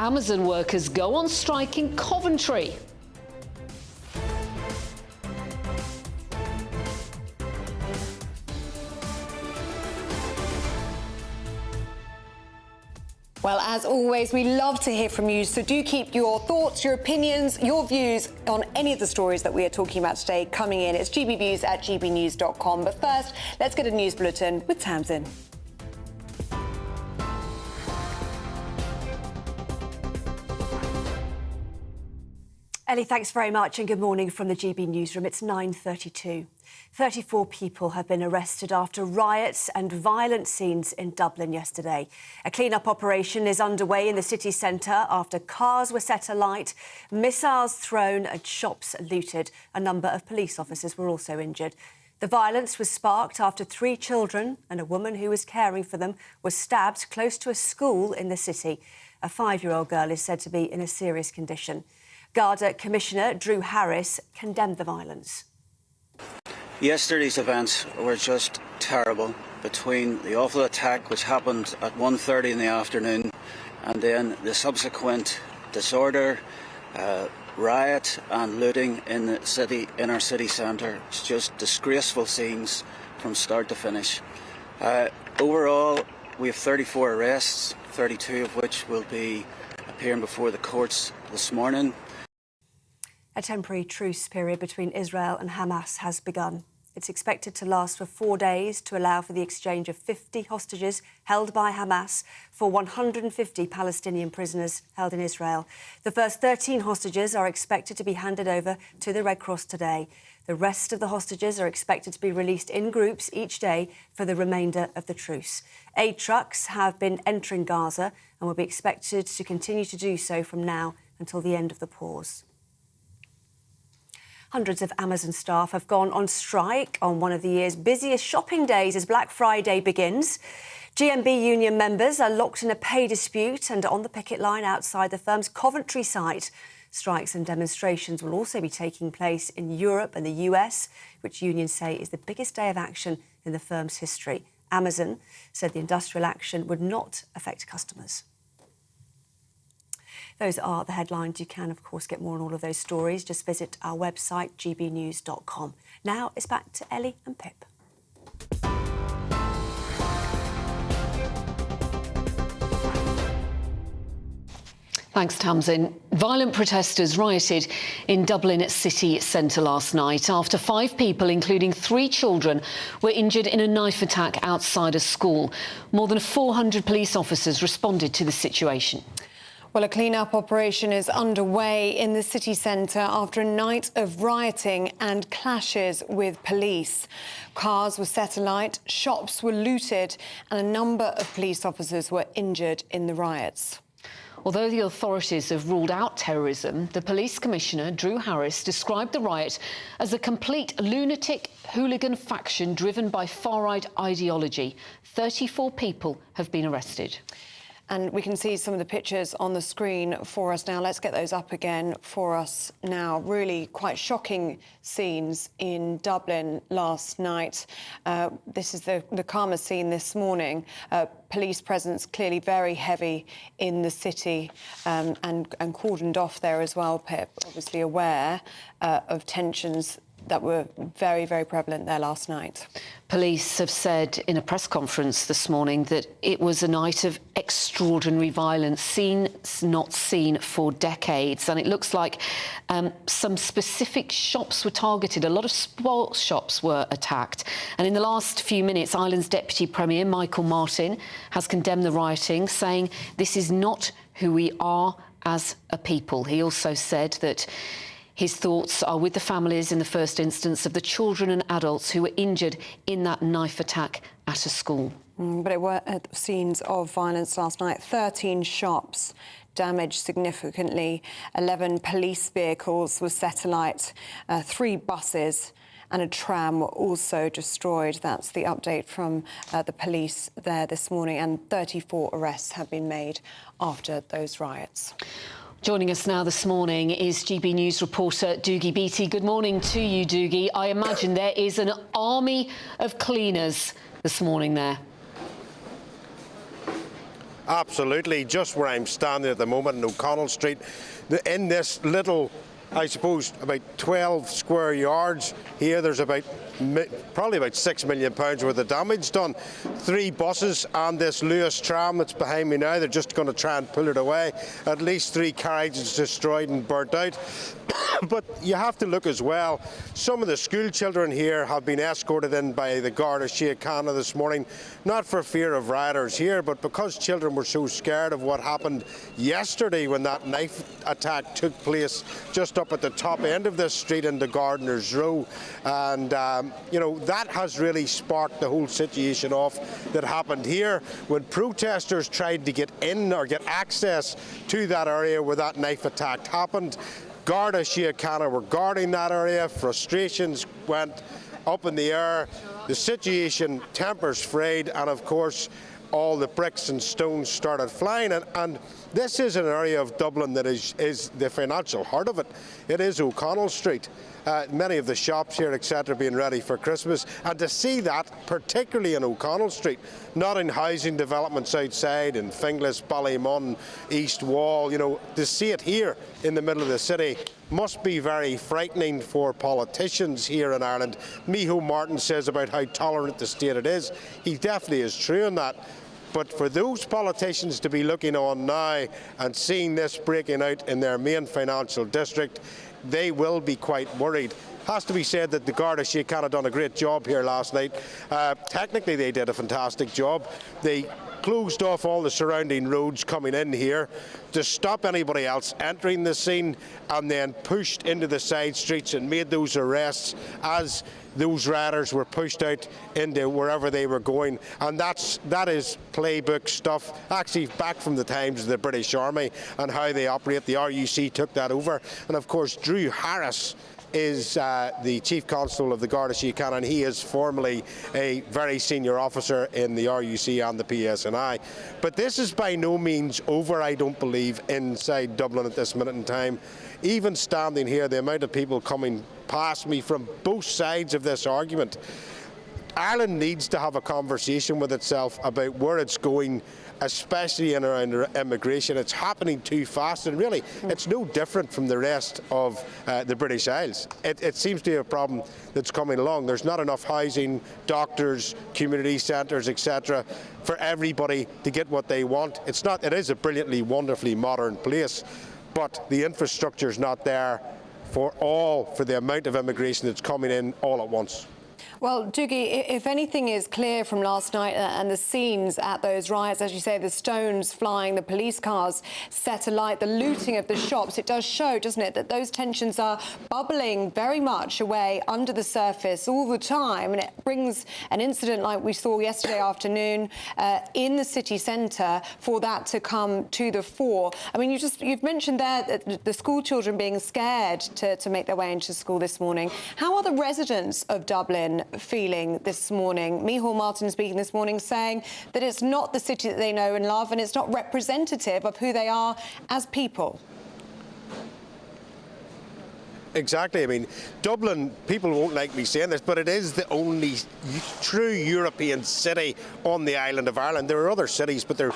Amazon workers go on strike in Coventry. Well, as always, we love to hear from you, so do keep your thoughts, your opinions, your views on any of the stories that we are talking about today coming in. It's gbnews@gbnews.com. But first, let's get a news bulletin with Tamsin. Ellie, thanks very much and good morning from the GB Newsroom. It's 9:32. 34 people have been arrested after riots and violent scenes in Dublin yesterday. A clean-up operation is underway in the city centre after cars were set alight, missiles thrown and shops looted. A number of police officers were also injured. The violence was sparked after 3 children and a woman who was caring for them was stabbed close to a school in the city. A 5-year-old girl is said to be in a serious condition. Garda Commissioner Drew Harris condemned the violence. Yesterday's events were just terrible, between the awful attack which happened at 1:30 in the afternoon and then the subsequent disorder, riot and looting in the city, in our city centre. It's just disgraceful scenes from start to finish. Overall, we have 34 arrests, 32 of which will be appearing before the courts this morning. A temporary truce period between Israel and Hamas has begun. It's expected to last for 4 days to allow for the exchange of 50 hostages held by Hamas for 150 Palestinian prisoners held in Israel. The first 13 hostages are expected to be handed over to the Red Cross today. The rest of the hostages are expected to be released in groups each day for the remainder of the truce. Aid trucks have been entering Gaza and will be expected to continue to do so from now until the end of the pause. Hundreds of Amazon staff have gone on strike on one of the year's busiest shopping days as Black Friday begins. GMB union members are locked in a pay dispute and on the picket line outside the firm's Coventry site. Strikes and demonstrations will also be taking place in Europe and the US, which unions say is the biggest day of action in the firm's history. Amazon said the industrial action would not affect customers. Those are the headlines. You can, of course, get more on all of those stories. Just visit our website, gbnews.com. Now it's back to Ellie and Pip. Thanks, Tamsin. Violent protesters rioted in Dublin city centre last night after 5 people, including 3 children, were injured in a knife attack outside a school. More than 400 police officers responded to the situation. Well, a clean-up operation is underway in the city centre after a night of rioting and clashes with police. Cars were set alight, shops were looted, and a number of police officers were injured in the riots. Although the authorities have ruled out terrorism, the police commissioner, Drew Harris, described the riot as a complete lunatic hooligan faction driven by far-right ideology. 34 people have been arrested. And we can see some of the pictures on the screen for us now. Let's get those up again for us now. Really quite shocking scenes in Dublin last night. This is the calmer scene this morning. Police presence clearly very heavy in the city and cordoned off there as well, Pip, obviously aware of tensions that were very, very prevalent there last night. Police have said in a press conference this morning that it was a night of extraordinary violence, not seen for decades. And it looks like some specific shops were targeted. A lot of sports shops were attacked. And in the last few minutes, Ireland's Deputy Premier, Michael Martin, has condemned the rioting, saying this is not who we are as a people. He also said that his thoughts are with the families in the first instance of the children and adults who were injured in that knife attack at a school. But it were scenes of violence last night. 13 shops damaged significantly. 11 police vehicles were set alight. 3 buses and a tram were also destroyed. That's the update from the police there this morning. And 34 arrests have been made after those riots. Joining us now this morning is GB News reporter Doogie Beattie. Good morning to you, Doogie. I imagine there is an army of cleaners this morning there. Absolutely. Just where I'm standing at the moment in O'Connell Street, in this little, I suppose, about 12 square yards here, there's probably about £6 million worth of damage done. 3 buses and this Lewis tram that's behind me now, they're just going to try and pull it away. At least 3 carriages destroyed and burnt out. But you have to look as well. Some of the school children here have been escorted in by the Garda Síochána this morning, not for fear of rioters here, but because children were so scared of what happened yesterday when that knife attack took place just up at the top end of this street in the Gardeners Row. And, you know, that has really sparked the whole situation off that happened here when protesters tried to get in or get access to that area where that knife attack happened. Garda Síochána were guarding that area. Frustrations went up in the air. The situation, tempers frayed, and of course all the bricks and stones started flying. And this is an area of Dublin that is the financial heart of it. It is O'Connell Street. Many of the shops here, etc., being ready for Christmas. And to see that, particularly in O'Connell Street, not in housing developments outside, in Finglas, Ballymun, East Wall, you know, to see it here in the middle of the city must be very frightening for politicians here in Ireland. Micheál Martin says about how tolerant the state it is. He definitely is true in that. But for those politicians to be looking on now and seeing this breaking out in their main financial district, they will be quite worried. Has to be said that the Garda Síochána done a great job here last night. Technically, they did a fantastic job. They closed off all the surrounding roads coming in here to stop anybody else entering the scene, and then pushed into the side streets and made those arrests as those rioters were pushed out into wherever they were going. And that is playbook stuff, actually back from the times of the British Army and how they operate. The RUC took that over. And of course, Drew Harris is the Chief Constable of the Garda Síochána, and he is formerly a very senior officer in the RUC and the PSNI. But this is by no means over, I don't believe, inside Dublin at this minute in time. Even standing here, the amount of people coming past me from both sides of this argument, Ireland needs to have a conversation with itself about where it's going, especially in around immigration. It's happening too fast, and really it's no different from the rest of the British Isles. It seems to be a problem that's coming along. There's not enough housing, doctors, community centres, etc. for everybody to get what they want. It is a brilliantly, wonderfully modern place, but the infrastructure is not there for the amount of immigration that's coming in all at once. Well, Doogie, if anything is clear from last night and the scenes at those riots, as you say, the stones flying, the police cars set alight, the looting of the shops, it does show, doesn't it, that those tensions are bubbling very much away under the surface all the time. And it brings an incident like we saw yesterday afternoon in the city centre for that to come to the fore. I mean, you've mentioned there that the school children being scared to make their way into school this morning. How are the residents of Dublin feeling this morning? Micheál Martin speaking this morning, saying that it's not the city that they know and love, and it's not representative of who they are as people. Exactly. I mean, Dublin, people won't like me saying this, but it is the only true European city on the island of Ireland. There are other cities, but they're,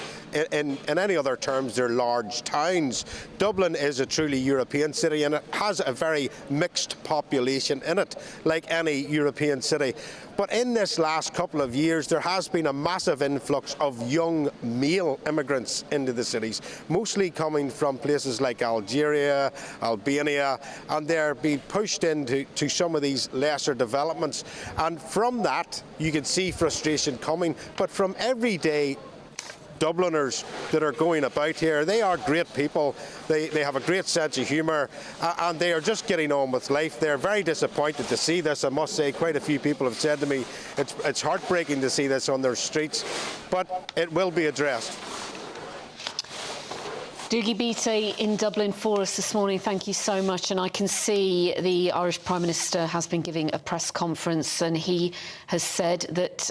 in any other terms, they're large towns. Dublin is a truly European city, and it has a very mixed population in it, like any European city. But in this last couple of years, there has been a massive influx of young male immigrants into the cities, mostly coming from places like Algeria, Albania, and they're being pushed into some of these lesser developments. And from that, you can see frustration coming. But from everyday Dubliners that are going about here, they are great people. They have a great sense of humour, and they are just getting on with life. They're very disappointed to see this, I must say. Quite a few people have said to me it's heartbreaking to see this on their streets, but it will be addressed. Doogie Beattie in Dublin for us this morning. Thank you so much. And I can see the Irish Prime Minister has been giving a press conference, and he has said that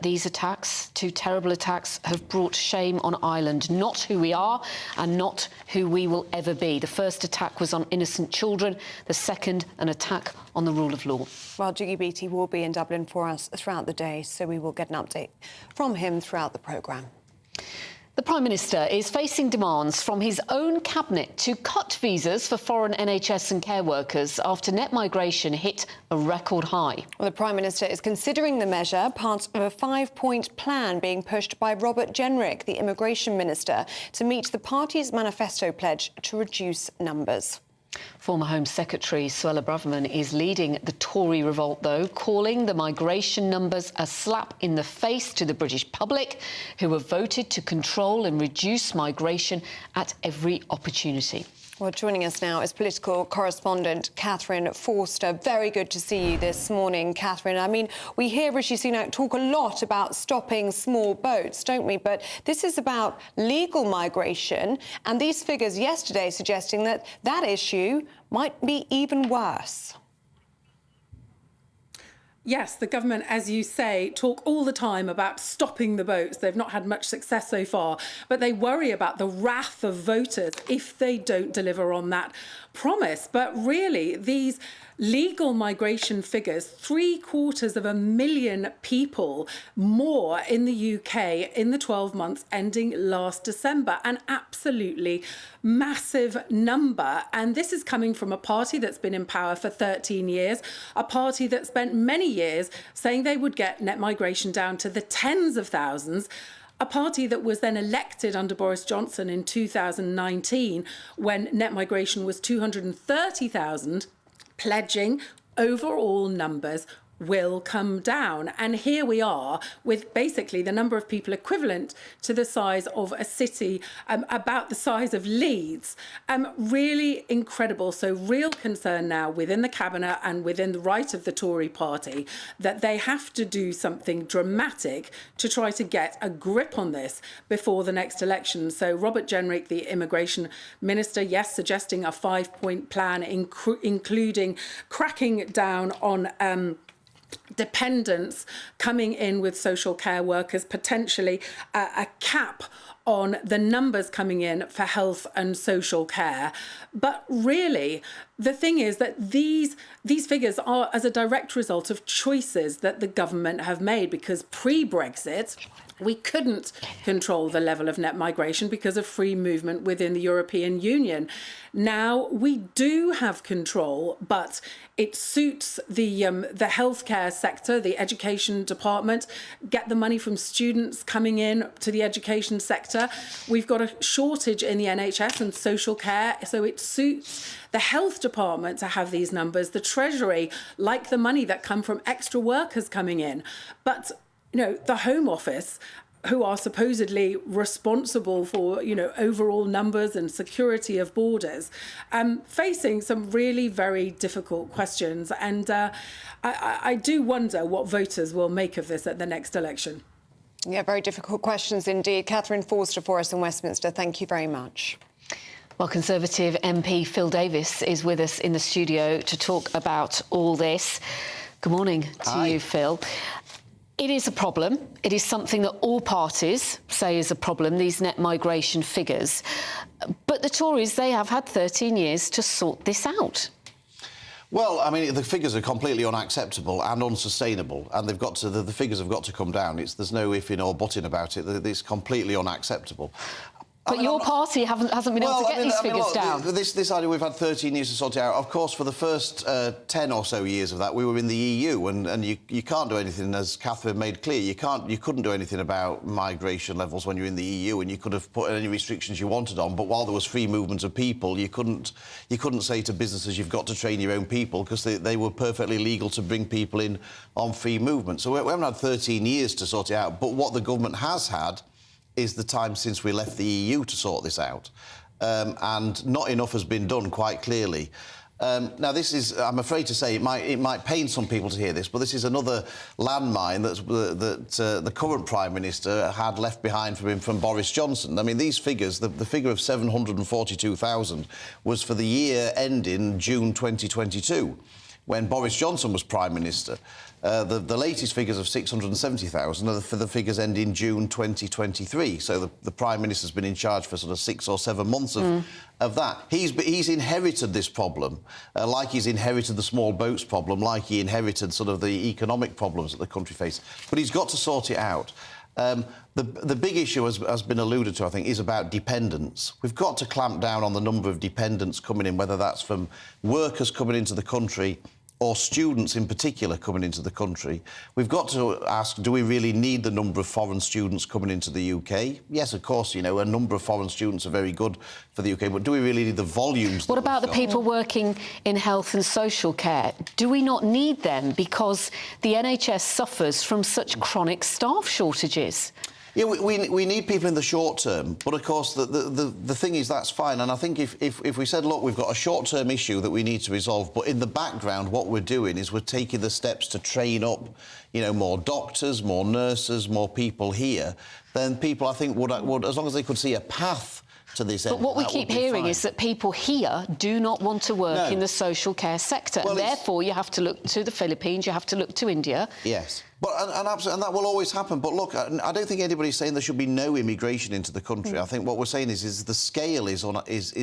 these attacks, 2 terrible attacks, have brought shame on Ireland, not who we are and not who we will ever be. The first attack was on innocent children, the second an attack on the rule of law. Well, Doogie Beattie will be in Dublin for us throughout the day, so we will get an update from him throughout the programme. The Prime Minister is facing demands from his own cabinet to cut visas for foreign NHS and care workers after net migration hit a record high. Well, the Prime Minister is considering the measure, part of a 5-point plan being pushed by Robert Jenrick, the Immigration Minister, to meet the party's manifesto pledge to reduce numbers. Former Home Secretary Suella Braverman is leading the Tory revolt, though, calling the migration numbers a slap in the face to the British public, who have voted to control and reduce migration at every opportunity. Well, joining us now is political correspondent Catherine Forster. Very good to see you this morning, Catherine. I mean, we hear Rishi Sunak talk a lot about stopping small boats, don't we? But this is about legal migration, and these figures yesterday suggesting that that issue might be even worse. Yes, the government, as you say, talk all the time about stopping the boats. They've not had much success so far, but they worry about the wrath of voters if they don't deliver on that promise. But really, these legal migration figures, 750,000 people more in the UK in the 12 months ending last December, an absolutely massive number. And this is coming from a party that's been in power for 13 years, a party that spent many years saying they would get net migration down to the tens of thousands, a party that was then elected under Boris Johnson in 2019 when net migration was 230,000, pledging overall numbers will come down. And here we are with basically the number of people equivalent to the size of a city, about the size of Leeds. Really incredible. So real concern now within the cabinet and within the right of the Tory party that they have to do something dramatic to try to get a grip on this before the next election. So Robert Jenrick, the immigration minister, yes, suggesting a 5-point plan, including cracking down on dependents coming in with social care workers, potentially a cap on the numbers coming in for health and social care. But really, the thing is that these figures are as a direct result of choices that the government have made, because pre-Brexit, we couldn't control the level of net migration because of free movement within the European Union. Now we do have control, but it suits the healthcare sector, the education department, get the money from students coming in to the education sector. We've got a shortage in the NHS and social care, so it suits the health department to have these numbers. The Treasury like the money that come from extra workers coming in. But the Home Office, who are supposedly responsible for, overall numbers and security of borders, facing some really very difficult questions. And I do wonder what voters will make of this at the next election. Yeah, very difficult questions indeed. Catherine Forster for us in Westminster. Thank you very much. Well, Conservative MP Phil Davis is with us in the studio to talk about all this. Good morning to you, Phil. It is a problem. It is something that all parties say is a problem, these net migration figures. But the Tories, they have had 13 years to sort this out. Well, I mean, the figures are completely unacceptable and unsustainable, and they've got to, the figures have got to come down. There's no if-in or but-in about it. It's completely unacceptable. But your party hasn't been able to get these figures down. This idea, we've had 13 years to sort it out. Of course, for the first 10 or so years of that, we were in the EU, and you can't do anything, as Catherine made clear. You couldn't do anything about migration levels when you're in the EU, and you could have put any restrictions you wanted on. But while there was free movement of people, you couldn't say to businesses, you've got to train your own people, because they were perfectly legal to bring people in on free movement. So we haven't had 13 years to sort it out. But what the government has had is the time since we left the EU to sort this out. And not enough has been done, quite clearly. Now, this is, I'm afraid to say, it might pain some people to hear this, but this is another landmine that the current Prime Minister had left behind from him from Boris Johnson. I mean, these figures, the figure of 742,000 was for the year ending June 2022, when Boris Johnson was Prime Minister. The latest figures of 670,000 are for the figures ending June 2023. So the Prime Minister's been in charge for sort of 6 or 7 months of that. He's inherited this problem, like he's inherited the small boats problem, like he inherited sort of the economic problems that the country faces. But he's got to sort it out. The big issue, has been alluded to, I think, is about dependence. We've got to clamp down on the number of dependents coming in, whether that's from workers coming into the country or students in particular coming into the country. We've got to ask, do we really need the number of foreign students coming into the UK? Yes, of course, you know, a number of foreign students are very good for the UK, but do we really need the volumes? What about the people working in health and social care? Do we not need them because the NHS suffers from such chronic staff shortages? Yeah, we need people in the short term, but of course the thing is that's fine. And I think if we said, look, we've got a short-term issue that we need to resolve, but in the background what we're doing is we're taking the steps to train up, you know, more doctors, more nurses, more people here, then people, I think, would as long as they could see a path to this end. But what we keep hearing is that people here do not want to work in the social care sector, and therefore you have to look to the Philippines, you have to look to India. Yes. But and that will always happen. But look, I don't think anybody's saying there should be no immigration into the country. I think what we're saying is the scale is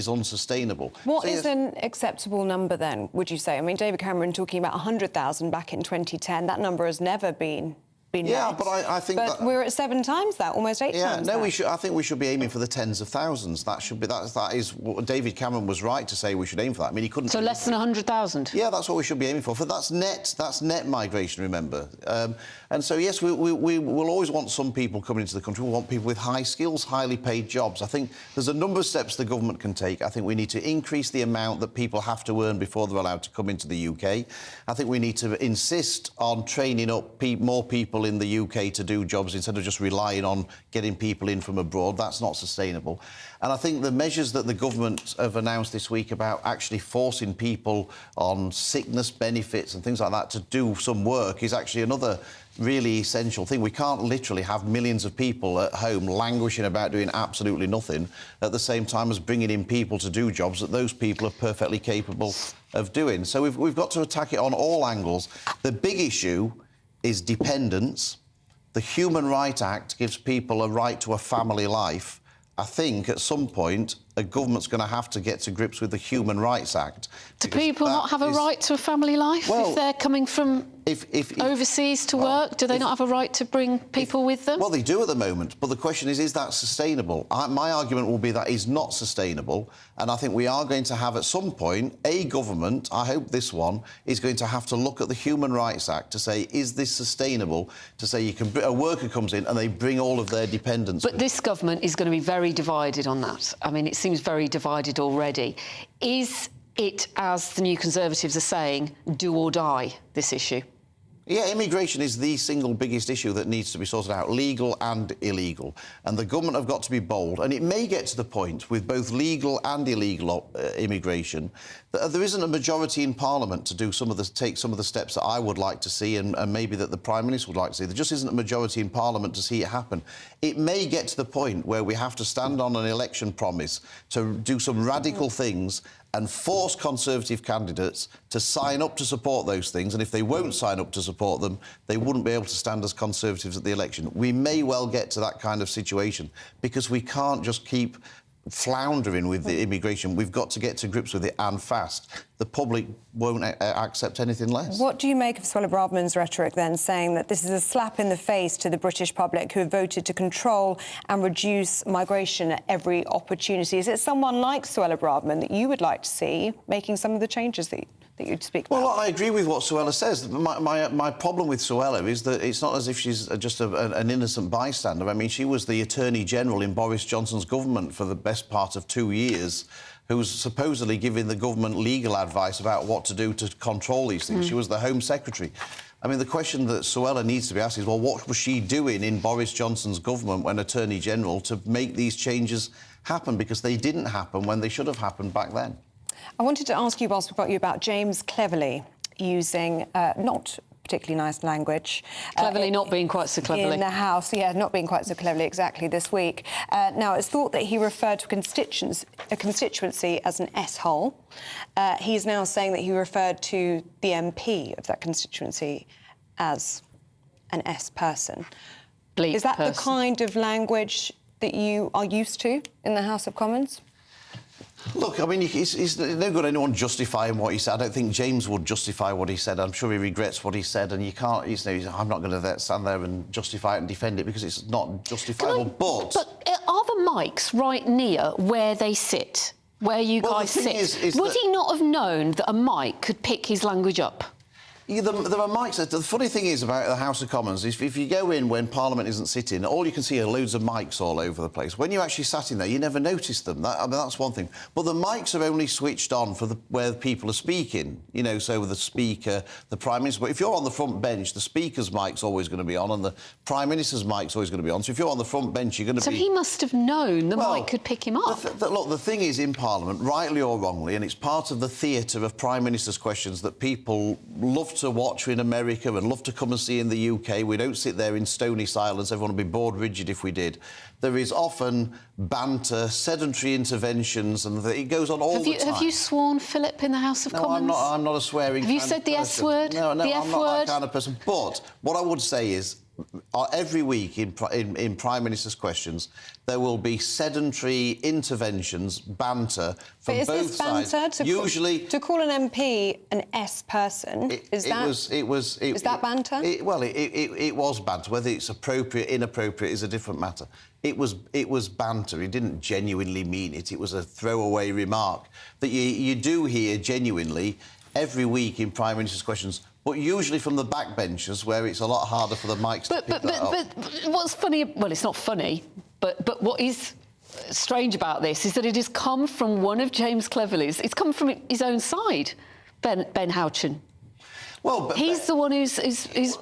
unsustainable. What is an acceptable number then, would you say? I mean, David Cameron talking about 100,000 back in 2010. That number has never been met. But I think but we're at 7 times that, almost 8 times that. We should. I think we should be aiming for the tens of thousands. That is what David Cameron was right to say we should aim for that. I mean, he couldn't. So less than 100,000. Yeah, that's what we should be aiming for. That's net migration. Remember, and so yes, we will always want some people coming into the country. We want people with high skills, highly paid jobs. I think there's a number of steps the government can take. I think we need to increase the amount that people have to earn before they're allowed to come into the UK. I think we need to insist on training up more people in the UK to do jobs instead of just relying on getting people in from abroad. That's not sustainable. And I think the measures that the government have announced this week about actually forcing people on sickness benefits and things like that to do some work is actually another really essential thing. We can't literally have millions of people at home languishing about doing absolutely nothing at the same time as bringing in people to do jobs that those people are perfectly capable of doing. So we've got to attack it on all angles. The big issue is dependence. The Human Rights Act gives people a right to a family life. I think at some point a government's going to have to get to grips with the Human Rights Act. Do people not have a right to a family life if they're coming from overseas to work? Do they not have a right to bring people with them? Well, they do at the moment, but the question is that sustainable? My argument will be that is not sustainable, and I think we are going to have at some point a government, I hope this one, is going to have to look at the Human Rights Act to say, is this sustainable? To say a worker comes in and they bring all of their dependents. But this government is going to be very divided on that. I mean, it seems very divided already. Is it, as the New Conservatives are saying, do or die, this issue? Yeah, immigration is the single biggest issue that needs to be sorted out, legal and illegal. And the government have got to be bold. And it may get to the point with both legal and illegal immigration that there isn't a majority in Parliament to take some of the steps that I would like to see and maybe that the Prime Minister would like to see. There just isn't a majority in Parliament to see it happen. It may get to the point where we have to stand on an election promise to do some radical things and force Conservative candidates to sign up to support those things. And if they won't sign up to support them, they wouldn't be able to stand as Conservatives at the election. We may well get to that kind of situation because we can't just keep floundering with the immigration. We've got to get to grips with it and fast. The public won't accept anything less. What do you make of Suella Braverman's rhetoric then, saying that this is a slap in the face to the British public who have voted to control and reduce migration at every opportunity? Is it someone like Suella Braverman that you would like to see making some of the changes that you'd speak about? Well, I agree with what Suella says. My problem with Suella is that it's not as if she's just an innocent bystander. I mean, she was the Attorney General in Boris Johnson's government for the best part of 2 years, who was supposedly giving the government legal advice about what to do to control these things. She was the Home Secretary. I mean, the question that Suella needs to be asked is, well, what was she doing in Boris Johnson's government when Attorney General to make these changes happen? Because they didn't happen when they should have happened back then. I wanted to ask you, whilst we've got you, about James Cleverly using not particularly nice language. Cleverly not being quite so cleverly. In the House, yeah, not being quite so cleverly, exactly, this week. Now, it's thought that he referred to a constituency as an S-hole. He's now saying that he referred to the MP of that constituency as an S-person. Is that the kind of language that you are used to in the House of Commons? Look, I mean, it's no good anyone justifying what he said. I don't think James would justify what he said. I'm sure he regrets what he said, and you can't. I'm not going to stand there and justify it and defend it because it's not justifiable. But are the mics right near where they sit, where you guys sit? Would he not have known that a mic could pick his language up? Yeah, there are mics. The funny thing is about the House of Commons is if you go in when Parliament isn't sitting, all you can see are loads of mics all over the place. When you actually sat in there, you never notice them. That's one thing. But the mics are only switched on for where people are speaking. You know, so the Speaker, the Prime Minister. But if you're on the front bench, the Speaker's mic's always going to be on, and the Prime Minister's mic's always going to be on. So if you're on the front bench, you're going to be. So he must have known the mic could pick him up. Look, the thing is, in Parliament, rightly or wrongly, and it's part of the theatre of Prime Minister's questions that people love to watch in America and love to come and see in the UK. We don't sit there in stony silence. Everyone would be bored rigid if we did. There is often banter, sedentary interventions, and it goes on all the time. Have you sworn, Philip, in the House of Commons? No, I'm not a swearing Have you said the S word? No, the F I'm not word? that kind of person. But what I would say is, every week in Prime Minister's questions, there will be sedentary interventions, banter from both sides. Banter? Usually, to call an MP an S person, is that banter? It was banter. Whether it's appropriate, inappropriate is a different matter. It was banter. He didn't genuinely mean it. It was a throwaway remark that you do hear genuinely every week in Prime Minister's questions. But usually from the backbenchers, where it's a lot harder for the mics to pick that up. But what's funny... Well, it's not funny, but what is strange about this is that it has come from one of James Cleverly's... It's come from his own side, Ben Houchen. Well, he's the one who's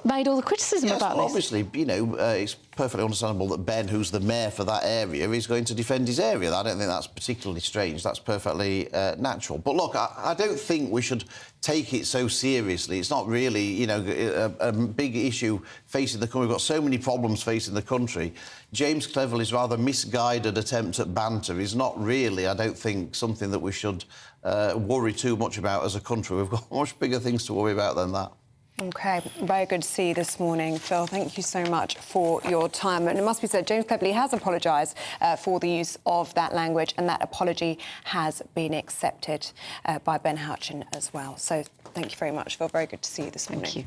made all the criticism about this. Obviously, you know, it's perfectly understandable that Ben, who's the mayor for that area, is going to defend his area. I don't think that's particularly strange. That's perfectly natural. But look, I don't think we should take it so seriously. It's not really, you know, a big issue facing the country. We've got so many problems facing the country. James Cleverly's rather misguided attempt at banter is not really, I don't think, something that we should worry too much about as a country. We've got much bigger things to worry about than that. OK, very good to see you this morning, Phil. Thank you so much for your time. And it must be said, James Cleverly has apologised for the use of that language, and that apology has been accepted by Ben Houchen as well. So thank you very much, Phil. Very good to see you this morning. Thank you.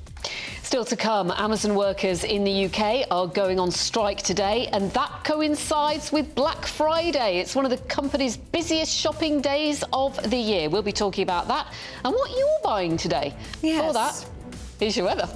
Still to come, Amazon workers in the UK are going on strike today, and that coincides with Black Friday. It's one of the company's busiest shopping days of the year. We'll be talking about that and what you're buying today. Yes. For that, here's your weather.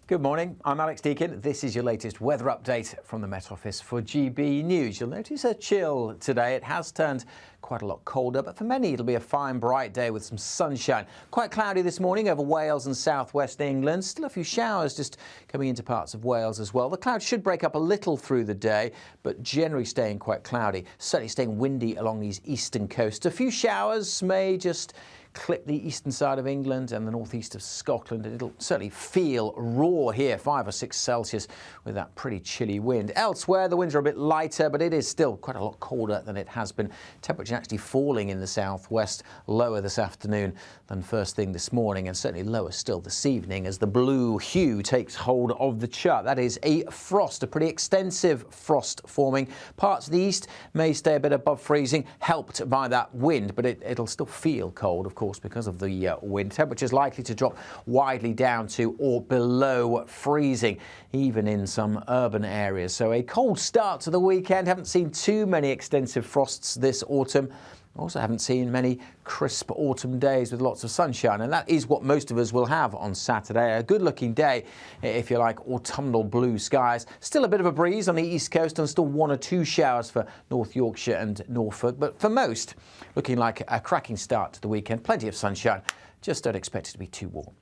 Good morning, I'm Alex Deakin. This is your latest weather update from the Met Office for GB News. You'll notice a chill today. It has turned quite a lot colder, but for many it'll be a fine, bright day with some sunshine. Quite cloudy this morning over Wales and southwest England. Still a few showers just coming into parts of Wales as well. The clouds should break up a little through the day, but generally staying quite cloudy. Certainly staying windy along these eastern coasts. A few showers may just clip the eastern side of England and the northeast of Scotland. It'll certainly feel raw here, 5 or 6 Celsius, with that pretty chilly wind. Elsewhere, the winds are a bit lighter, but it is still quite a lot colder than it has been. Temperature actually falling in the southwest, lower this afternoon than first thing this morning, and certainly lower still this evening as the blue hue takes hold of the chart. That is a frost, a pretty extensive frost forming. Parts of the east may stay a bit above freezing, helped by that wind, but it'll still feel cold, of course, because of the wind. Temperatures likely to drop widely down to or below freezing, even in some urban areas. So a cold start to the weekend. Haven't seen too many extensive frosts this autumn. Also haven't seen many crisp autumn days with lots of sunshine, and that is what most of us will have on Saturday. A good-looking day, if you like, autumnal blue skies. Still a bit of a breeze on the east coast and still 1 or 2 showers for North Yorkshire and Norfolk. But for most, looking like a cracking start to the weekend. Plenty of sunshine. Just don't expect it to be too warm.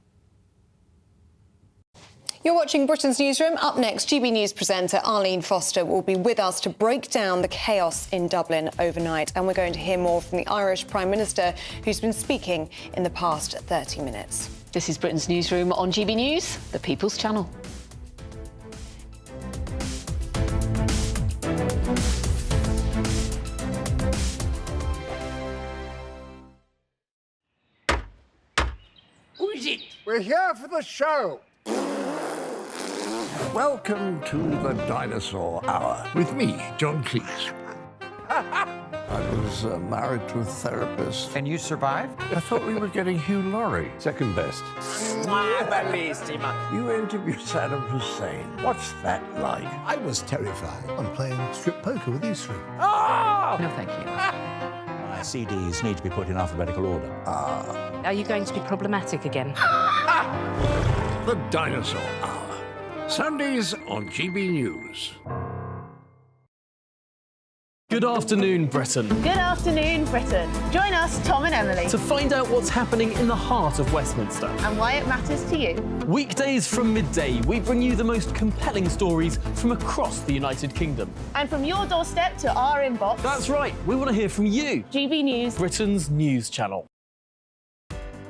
You're watching Britain's Newsroom. Up next, GB News presenter Arlene Foster will be with us to break down the chaos in Dublin overnight. And we're going to hear more from the Irish Prime Minister, who's been speaking in the past 30 minutes. This is Britain's Newsroom on GB News, the People's Channel. Who is it? We're here for the show. Welcome to the Dinosaur Hour with me, John Cleese. I'd was married to a therapist. And you survived? I thought we were getting Hugh Laurie. Second best. You interviewed Saddam Hussein. What's that like? I was terrified. I'm playing strip poker with these three. Oh! No, thank you. My CDs need to be put in alphabetical order. Are you going to be problematic again? The Dinosaur Hour. Sundays on GB News. Good afternoon, Britain. Good afternoon, Britain. Join us, Tom and Emily, to find out what's happening in the heart of Westminster and why it matters to you. Weekdays from midday, we bring you the most compelling stories from across the United Kingdom. And from your doorstep to our inbox. That's right, we want to hear from you. GB News, Britain's news channel.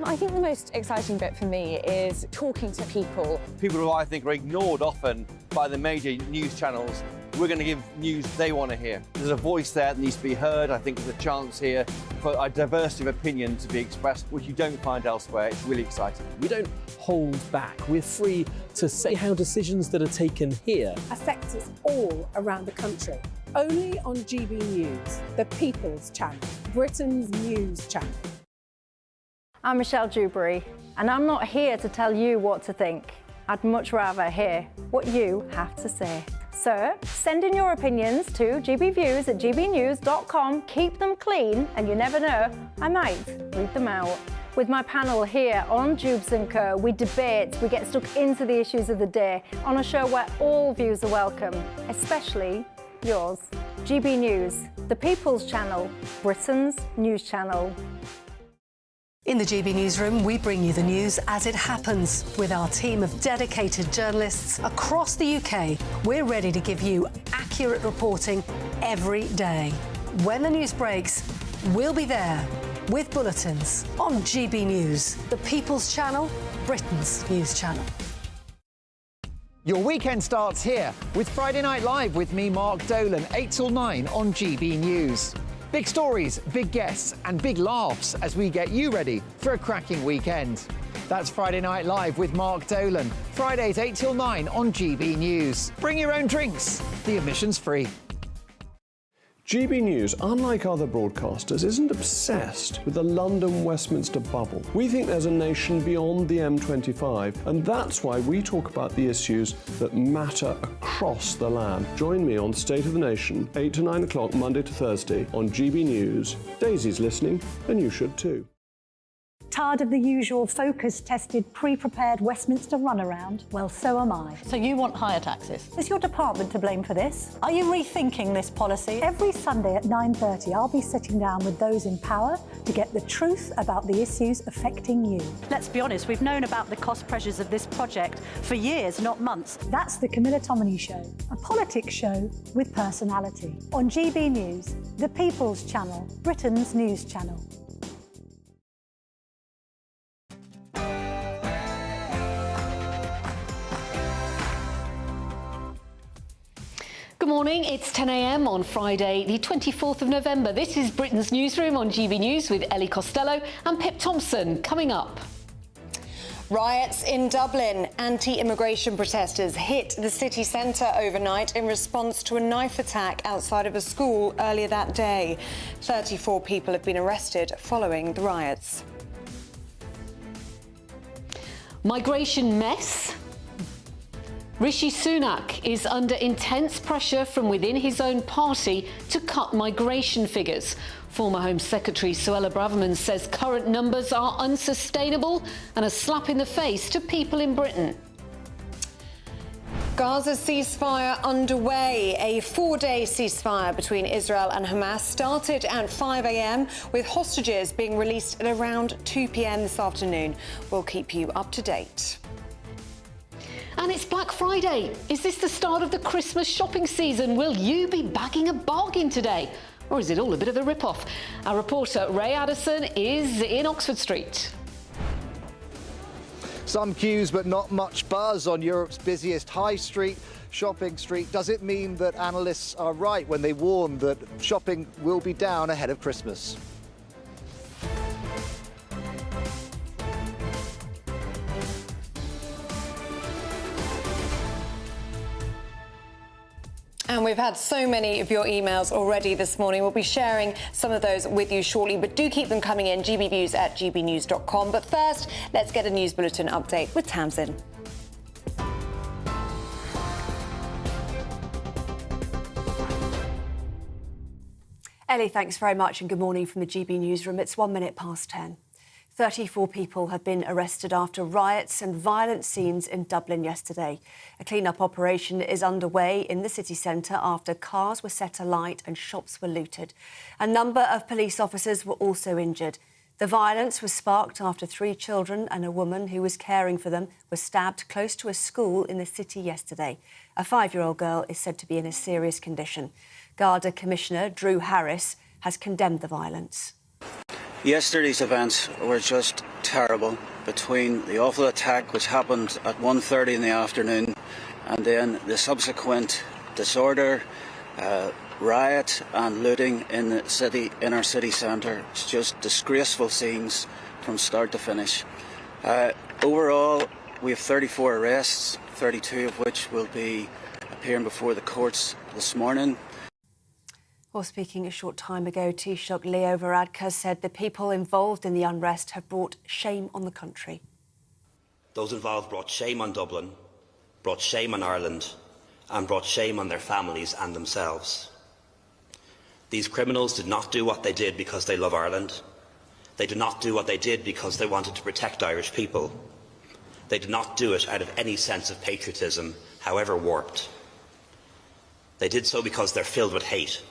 I think the most exciting bit for me is talking to people. People who I think are ignored often by the major news channels. We're going to give news they want to hear. There's a voice there that needs to be heard. I think there's a chance here for a diversity of opinion to be expressed, which you don't find elsewhere. It's really exciting. We don't hold back. We're free to say how decisions that are taken here affect us all around the country. Only on GB News, the People's Channel, Britain's news channel. I'm Michelle Dewberry, and I'm not here to tell you what to think. I'd much rather hear what you have to say. So, send in your opinions to gbviews@gbnews.com. Keep them clean, and you never know, I might read them out. With my panel here on Jubes & Co, we debate, we get stuck into the issues of the day on a show where all views are welcome, especially yours. GB News, the People's Channel, Britain's news channel. In the GB Newsroom, we bring you the news as it happens. With our team of dedicated journalists across the UK, we're ready to give you accurate reporting every day. When the news breaks, we'll be there with bulletins on GB News, the People's Channel, Britain's news channel. Your weekend starts here with Friday Night Live with me, Mark Dolan, 8 till 9 on GB News. Big stories, big guests and big laughs as we get you ready for a cracking weekend. That's Friday Night Live with Mark Dolan. Fridays 8 till 9 on GB News. Bring your own drinks. The admission's free. GB News, unlike other broadcasters, isn't obsessed with the London-Westminster bubble. We think there's a nation beyond the M25, and that's why we talk about the issues that matter across the land. Join me on State of the Nation, 8 to 9 o'clock, Monday to Thursday, on GB News. Daisy's listening, and you should too. Tired of the usual focus-tested, pre-prepared Westminster runaround? Well, so am I. So you want higher taxes? Is your department to blame for this? Are you rethinking this policy? Every Sunday at 9:30, I'll be sitting down with those in power to get the truth about the issues affecting you. Let's be honest, we've known about the cost pressures of this project for years, not months. That's the Camilla Tominey Show, a politics show with personality. On GB News, the People's Channel, Britain's news channel. Good morning, it's 10 a.m. on Friday, the 24th of November. This is Britain's Newsroom on GB News with Ellie Costello and Pip Thompson. Coming up. Riots in Dublin. Anti-immigration protesters hit the city centre overnight in response to a knife attack outside of a school earlier that day. 34 people have been arrested following the riots. Migration mess. Rishi Sunak is under intense pressure from within his own party to cut migration figures. Former Home Secretary Suella Braverman says current numbers are unsustainable and a slap in the face to people in Britain. Gaza ceasefire underway. A 4-day ceasefire between Israel and Hamas started at 5 a.m. with hostages being released at around 2 p.m. this afternoon. We'll keep you up to date. And it's Black Friday. Is this the start of the Christmas shopping season? Will you be bagging a bargain today? Or is it all a bit of a rip-off? Our reporter Ray Addison is in Oxford Street. Some queues, but not much buzz on Europe's busiest high street, shopping street. Does it mean that analysts are right when they warn that shopping will be down ahead of Christmas? And we've had so many of your emails already this morning. We'll be sharing some of those with you shortly, but do keep them coming in, gbnews@gbnews.com. But first, let's get a news bulletin update with Tamsin. Ellie, thanks very much and good morning from the GB Newsroom. It's 1 minute past 10. 34 people have been arrested after riots and violent scenes in Dublin yesterday. A clean-up operation is underway in the city centre after cars were set alight and shops were looted. A number of police officers were also injured. The violence was sparked after 3 children and a woman who was caring for them were stabbed close to a school in the city yesterday. A 5-year-old girl is said to be in a serious condition. Garda Commissioner Drew Harris has condemned the violence. Yesterday's events were just terrible, between the awful attack which happened at 1:30 in the afternoon and then the subsequent disorder, riot and looting in the city, in our city centre. It's just disgraceful scenes from start to finish. Overall, we have 34 arrests, 32 of which will be appearing before the courts this morning. Well, speaking a short time ago, Taoiseach Leo Varadkar said the people involved in the unrest have brought shame on the country. Those involved brought shame on Dublin, brought shame on Ireland, and brought shame on their families and themselves. These criminals did not do what they did because they love Ireland. They did not do what they did because they wanted to protect Irish people. They did not do it out of any sense of patriotism, however warped. They did so because they're filled with hate.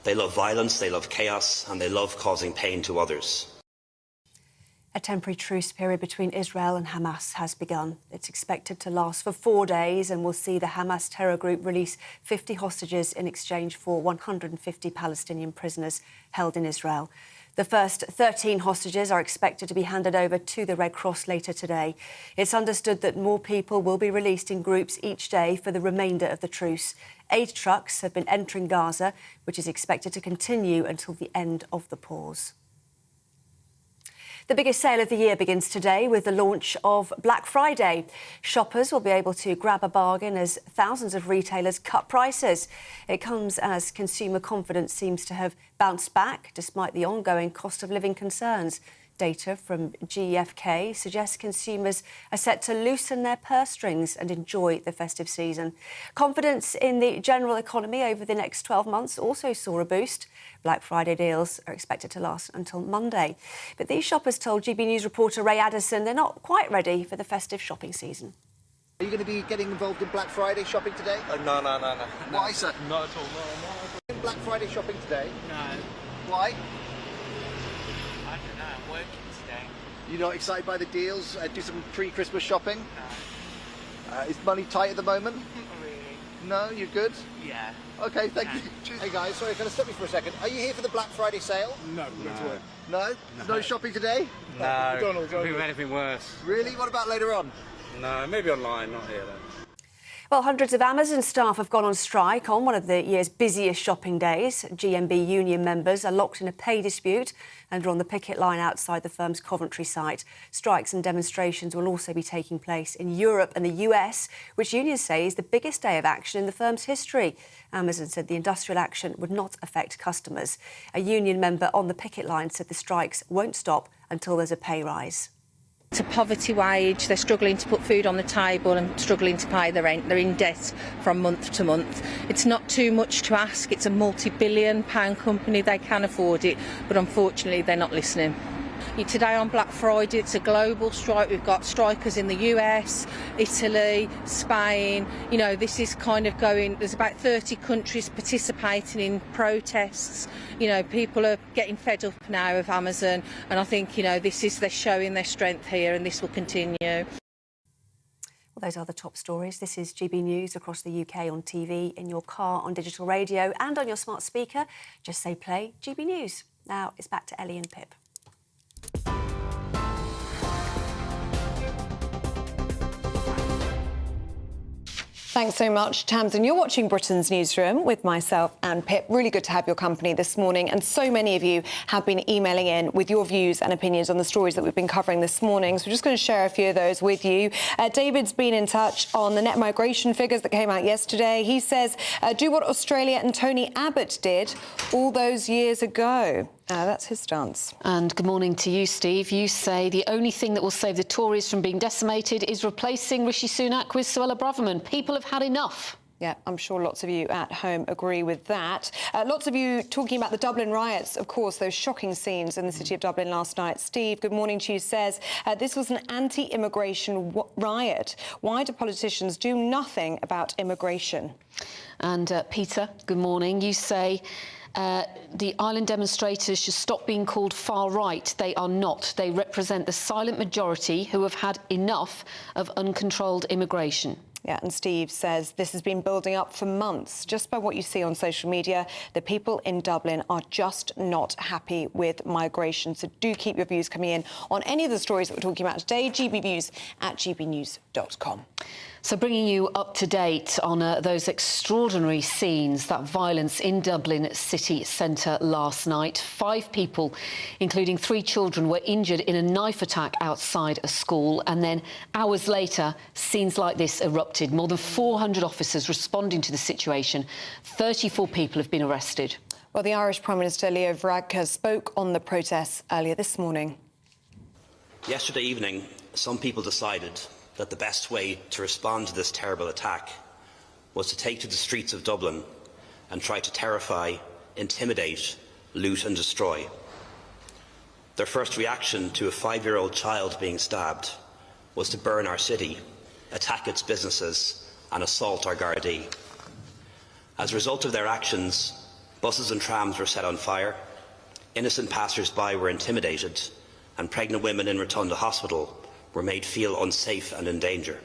They love violence, they love chaos, and they love causing pain to others. A temporary truce period between Israel and Hamas has begun. It's expected to last for 4 days and will see the Hamas terror group release 50 hostages in exchange for 150 Palestinian prisoners held in Israel. The first 13 hostages are expected to be handed over to the Red Cross later today. It's understood that more people will be released in groups each day for the remainder of the truce. 8 trucks have been entering Gaza, which is expected to continue until the end of the pause. The biggest sale of the year begins today with the launch of Black Friday. Shoppers will be able to grab a bargain as thousands of retailers cut prices. It comes as consumer confidence seems to have bounced back despite the ongoing cost of living concerns. Data from GfK suggests consumers are set to loosen their purse strings and enjoy the festive season. Confidence in the general economy over the next 12 months also saw a boost. Black Friday deals are expected to last until Monday. But these shoppers told GB News reporter Ray Addison they're not quite ready for the festive shopping season. Are you going to be getting involved in Black Friday shopping today? No. Why, sir? Not at all, no. In Black Friday shopping today? No. Why? I don't know, I'm working today. You're not excited by the deals? Do some pre-Christmas shopping? No. Is money tight at the moment? Not really. No, you're good? Yeah. OK, thank you. Hey guys, sorry, can I stop you for a second? Are you here for the Black Friday sale? No. No? No shopping today? No, McDonald's, I think of anything worse. Really? What about later on? No, maybe online, not here though. Well, hundreds of Amazon staff have gone on strike on one of the year's busiest shopping days. GMB union members are locked in a pay dispute and are on the picket line outside the firm's Coventry site. Strikes and demonstrations will also be taking place in Europe and the US, which unions say is the biggest day of action in the firm's history. Amazon said the industrial action would not affect customers. A union member on the picket line said the strikes won't stop until there's a pay rise. It's a poverty wage, they're struggling to put food on the table and struggling to pay the rent. They're in debt from month to month. It's not too much to ask, it's a multi-billion-pound company, they can afford it, but unfortunately they're not listening. Today on Black Friday, it's a global strike. We've got strikers in the US, Italy, Spain. You know, this is kind of going, there's about 30 countries participating in protests. You know, people are getting fed up now of Amazon. And I think, you know, they're showing their strength here and this will continue. Well, those are the top stories. This is GB News across the UK on TV, in your car, on digital radio and on your smart speaker. Just say play GB News. Now it's back to Ellie and Pip. Thanks so much, Tamsin. You're watching Britain's Newsroom with myself and Pip. Really good to have your company this morning. And so many of you have been emailing in with your views and opinions on the stories that we've been covering this morning. So we're just going to share a few of those with you. David's been in touch on the net migration figures that came out yesterday. He says, do what Australia and Tony Abbott did all those years ago. That's his stance. And good morning to you, Steve. You say the only thing that will save the Tories from being decimated is replacing Rishi Sunak with Suella Braverman. People have had enough. Yeah, I'm sure lots of you at home agree with that. Lots of you talking about the Dublin riots, of course, those shocking scenes in the city of Dublin last night. Steve, good morning to you, says this was an anti-immigration riot. Why do politicians do nothing about immigration? And Peter, good morning. You say the Ireland demonstrators should stop being called far right. They are not. They represent the silent majority who have had enough of uncontrolled immigration. Yeah, and Steve says this has been building up for months. Just by what you see on social media, the people in Dublin are just not happy with migration. So do keep your views coming in on any of the stories that we're talking about today. gbnews@gbnews.com. So bringing you up to date on those extraordinary scenes, that violence in Dublin city centre last night. 5 people, including 3 children, were injured in a knife attack outside a school. And then hours later, scenes like this erupted. More than 400 officers responding to the situation. 34 people have been arrested. Well, the Irish Prime Minister Leo Varadkar spoke on the protests earlier this morning. Yesterday evening, some people decided that the best way to respond to this terrible attack was to take to the streets of Dublin and try to terrify, intimidate, loot and destroy. Their first reaction to a 5-year-old child being stabbed was to burn our city, attack its businesses and assault our Gardaí. As a result of their actions, buses and trams were set on fire, innocent passers-by were intimidated and pregnant women in Rotunda Hospital were made feel unsafe and in danger.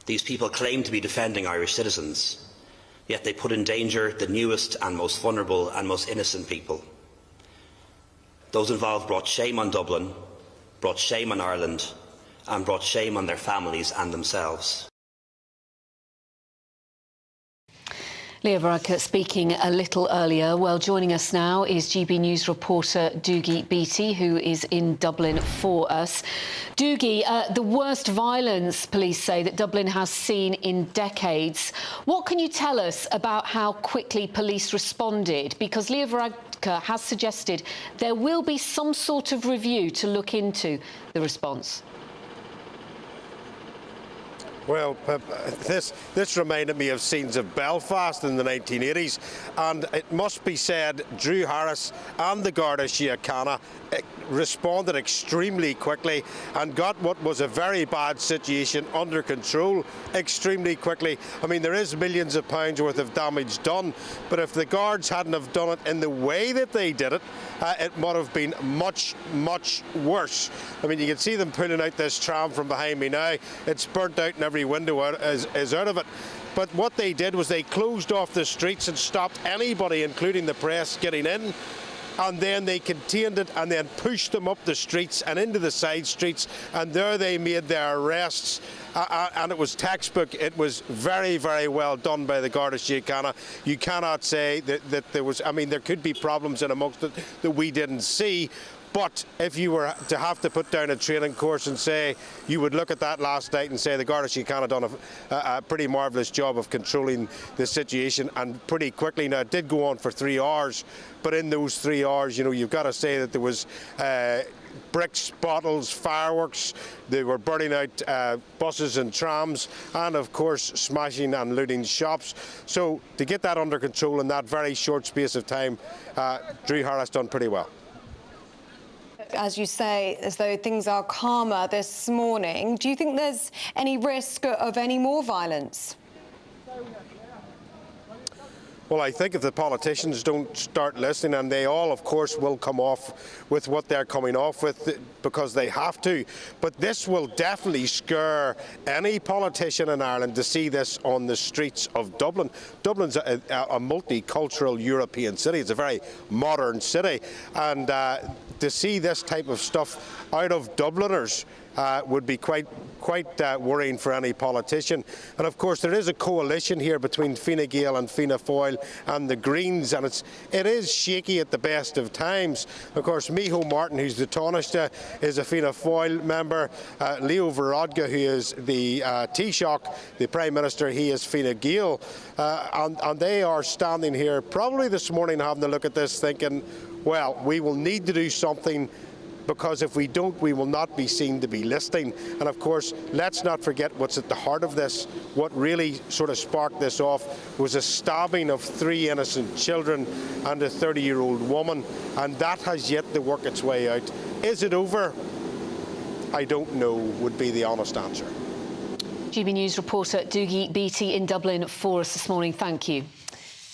These people claim to be defending Irish citizens, yet they put in danger the newest and most vulnerable and most innocent people. Those involved brought shame on Dublin, brought shame on Ireland, and brought shame on their families and themselves. Leo Varadkar speaking a little earlier. Well, joining us now is GB News reporter Doogie Beattie, who is in Dublin for us. Doogie, the worst violence, police say, that Dublin has seen in decades. What can you tell us about how quickly police responded? Because Leo Varadkar has suggested there will be some sort of review to look into the response. Well, this reminded me of scenes of Belfast in the 1980s, and it must be said Drew Harris and the Garda Síochána responded extremely quickly and got what was a very bad situation under control extremely quickly. I mean, there is millions of pounds worth of damage done, but if the guards hadn't have done it in the way that they did it, it would have been much, much worse. I mean, you can see them pulling out this tram from behind me now. It's burnt out and every window is out of it. But what they did was they closed off the streets and stopped anybody, including the press, getting in. And then they contained it and then pushed them up the streets and into the side streets, and there they made their arrests. And it was textbook. It was very, very well done by the Garda Síochána. You cannot say that there was, I mean, there could be problems in amongst it that we didn't see. But if you were to have to put down a training course and say, you would look at that last night and say the Garda Síochána done a pretty marvellous job of controlling the situation, and pretty quickly. Now, it did go on for 3 hours, but in those 3 hours, you know, you've got to say that there was bricks, bottles, fireworks. They were burning out buses and trams, and of course smashing and looting shops. So to get that under control in that very short space of time, Drew Harris done pretty well. As you say, as though things are calmer this morning, do you think there's any risk of any more violence? Well, I think if the politicians don't start listening, and they all, of course, will come off with what they're coming off with because they have to, but this will definitely scare any politician in Ireland to see this on the streets of Dublin. Dublin's a multicultural European city. It's a very modern city, and to see this type of stuff out of Dubliners would be quite worrying for any politician. And of course there is a coalition here between Fine Gael and Fianna Fáil and the Greens, and it is shaky at the best of times. Of course Micheál Martin, who's the Taoiseach, is a Fianna Fáil member. Leo Varadkar, who is the Taoiseach, the Prime Minister, he is Fine Gael, and they are standing here probably this morning having a look at this thinking, well, we will need to do something, because if we don't, we will not be seen to be listening. And of course, let's not forget what's at the heart of this. What really sort of sparked this off was a stabbing of 3 innocent children and a 30-year-old woman, and that has yet to work its way out. Is it over? I don't know, would be the honest answer. GB News reporter Dougie Beattie in Dublin for us this morning. Thank you.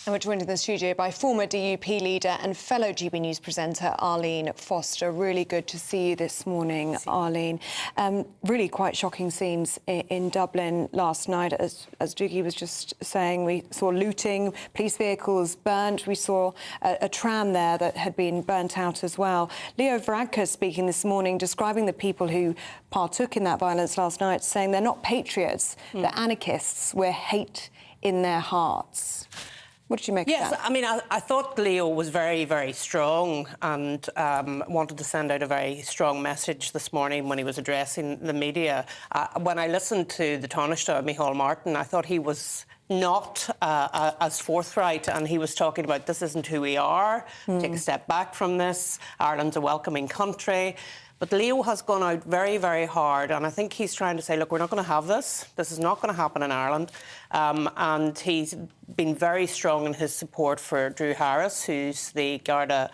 And we're joined in the studio by former DUP leader and fellow GB News presenter Arlene Foster. Really good to see you this morning, Arlene. Really quite shocking scenes in Dublin last night. As Dougie was just saying, we saw looting, police vehicles burnt. We saw a tram there that had been burnt out as well. Leo Varadkar speaking this morning, describing the people who partook in that violence last night, saying they're not patriots, they're anarchists with hate in their hearts. What did you make of that? Yes, I mean, I thought Leo was very, very strong and wanted to send out a very strong message this morning when he was addressing the media. When I listened to the Taoiseach, Micheál Martin, I thought he was not as forthright, and he was talking about this isn't who we are, take a step back from this, Ireland's a welcoming country. But Leo has gone out very, very hard, and I think he's trying to say, look, we're not going to have this. This is not going to happen in Ireland. And he's been very strong in his support for Drew Harris, who's the Garda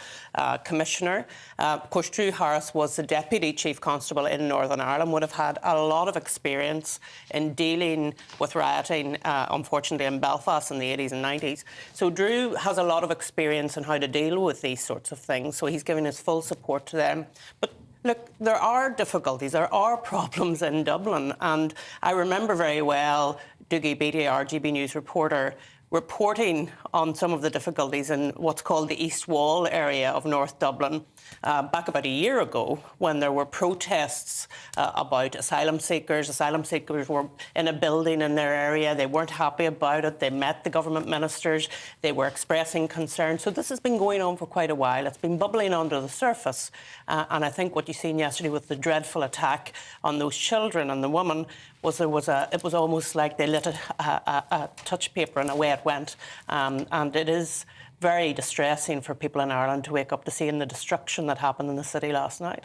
Commissioner. Of course, Drew Harris was the Deputy Chief Constable in Northern Ireland, would have had a lot of experience in dealing with rioting, unfortunately, in Belfast in the 80s and 90s. So Drew has a lot of experience in how to deal with these sorts of things, so he's giving his full support to them. But look, there are difficulties, there are problems in Dublin, and I remember very well Dougie Beattie, our GB News reporter, reporting on some of the difficulties in what's called the East Wall area of North Dublin back about a year ago, when there were protests about asylum seekers. Asylum seekers were in a building in their area. They weren't happy about it. They met the government ministers. They were expressing concern. So this has been going on for quite a while. It's been bubbling under the surface. And I think what you seen yesterday with the dreadful attack on those children and the woman was it was almost like they lit a touch paper and away it went. And it is very distressing for people in Ireland to wake up to seeing the destruction that happened in the city last night.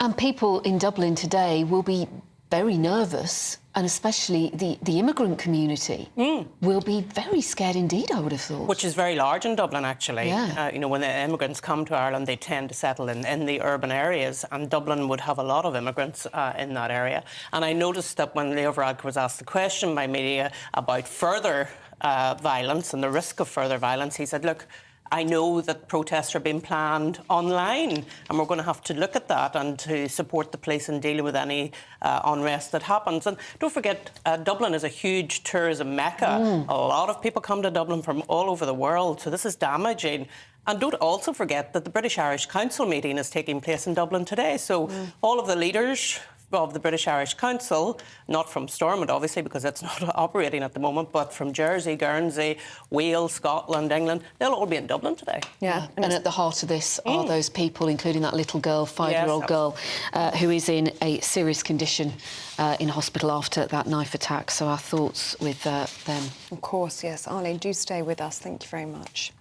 And people in Dublin today will be very nervous, and especially the immigrant community will be very scared indeed, I would have thought. Which is very large in Dublin, actually. Yeah. You know, when the immigrants come to Ireland, they tend to settle in the urban areas, and Dublin would have a lot of immigrants in that area. And I noticed that when Leo Varadkar was asked the question by media about further violence and the risk of further violence, he said, look, I know that protests are being planned online, and we're going to have to look at that and to support the police in dealing with any unrest that happens. And don't forget, Dublin is a huge tourism mecca. A lot of people come to Dublin from all over the world, so this is damaging. And don't also forget that the British-Irish Council meeting is taking place in Dublin today. So all of the leaders of the British-Irish Council, not from Stormont, obviously, because it's not operating at the moment, but from Jersey, Guernsey, Wales, Scotland, England, they'll all be in Dublin today. Yeah, and at the heart of this are those people, including that little girl, 5-year-old girl, who is in a serious condition in hospital after that knife attack. So our thoughts with them. Of course, yes. Arlene, do stay with us. Thank you very much.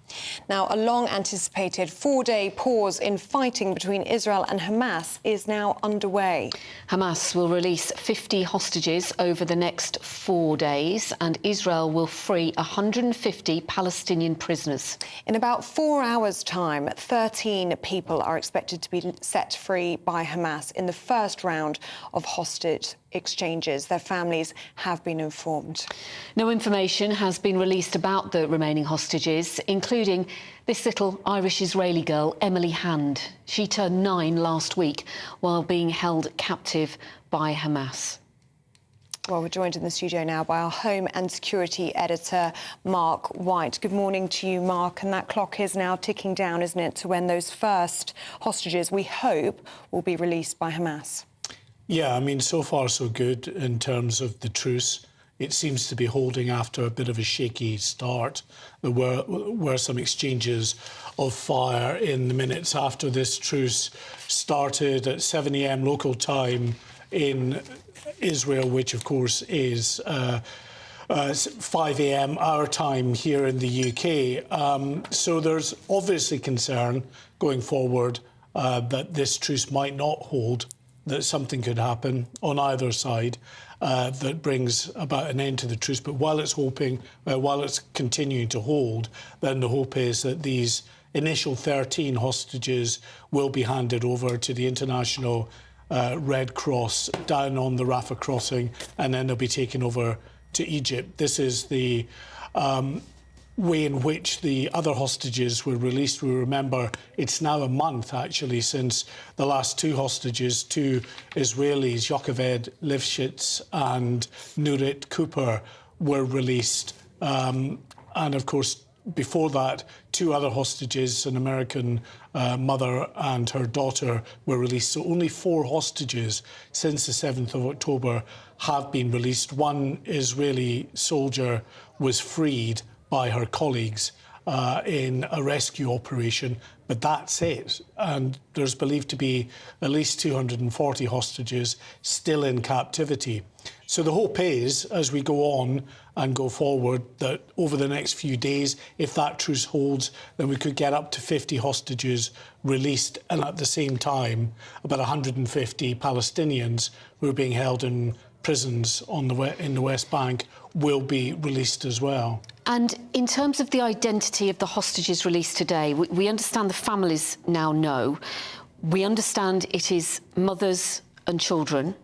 Now, a long-anticipated 4-day pause in fighting between Israel and Hamas is now underway. Hamas will release 50 hostages over the next 4 days, and Israel will free 150 Palestinian prisoners. In about 4 hours' time, 13 people are expected to be set free by Hamas in the first round of hostage exchanges. Their families have been informed. No information has been released about the remaining hostages, including this little Irish-Israeli girl, Emily Hand. She turned 9 last week while being held captive by Hamas. Well, we're joined in the studio now by our Home and Security Editor, Mark White. Good morning to you, Mark. And that clock is now ticking down, isn't it, to when those first hostages, we hope, will be released by Hamas? Yeah, I mean, so far so good in terms of the truce. It seems to be holding after a bit of a shaky start. There were some exchanges of fire in the minutes after this truce started at 7 a.m. local time in Israel, which of course is 5 a.m. our time here in the UK. So there's obviously concern going forward that this truce might not hold, that something could happen on either side that brings about an end to the truce. But while it's continuing to hold, then the hope is that these initial 13 hostages will be handed over to the International Red Cross down on the Rafah crossing, and then they'll be taken over to Egypt. This is the way in which the other hostages were released. We remember it's now a month, actually, since the last two hostages, two Israelis, Yocheved Lifshitz and Nurit Cooper, were released. And, of course, before that, two other hostages, an American mother and her daughter, were released. So only 4 hostages since the 7th of October have been released. One Israeli soldier was freed by her colleagues in a rescue operation, but that's it. And there's believed to be at least 240 hostages still in captivity. So the hope is, as we go on and go forward, that over the next few days, if that truce holds, then we could get up to 50 hostages released, and at the same time, about 150 Palestinians who are being held in prisons in the West Bank will be released as well. And in terms of the identity of the hostages released today, we understand the families now know. We understand it is mothers and children.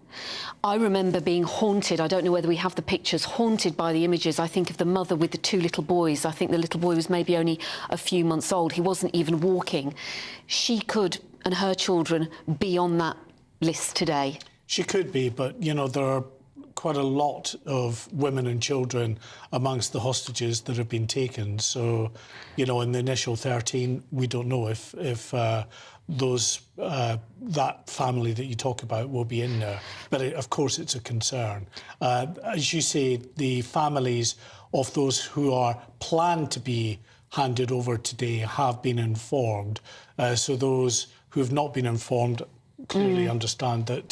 I remember being haunted, I don't know whether we have the pictures, haunted by the images. I think of the mother with the 2 little boys. I think the little boy was maybe only a few months old. He wasn't even walking. She could, and her children, be on that list today. She could be, but, you know, there are quite a lot of women and children amongst the hostages that have been taken. So, you know, in the initial 13, we don't know if that family that you talk about will be in there. But of course, it's a concern. As you say, the families of those who are planned to be handed over today have been informed. So those who have not been informed clearly understand that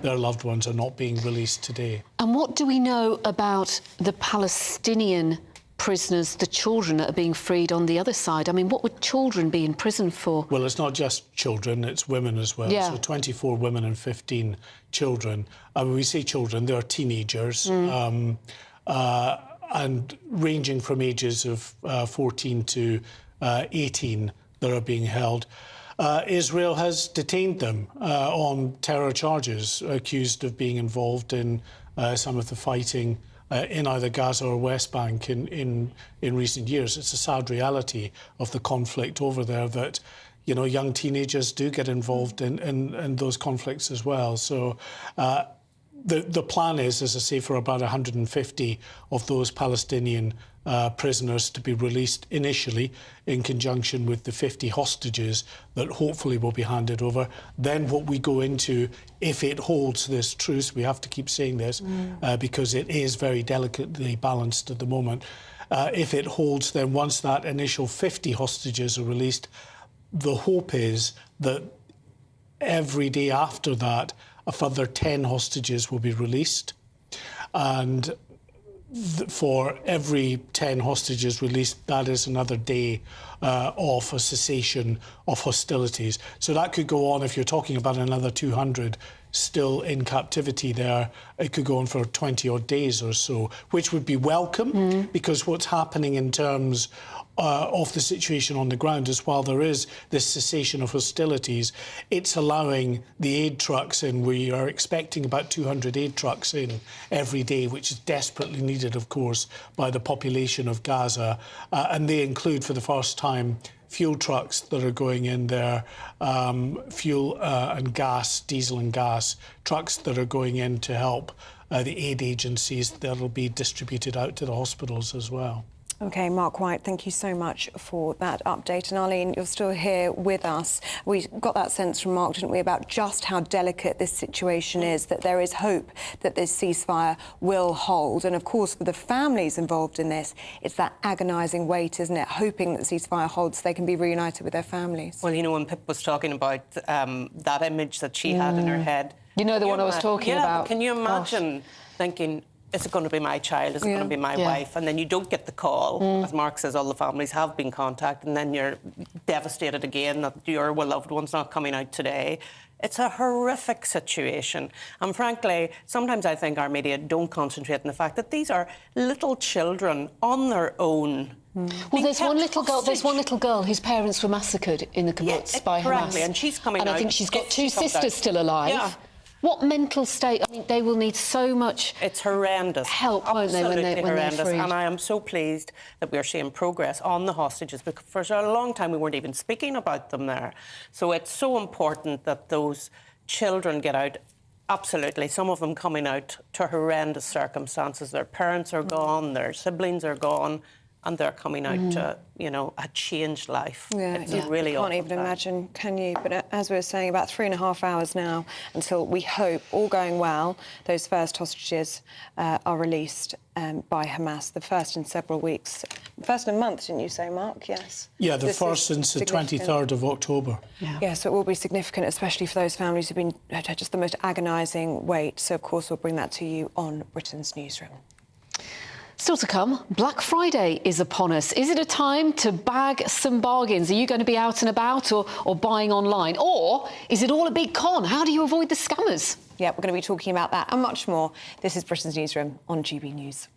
their loved ones are not being released today. And what do we know about the Palestinian prisoners, the children that are being freed on the other side? I mean, what would children be in prison for? Well, it's not just children, it's women as well. Yeah. So 24 women and 15 children. When we say children, they're teenagers, and ranging from ages of 14 to 18 that are being held. Israel has detained them on terror charges, accused of being involved in some of the fighting in either Gaza or West Bank in recent years. It's a sad reality of the conflict over there that, you know, young teenagers do get involved in those conflicts as well. So the plan is, as I say, for about 150 of those Palestinian prisoners to be released initially in conjunction with the 50 hostages that hopefully will be handed over. Then what we go into, if it holds this truce, we have to keep saying this because it is very delicately balanced at the moment. If it holds, then once that initial 50 hostages are released, the hope is that every day after that, a further 10 hostages will be released. And for every 10 hostages released, that is another day of a cessation of hostilities. So that could go on, if you're talking about another 200 still in captivity there, it could go on for 20 odd days or so, which would be welcome because what's happening in terms of the situation on the ground is, while there is this cessation of hostilities, it's allowing the aid trucks in. We are expecting about 200 aid trucks in every day, which is desperately needed, of course, by the population of Gaza. And they include, for the first time, fuel trucks that are going in there, fuel and gas, diesel and gas trucks that are going in to help the aid agencies that will be distributed out to the hospitals as well. OK, Mark White, thank you so much for that update. And Arlene, you're still here with us. We got that sense from Mark, didn't we, about just how delicate this situation is, that there is hope that this ceasefire will hold. And, of course, for the families involved in this, it's that agonising wait, isn't it, hoping that the ceasefire holds so they can be reunited with their families. Well, you know, when Pip was talking about that image that she had in her head... You know, the one I was talking about. Can you imagine thinking... Is it going to be my child? Is it going to be my wife? And then you don't get the call. As Mark says, all the families have been contacted, and then you're devastated again that your loved one's not coming out today. It's a horrific situation. And frankly, sometimes I think our media don't concentrate on the fact that these are little children on their own. Well, there's one little girl. There's one little girl whose parents were massacred in the kibbutz by Hamas, and she's coming out. And I think she's got two sisters still alive. Yeah. What mental state? I mean, they will need so much. It's horrendous. Help, won't they, when they're freed? And I am so pleased that we are seeing progress on the hostages, because for a long time we weren't even speaking about them there. So it's so important that those children get out. Absolutely, some of them coming out to horrendous circumstances. Their parents are gone, their siblings are gone, and they're coming out to, you know, a changed life. It's really can't even imagine, can you? But as we were saying, about 3.5 hours now until we hope, all going well, those first hostages are released by Hamas, the first in several weeks. First in a month, didn't you say, Mark? Yes. Yeah, the first since the 23rd of October. Yeah, so it will be significant, especially for those families who've been just the most agonising wait. So, of course, we'll bring that to you on Britain's Newsroom. Still to come, Black Friday is upon us. Is it a time to bag some bargains? Are you going to be out and about or buying online? Or is it all a big con? How do you avoid the scammers? Yeah, we're going to be talking about that and much more. This is Britain's Newsroom on GB News.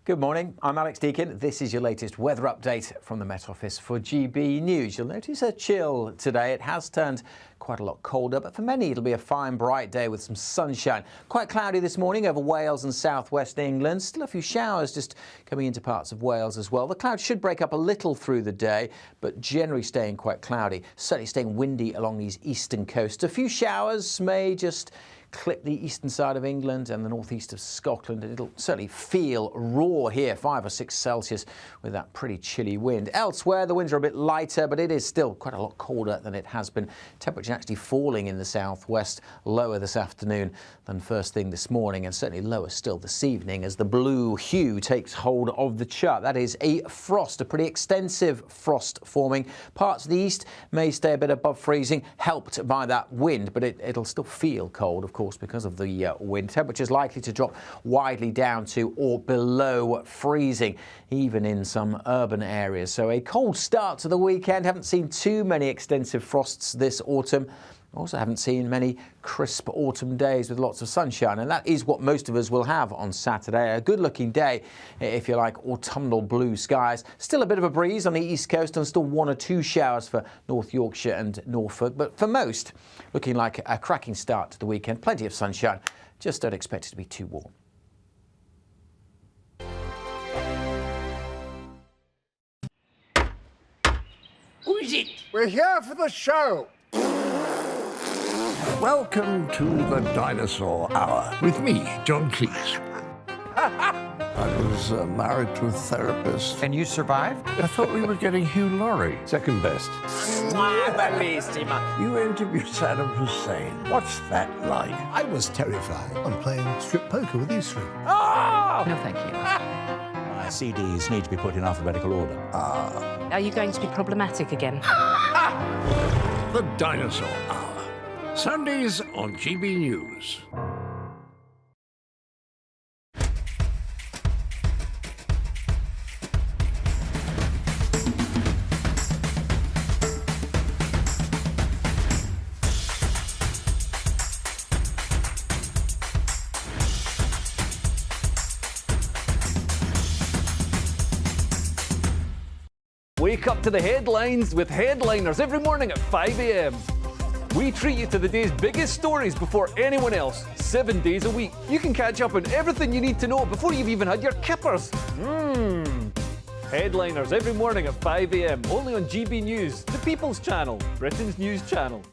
Good morning, I'm Alex Deakin. This is your latest weather update from the Met Office for GB News. You'll notice a chill today. It has turned quite a lot colder, but for many it'll be a fine, bright day with some sunshine. Quite cloudy this morning over Wales and southwest England. Still a few showers just coming into parts of Wales as well. The clouds should break up a little through the day, but generally staying quite cloudy. Certainly staying windy along these eastern coasts. A few showers may just clip the eastern side of England and the northeast of Scotland, and it'll certainly feel raw here, 5 or 6 Celsius with that pretty chilly wind. Elsewhere, the winds are a bit lighter, but it is still quite a lot colder than it has been. Temperature actually falling in the southwest, lower this afternoon than first thing this morning, and certainly lower still this evening as the blue hue takes hold of the chart. That is a frost, a pretty extensive frost forming. Parts of the east may stay a bit above freezing, helped by that wind, but it'll still feel cold, of course, because of the wind. Temperatures likely to drop widely down to or below freezing, even in some urban areas. So a cold start to the weekend. Haven't seen too many extensive frosts this autumn. Also haven't seen many crisp autumn days with lots of sunshine, and that is what most of us will have on Saturday. A good-looking day, if you like, autumnal blue skies. Still a bit of a breeze on the east coast and still 1 or 2 showers for North Yorkshire and Norfolk, but for most, looking like a cracking start to the weekend. Plenty of sunshine, just don't expect it to be too warm. Who is it? We're here for the show. Welcome to the Dinosaur Hour with me, John Cleese. I was married to a therapist. And you survived? I thought we were getting Hugh Laurie. Second best. You interviewed Saddam Hussein. What's that like? I was terrified. I'm playing strip poker with these 3. Ah! No, thank you. My CDs need to be put in alphabetical order. Are you going to be problematic again? The Dinosaur Hour. Sundays on GB News. Wake up to the headlines with Headliners every morning at 5 a.m. We treat you to the day's biggest stories before anyone else, 7 days a week. You can catch up on everything you need to know before you've even had your kippers. Headliners every morning at 5 a.m. only on GB News, the People's Channel, Britain's news channel.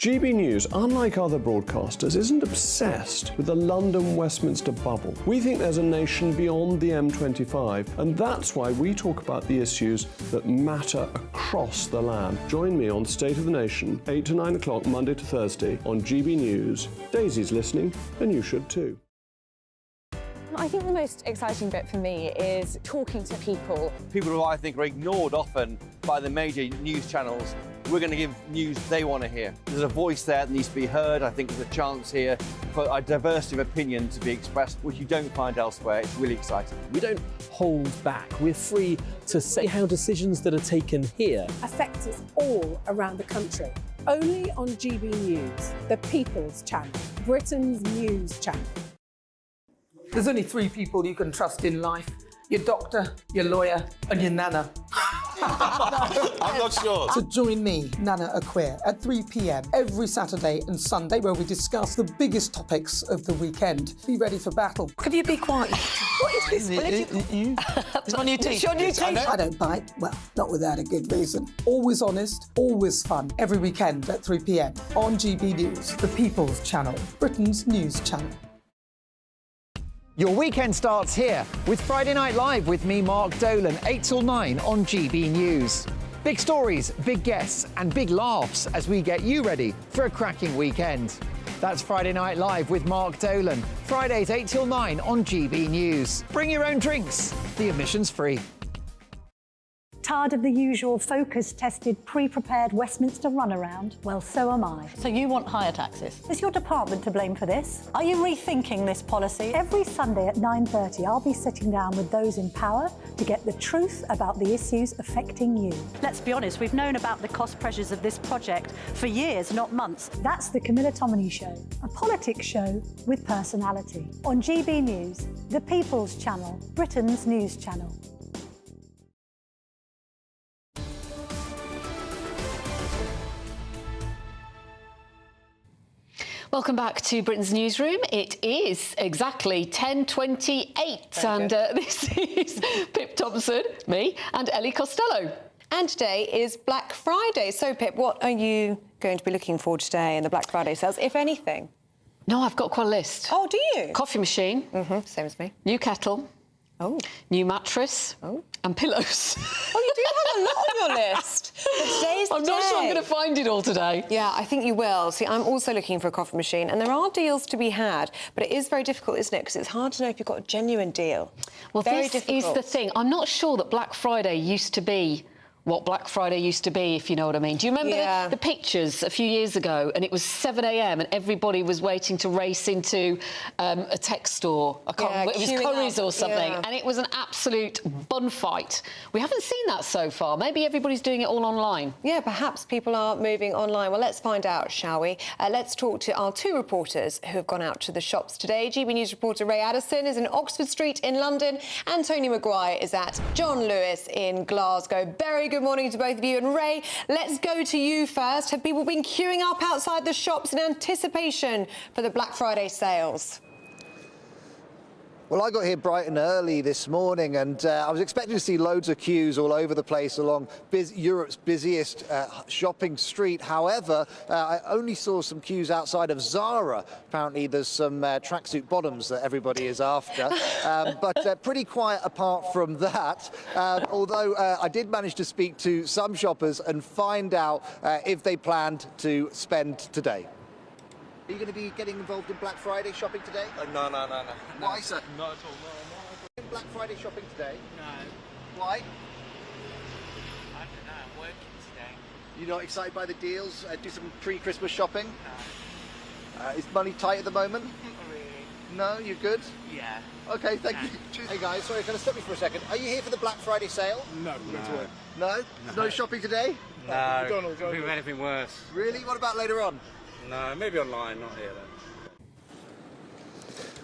GB News, unlike other broadcasters, isn't obsessed with the London-Westminster bubble. We think there's a nation beyond the M25, and that's why we talk about the issues that matter across the land. Join me on State of the Nation, 8 to 9 o'clock, Monday to Thursday, on GB News. Daisy's listening, and you should too. I think the most exciting bit for me is talking to people. People who I think are ignored often by the major news channels. We're going to give news they want to hear. There's a voice there that needs to be heard. I think there's a chance here for a diversity of opinion to be expressed, which you don't find elsewhere. It's really exciting. We don't hold back. We're free to say how decisions that are taken here affect us all around the country. Only on GB News, the People's Channel, Britain's news channel. There's only 3 people you can trust in life. Your doctor, your lawyer, and your nana. I'm not sure. So join me, Nana Aquare, at 3 p.m. every Saturday and Sunday, where we discuss the biggest topics of the weekend. Be ready for battle. Could you be quiet? What is this? It's my new teeth. It's your new teeth. I don't bite. Well, not without a good reason. Always honest, always fun. Every weekend at 3 p.m. on GB News, the People's Channel, Britain's news channel. Your weekend starts here with Friday Night Live with me, Mark Dolan, 8 till 9 on GB News. Big stories, big guests and big laughs as we get you ready for a cracking weekend. That's Friday Night Live with Mark Dolan, Fridays 8 till 9 on GB News. Bring your own drinks, the admission's free. Tired of the usual focus-tested, pre-prepared Westminster runaround? Well, so am I. So you want higher taxes? Is your department to blame for this? Are you rethinking this policy? Every Sunday at 9:30, I'll be sitting down with those in power to get the truth about the issues affecting you. Let's be honest, we've known about the cost pressures of this project for years, not months. That's the Camilla Tominey Show, a politics show with personality. On GB News, the People's Channel, Britain's news channel. Welcome back to Britain's Newsroom. It is exactly 10:28 and this is Pip Thompson, me and Ellie Costello. And today is Black Friday. So Pip, what are you going to be looking for today in the Black Friday sales, if anything? No, I've got quite a list. Oh, do you? Coffee machine. Same as me. New kettle. Oh. New mattress. Oh. And pillows. Oh, you do have a lot on your list. But today's the I'm not sure I'm day. going to find it all today. Yeah, I think you will. See, I'm also looking for a coffee machine, and there are deals to be had, but it is very difficult, isn't it? Because it's hard to know if you've got a genuine deal. Well, very this difficult. is the thing. I'm not sure that Black Friday used to be what Black Friday used to be, if you know what I mean. Do you remember the pictures a few years ago, and it was 7 a.m. and everybody was waiting to race into a tech store? I can't remember, it was Curry's or something, and it was an absolute bun fight. We haven't seen that so far. Maybe everybody's doing it all online. Yeah, perhaps people are moving online. Well, let's find out, shall we? Let's talk to our 2 reporters who have gone out to the shops today. GB News reporter Ray Addison is in Oxford Street in London, and Tony Maguire is at John Lewis in Glasgow. Very good morning to both of you. And Ray, let's go to you first. Have people been queuing up outside the shops in anticipation for the Black Friday sales? Well, I got here bright and early this morning, and I was expecting to see loads of queues all over the place along Europe's busiest shopping street. However, I only saw some queues outside of Zara. Apparently, there's some tracksuit bottoms that everybody is after, but pretty quiet apart from that. Although I did manage to speak to some shoppers and find out if they planned to spend today. Are you going to be getting involved in Black Friday shopping today? No. Why, sir? Not at all. In Black Friday shopping today? No. Why? I don't know, I'm working today. You're not excited by the deals? Do some pre-Christmas shopping? No. Is money tight at the moment? Not really. No, you're good? Yeah. Okay, thank you. Hey guys, sorry, can I stop you for a second? Are you here for the Black Friday sale? No. No? No shopping today? No. Think of anything worse. Really? What about later on? No, maybe online, not here then.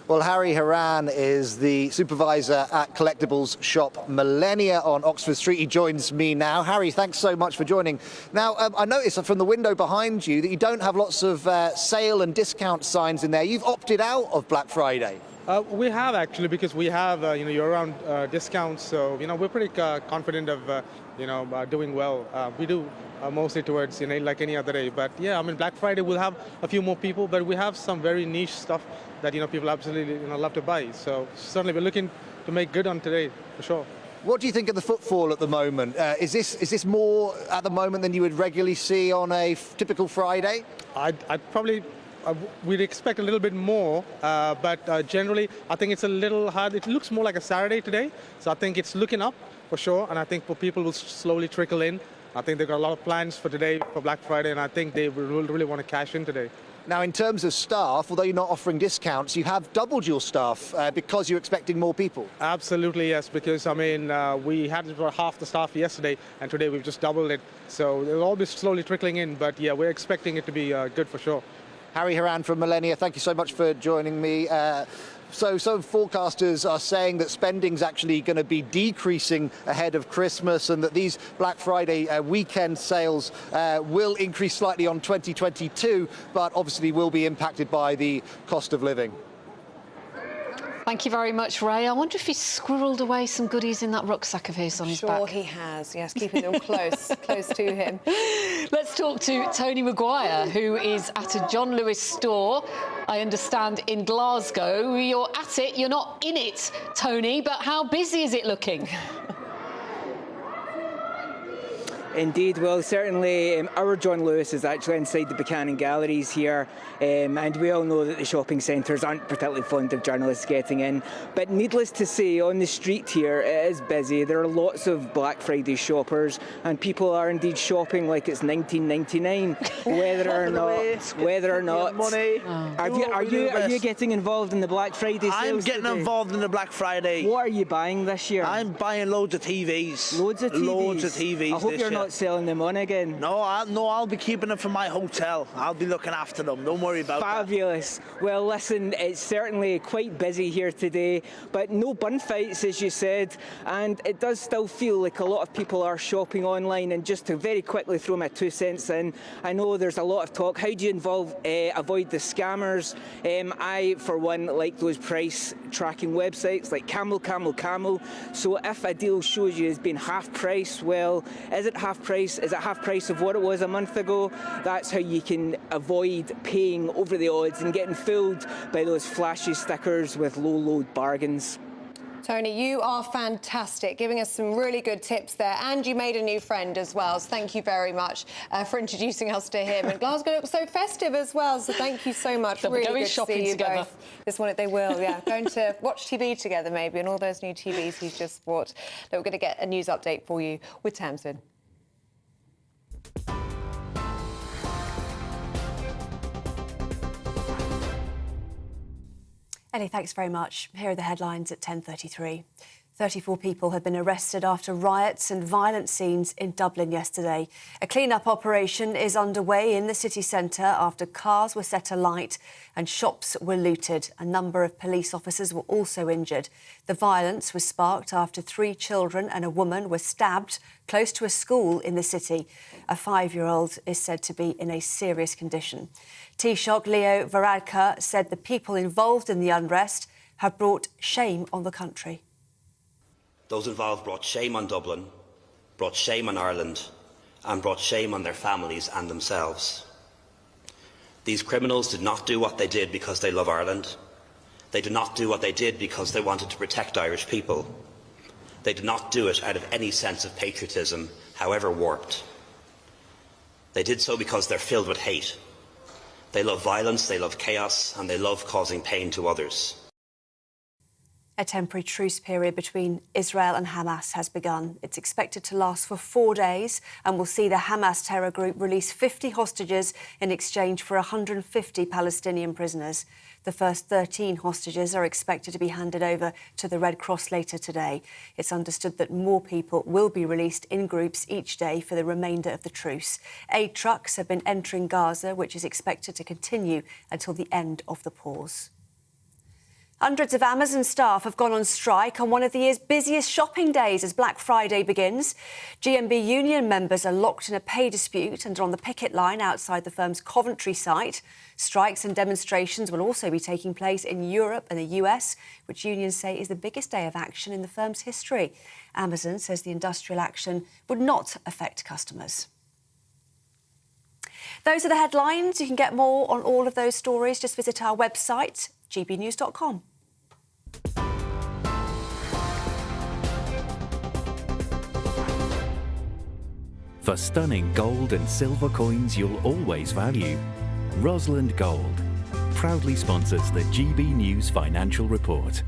Well, Harry Haran is the supervisor at collectibles shop Millennia on Oxford Street. He joins me now. Harry, thanks so much for joining. Now, I noticed from the window behind you that you don't have lots of sale and discount signs in there. You've opted out of Black Friday. We have actually, because we have year-round discounts. So we're pretty confident of doing well. We do mostly towards, like any other day. But yeah, I mean, Black Friday will have a few more people, but we have some very niche stuff that, people absolutely, love to buy. So certainly we're looking to make good on today, for sure. What do you think of the footfall at the moment? Is this more at the moment than you would regularly see on a typical Friday? We'd expect a little bit more, but generally I think it's a little hard. It looks more like a Saturday today, so I think it's looking up for sure, and I think people will slowly trickle in. I think they've got a lot of plans for today, for Black Friday, and I think they will really want to cash in today. Now, in terms of staff, although you're not offering discounts, you have doubled your staff because you're expecting more people. Absolutely, yes, because, we had about half the staff yesterday, and today we've just doubled it. So it'll all be slowly trickling in, but yeah, we're expecting it to be good for sure. Harry Haran from Millennia, thank you so much for joining me. So some forecasters are saying that spending's actually going to be decreasing ahead of Christmas, and that these Black Friday weekend sales will increase slightly on 2022, but obviously will be impacted by the cost of living. Thank you very much, Ray. I wonder if he's squirreled away some goodies in that rucksack of his on his back. Sure he has, yes, keeping them close to him. Let's talk to Tony Maguire, who is at a John Lewis store, I understand, in Glasgow. You're at it, you're not in it, Tony, but how busy is it looking? Indeed, well, certainly our John Lewis is actually inside the Buchanan Galleries here, and we all know that the shopping centres aren't particularly fond of journalists getting in. But needless to say, on the street here it is busy. There are lots of Black Friday shoppers, and people are indeed shopping like it's 1999, whether or not. Money. Are you getting involved in the Black Friday sales? I'm getting today? involved in the Black Friday. What are you buying this year? I'm buying loads of TVs. Loads of TVs. Loads of TVs. I hope this you're year. not selling them on again. No, I'll be keeping them for my hotel. I'll be looking after them. Don't worry about Fabulous. that. Well, listen, it's certainly quite busy here today, but no bun fights, as you said, and it does still feel like a lot of people are shopping online. And just to very quickly throw my 2 cents in, I know there's a lot of talk. How do you avoid the scammers? I, for one, like those price tracking websites like Camel. So if a deal shows you as being half price, well, is it half price? Is it half price of what it was a month ago? That's how you can avoid paying over the odds and getting fooled by those flashy stickers with low load bargains. Tony, you are fantastic, giving us some really good tips there, and you made a new friend as well, so thank you very much for introducing us to him. And Glasgow looks so festive as well, so thank you so much. They'll really be going good shopping to see you together. both. This one, they will, yeah. Going to watch TV together maybe, and all those new TVs he's just bought. Look, we're going to get a news update for you with Tamsin. Ellie, thanks very much. Here are the headlines at 10:33. 34 people have been arrested after riots and violent scenes in Dublin yesterday. A clean-up operation is underway in the city centre after cars were set alight and shops were looted. A number of police officers were also injured. The violence was sparked after 3 children and a woman were stabbed close to a school in the city. A 5-year-old is said to be in a serious condition. Taoiseach Leo Varadkar said the people involved in the unrest have brought shame on the country. Those involved brought shame on Dublin, brought shame on Ireland, and brought shame on their families and themselves. These criminals did not do what they did because they love Ireland. They did not do what they did because they wanted to protect Irish people. They did not do it out of any sense of patriotism, however warped. They did so because they're filled with hate. They love violence, they love chaos, and they love causing pain to others. A temporary truce period between Israel and Hamas has begun. It's expected to last for 4 days and will see the Hamas terror group release 50 hostages in exchange for 150 Palestinian prisoners. The first 13 hostages are expected to be handed over to the Red Cross later today. It's understood that more people will be released in groups each day for the remainder of the truce. Aid trucks have been entering Gaza, which is expected to continue until the end of the pause. Hundreds of Amazon staff have gone on strike on one of the year's busiest shopping days as Black Friday begins. GMB union members are locked in a pay dispute and are on the picket line outside the firm's Coventry site. Strikes and demonstrations will also be taking place in Europe and the US, which unions say is the biggest day of action in the firm's history. Amazon says the industrial action would not affect customers. Those are the headlines. You can get more on all of those stories. Just visit our website, gbnews.com. For stunning gold and silver coins you'll always value, Rosalind Gold proudly sponsors the GB News Financial Report.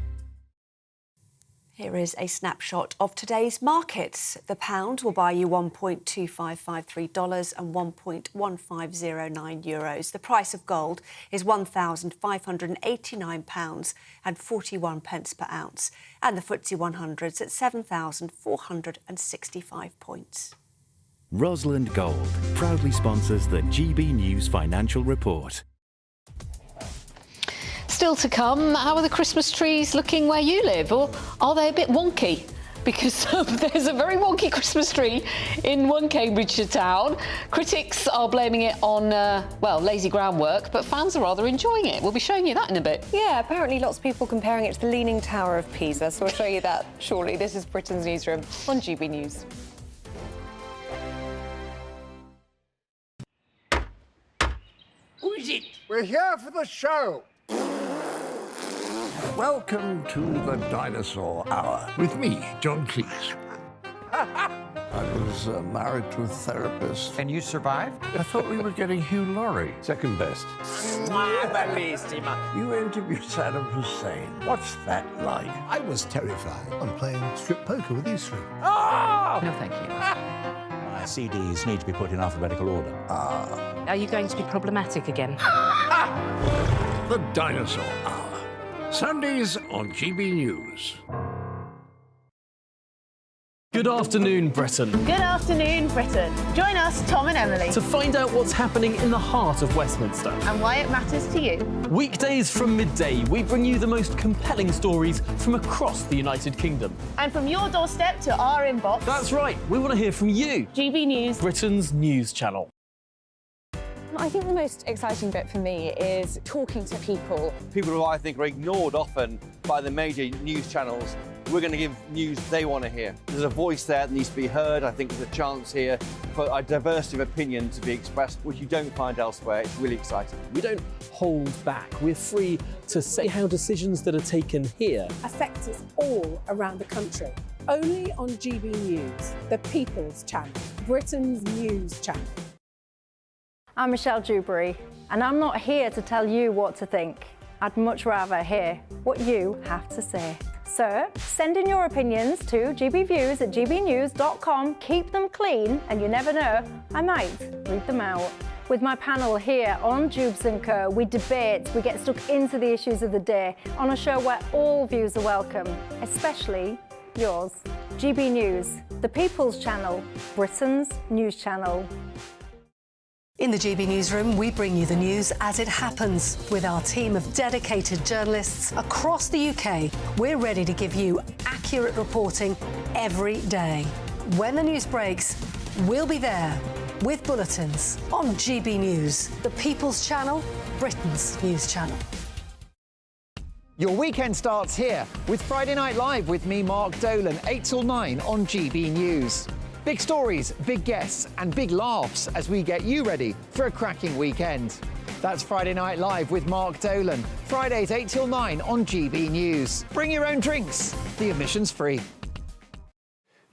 Here is a snapshot of today's markets. The pound will buy you $1.2553 and €1.1509. The price of gold is £1,589 and 41 pence per ounce. And the FTSE 100's at 7,465 points. Rosalind Gold proudly sponsors the GB News Financial Report. Still to come, how are the Christmas trees looking where you live? Or are they a bit wonky? Because there's a very wonky Christmas tree in one Cambridgeshire town. Critics are blaming it on, lazy groundwork, but fans are rather enjoying it. We'll be showing you that in a bit. Yeah, apparently lots of people comparing it to the Leaning Tower of Pisa, so we'll show you that shortly. This is Britain's Newsroom on GB News. Who is it? We're here for the show. Welcome to the Dinosaur Hour with me, John Cleese. I was married to a therapist. And you survived? I thought we were getting Hugh Laurie. Second best. You interviewed Saddam Hussein. What's that like? I was terrified. I'm playing strip poker with these three. Ah! No, thank you. My CDs need to be put in alphabetical order. Are you going to be problematic again? The Dinosaur Hour. Sundays on GB News. Good afternoon, Britain. Good afternoon, Britain. Join us, Tom and Emily, To find out what's happening in the heart of Westminster. and why it matters to you. Weekdays from midday, we bring you the most compelling stories from across the United Kingdom. And from your doorstep to our inbox, That's right, we want to hear from you, GB News. Britain's news channel. I think the most exciting bit for me is talking to people. People who I think are ignored often by the major news channels. We're going to give news they want to hear. There's a voice there that needs to be heard. I think there's a chance here for a diversity of opinion to be expressed, which you don't find elsewhere. It's really exciting. We don't hold back. We're free to say how decisions that are taken here affect us all around the country. Only on GB News, the People's Channel, Britain's news channel. I'm Michelle Dewberry, and I'm not here to tell you what to think. I'd much rather hear what you have to say. So send in your opinions to gbviews@gbnews.com. Keep them clean, and you never know, I might read them out. With my panel here on Jubes & Co, we debate, we get stuck into the issues of the day on a show where all views are welcome, especially yours. GB News, the People's Channel, Britain's news channel. In the GB Newsroom, we bring you the news as it happens. With our team of dedicated journalists across the UK, we're ready to give you accurate reporting every day. When the news breaks, we'll be there with bulletins on GB News, the People's Channel, Britain's news channel. Your weekend starts here with Friday Night Live with me, Mark Dolan, 8 till 9 on GB News. Big stories, big guests and big laughs as we get you ready for a cracking weekend. That's Friday Night Live with Mark Dolan. Fridays 8 till 9 on GB News. Bring your own drinks. The admission's free.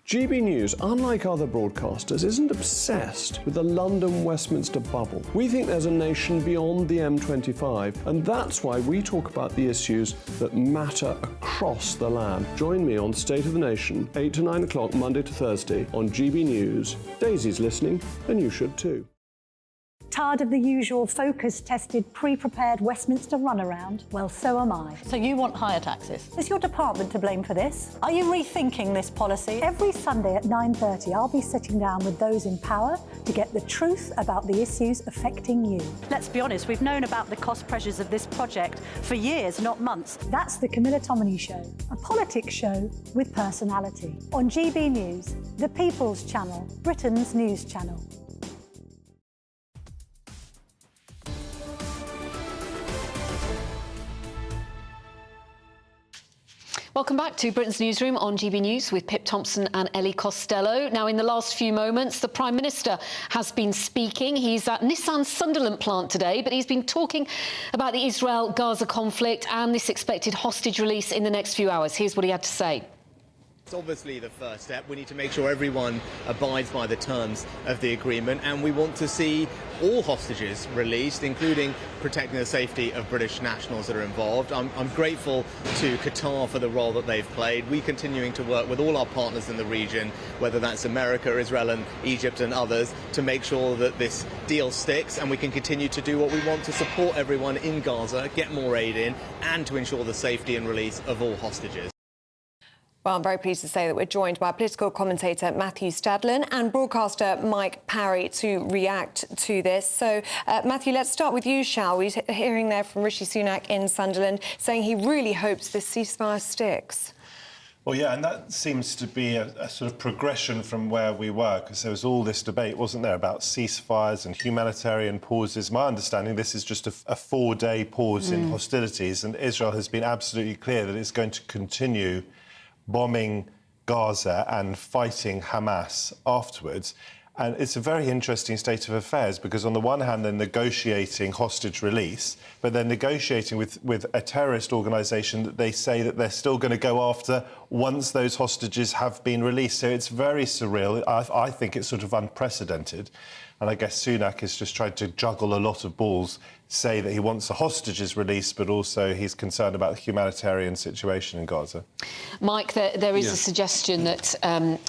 GB News, unlike other broadcasters, isn't obsessed with the London-Westminster bubble. We think there's a nation beyond the M25, and that's why we talk about the issues that matter across the land. Join me on State of the Nation, 8 to 9 o'clock, Monday to Thursday, on GB News. Daisy's listening, and you should too. Tired of the usual focus-tested, pre-prepared Westminster runaround? Well, so am I. So you want higher taxes? Is your department to blame for this? Are you rethinking this policy? Every Sunday at 9:30, I'll be sitting down with those in power to get the truth about the issues affecting you. Let's be honest, we've known about the cost pressures of this project for years, not months. That's the Camilla Tominey Show, a politics show with personality. On GB News, the People's Channel, Britain's news channel. Welcome back to Britain's Newsroom on GB News with Pip Thompson and Ellie Costello. Now, in the last few moments, the Prime Minister has been speaking. He's at Nissan's Sunderland plant today, but he's been talking about the Israel-Gaza conflict and this expected hostage release in the next few hours. Here's what he had to say. It's obviously the first step. We need to make sure everyone abides by the terms of the agreement, and we want to see all hostages released, including protecting the safety of British nationals that are involved. I'm grateful to Qatar for the role that they've played. We're continuing to work with all our partners in the region, whether that's America, Israel and Egypt and others, to make sure that this deal sticks and we can continue to do what we want to support everyone in Gaza, get more aid in, and to ensure the safety and release of all hostages. Well, I'm very pleased to say that we're joined by political commentator Matthew Stadlen and broadcaster Mike Parry to react to this. So, Matthew, let's start with you, shall we? Hearing there from Rishi Sunak in Sunderland saying he really hopes this ceasefire sticks. Well, yeah, and that seems to be a sort of progression from where we were, because there was all this debate, wasn't there, about ceasefires and humanitarian pauses. My understanding, this is just a 4-day pause in hostilities, and Israel has been absolutely clear that it's going to continue bombing Gaza and fighting Hamas afterwards. And it's a very interesting state of affairs, because on the one hand they're negotiating hostage release, but they're negotiating with a terrorist organisation that they say that they're still going to go after once those hostages have been released. So it's very surreal. I think it's sort of unprecedented. And I guess Sunak is just trying to juggle a lot of balls, say that he wants the hostages released, but also he's concerned about the humanitarian situation in Gaza. Mike, there is a suggestion that,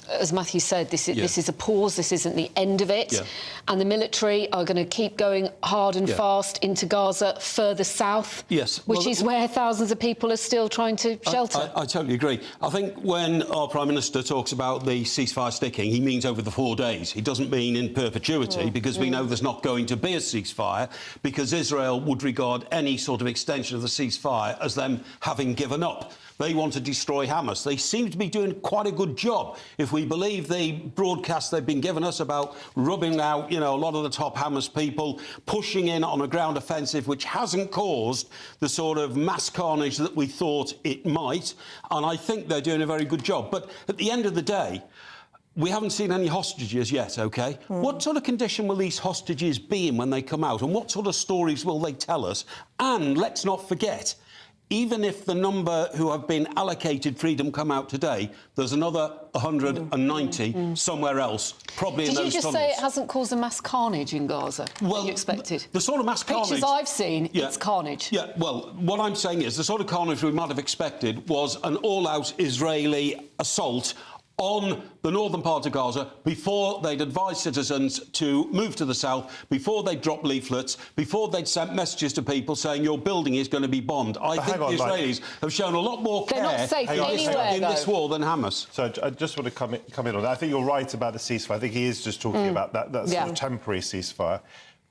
as Matthew said, this is a pause, this isn't the end of it, and the military are going to keep going hard and fast into Gaza, further south, which is where thousands of people are still trying to shelter. I totally agree. I think when our Prime Minister talks about the ceasefire sticking, he means over the 4 days. He doesn't mean in perpetuity, because we know there's not going to be a ceasefire, because Israel would regard any sort of extension of the ceasefire as them having given up. They want to destroy Hamas. They seem to be doing quite a good job, if we believe the broadcast they've been giving us about rubbing out, a lot of the top Hamas people, pushing in on a ground offensive which hasn't caused the sort of mass carnage that we thought it might. And I think they're doing a very good job. But at the end of the day, we haven't seen any hostages yet, OK? What sort of condition will these hostages be in when they come out? And what sort of stories will they tell us? And let's not forget, even if the number who have been allocated freedom come out today, there's another 190 somewhere else, probably in those tunnels. Did you just say it hasn't caused a mass carnage in Gaza? Well, you expected? The sort of mass carnage... Pictures I've seen, it's carnage. Yeah, well, what I'm saying is the sort of carnage we might have expected was an all-out Israeli assault on the northern part of Gaza before they'd advised citizens to move to the south, before they'd dropped leaflets, before they'd sent messages to people saying your building is going to be bombed. I think the Israelis have shown a lot more care in this war than Hamas. So I just want to come in on that. I think you're right about the ceasefire. I think he is just talking about that sort of temporary ceasefire.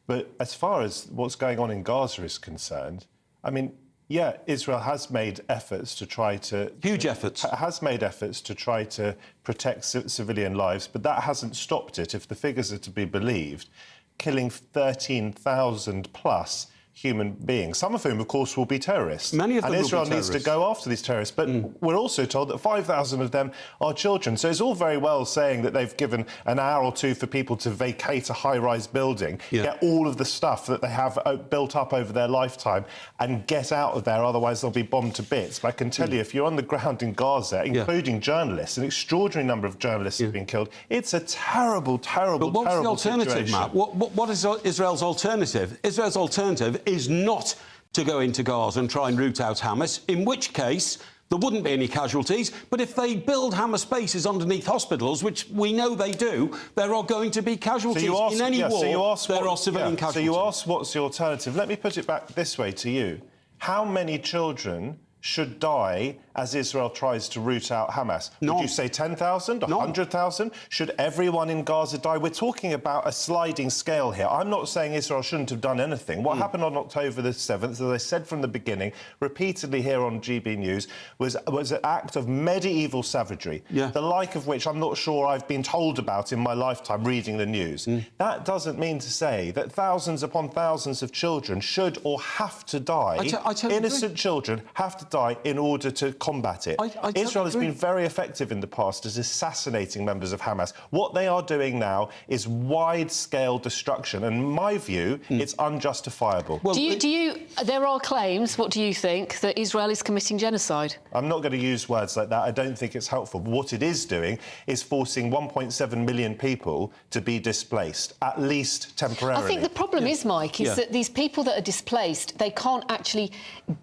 But as far as what's going on in Gaza is concerned, I mean, yeah, Israel has made efforts to try to... Huge efforts. Has made efforts to try to protect civilian lives, but that hasn't stopped it, if the figures are to be believed, killing 13,000 plus human beings, some of whom, of course, will be terrorists. Many of them and Israel will be needs to go after these terrorists. But we're also told that 5,000 of them are children. So it's all very well saying that they've given an hour or two for people to vacate a high-rise building, get all of the stuff that they have built up over their lifetime and get out of there, otherwise they'll be bombed to bits. But I can tell you, if you're on the ground in Gaza, including journalists, an extraordinary number of journalists have been killed, it's a terrible, terrible, but what's terrible the alternative, situation. Matt? What is Israel's alternative? Israel's alternative is not to go into Gaza and try and root out Hamas, in which case there wouldn't be any casualties. But if they build Hamas bases underneath hospitals, which we know they do, there are going to be casualties. In any war, there are civilian casualties. So you ask what's the alternative. Let me put it back this way to you. How many children should die as Israel tries to root out Hamas? None. Would you say 10,000, 100,000? Should everyone in Gaza die? We're talking about a sliding scale here. I'm not saying Israel shouldn't have done anything. What happened on October the 7th, as I said from the beginning, repeatedly here on GB News, was an act of medieval savagery, the like of which I'm not sure I've been told about in my lifetime reading the news. That doesn't mean to say that thousands upon thousands of children should or have to die. Innocent children have to die in order to combat it. I Israel has agree. been very effective in the past as assassinating members of Hamas. What they are doing now is wide-scale destruction, and in my view, it's unjustifiable. Well, there are claims, what do you think, that Israel is committing genocide? I'm not going to use words like that. I don't think it's helpful. But what it is doing is forcing 1.7 million people to be displaced, at least temporarily. I think the problem is, Mike, is that these people that are displaced, they can't actually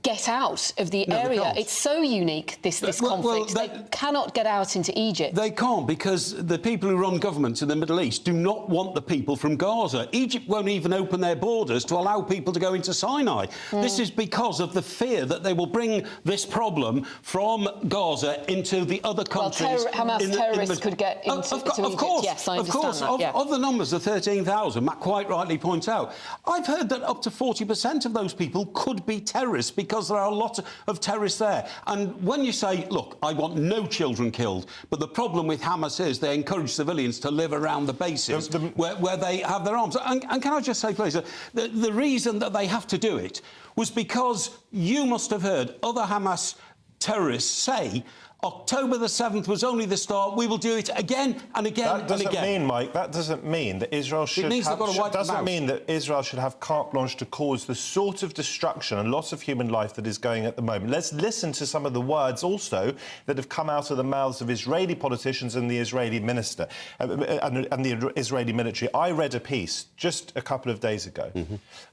get out of the area. It's so unique, this conflict. They cannot get out into Egypt. They can't, because the people who run governments in the Middle East do not want the people from Gaza. Egypt won't even open their borders to allow people to go into Sinai. This is because of the fear that they will bring this problem from Gaza into the other countries. Well, Hamas terrorists could get into Egypt. Of course, yes, I understand that. Of the numbers, the 13,000, Matt quite rightly points out, I've heard that up to 40% of those people could be terrorists because there are a lot of terrorists there. And when you say, look, I want no children killed, but the problem with Hamas is they encourage civilians to live around the bases where they have their arms. And can I just say, please, the reason that they have to do it was because you must have heard other Hamas terrorists say October the 7th was only the start. We will do it again and again and again. That doesn't mean, Mike, that doesn't mean that Israel should have carte blanche to cause the sort of destruction and loss of human life that is going at the moment. Let's listen to some of the words also that have come out of the mouths of Israeli politicians and the Israeli minister and the Israeli military. I read a piece just a couple of days ago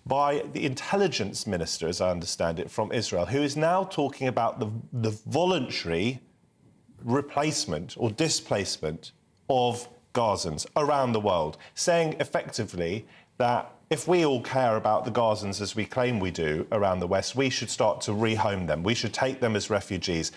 by the intelligence minister, as I understand it, from Israel, who is now talking about the voluntary replacement or displacement of Gazans around the world, saying effectively that if we all care about the Gazans as we claim we do around the West, we should start to rehome them. We should take them as refugees.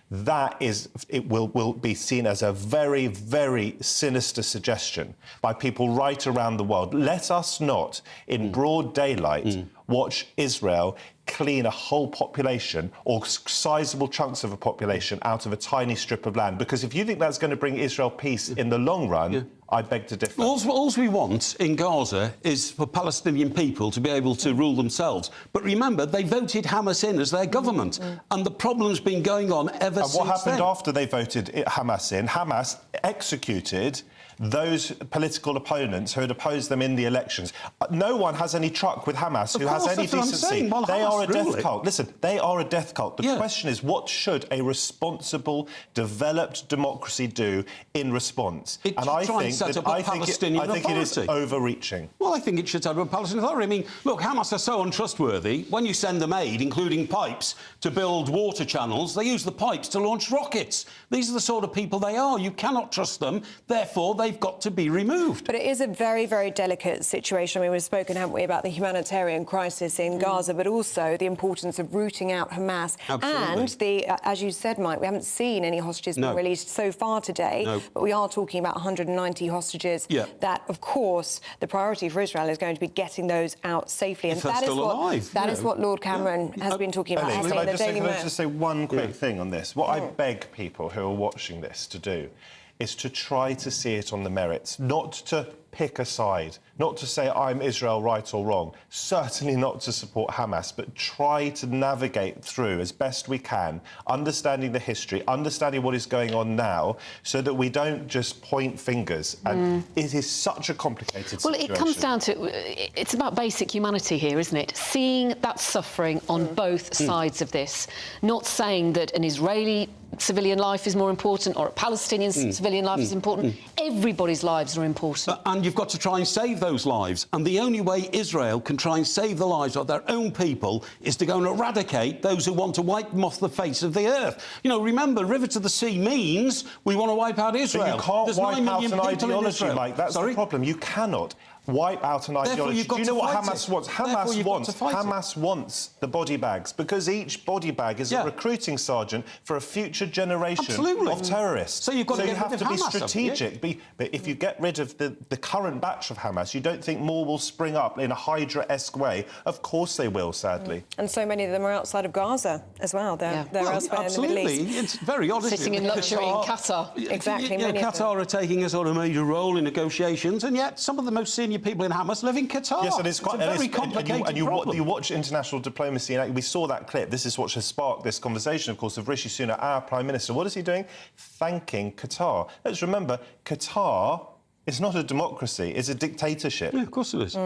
It will be seen as a very, very sinister suggestion by people right around the world. Let us not, in broad daylight, watch Israel clean a whole population or sizable chunks of a population out of a tiny strip of land. Because if you think that's going to bring Israel peace in the long run, I beg to differ. All we want in Gaza is for Palestinian people to be able to rule themselves. But remember, they voted Hamas in as their government, and the problem's been going on ever since then. And what happened after they voted Hamas in? Hamas executed those political opponents who had opposed them in the elections. No one has any truck with Hamas who has any decency. Well, they are a death it. cult. Listen, they are a death cult. The question is, what should a responsible, developed democracy do in response? And I think it is overreaching. Well, I think it should set up a Palestinian authority. I mean, look, Hamas are so untrustworthy. When you send them aid, including pipes, to build water channels, they use the pipes to launch rockets. These are the sort of people they are. You cannot trust them. Therefore, they've got to be removed. But it is a very, very delicate situation. I mean, we've spoken, haven't we, about the humanitarian crisis in Gaza, but also the importance of rooting out Hamas. Absolutely. And, as you said, Mike, we haven't seen any hostages being released so far today, but we are talking about 190 hostages that, of course, the priority for Israel is going to be getting those out safely. And that is what Lord Cameron has been talking about. Can I just say one quick thing on this? What I beg people who are watching this to do is to try to see it on the merits, not to pick a side, not to say I'm Israel right or wrong, certainly not to support Hamas, but try to navigate through as best we can, understanding the history, understanding what is going on now, so that we don't just point fingers. And it is such a complicated situation. Well, it comes down to, it's about basic humanity here, isn't it? Seeing that suffering on both sides of this, not saying that an Israeli civilian life is more important or a Palestinian civilian life is important. Everybody's lives are important. And you've got to try and save those lives. And the only way Israel can try and save the lives of their own people is to go and eradicate those who want to wipe them off the face of the earth. You know, remember, river to the sea means we want to wipe out Israel. But you can't wipe out an ideology, Mike. That's the problem. You cannot wipe out an ideology. Do you know what Hamas wants? Hamas wants the body bags, because each body bag is a recruiting sergeant for a future generation of terrorists. So you've got you have to be strategic. But if you get rid of the current batch of Hamas, you don't think more will spring up in a Hydra-esque way? Of course they will, sadly. And so many of them are outside of Gaza as well. They're elsewhere in the Middle East. It's very odd, sitting in luxury in Qatar. Exactly. Qatar are taking a sort of major role in negotiations, and yet some of the most senior million people in Hamas live in Qatar. Yes, and it's quite a very complicated problem. You watch international diplomacy, and we saw that clip. This is what has sparked this conversation, of course, of Rishi Sunak, our Prime Minister. What is he doing? Thanking Qatar. Let's remember, Qatar is not a democracy, it's a dictatorship. Yeah, of course it is.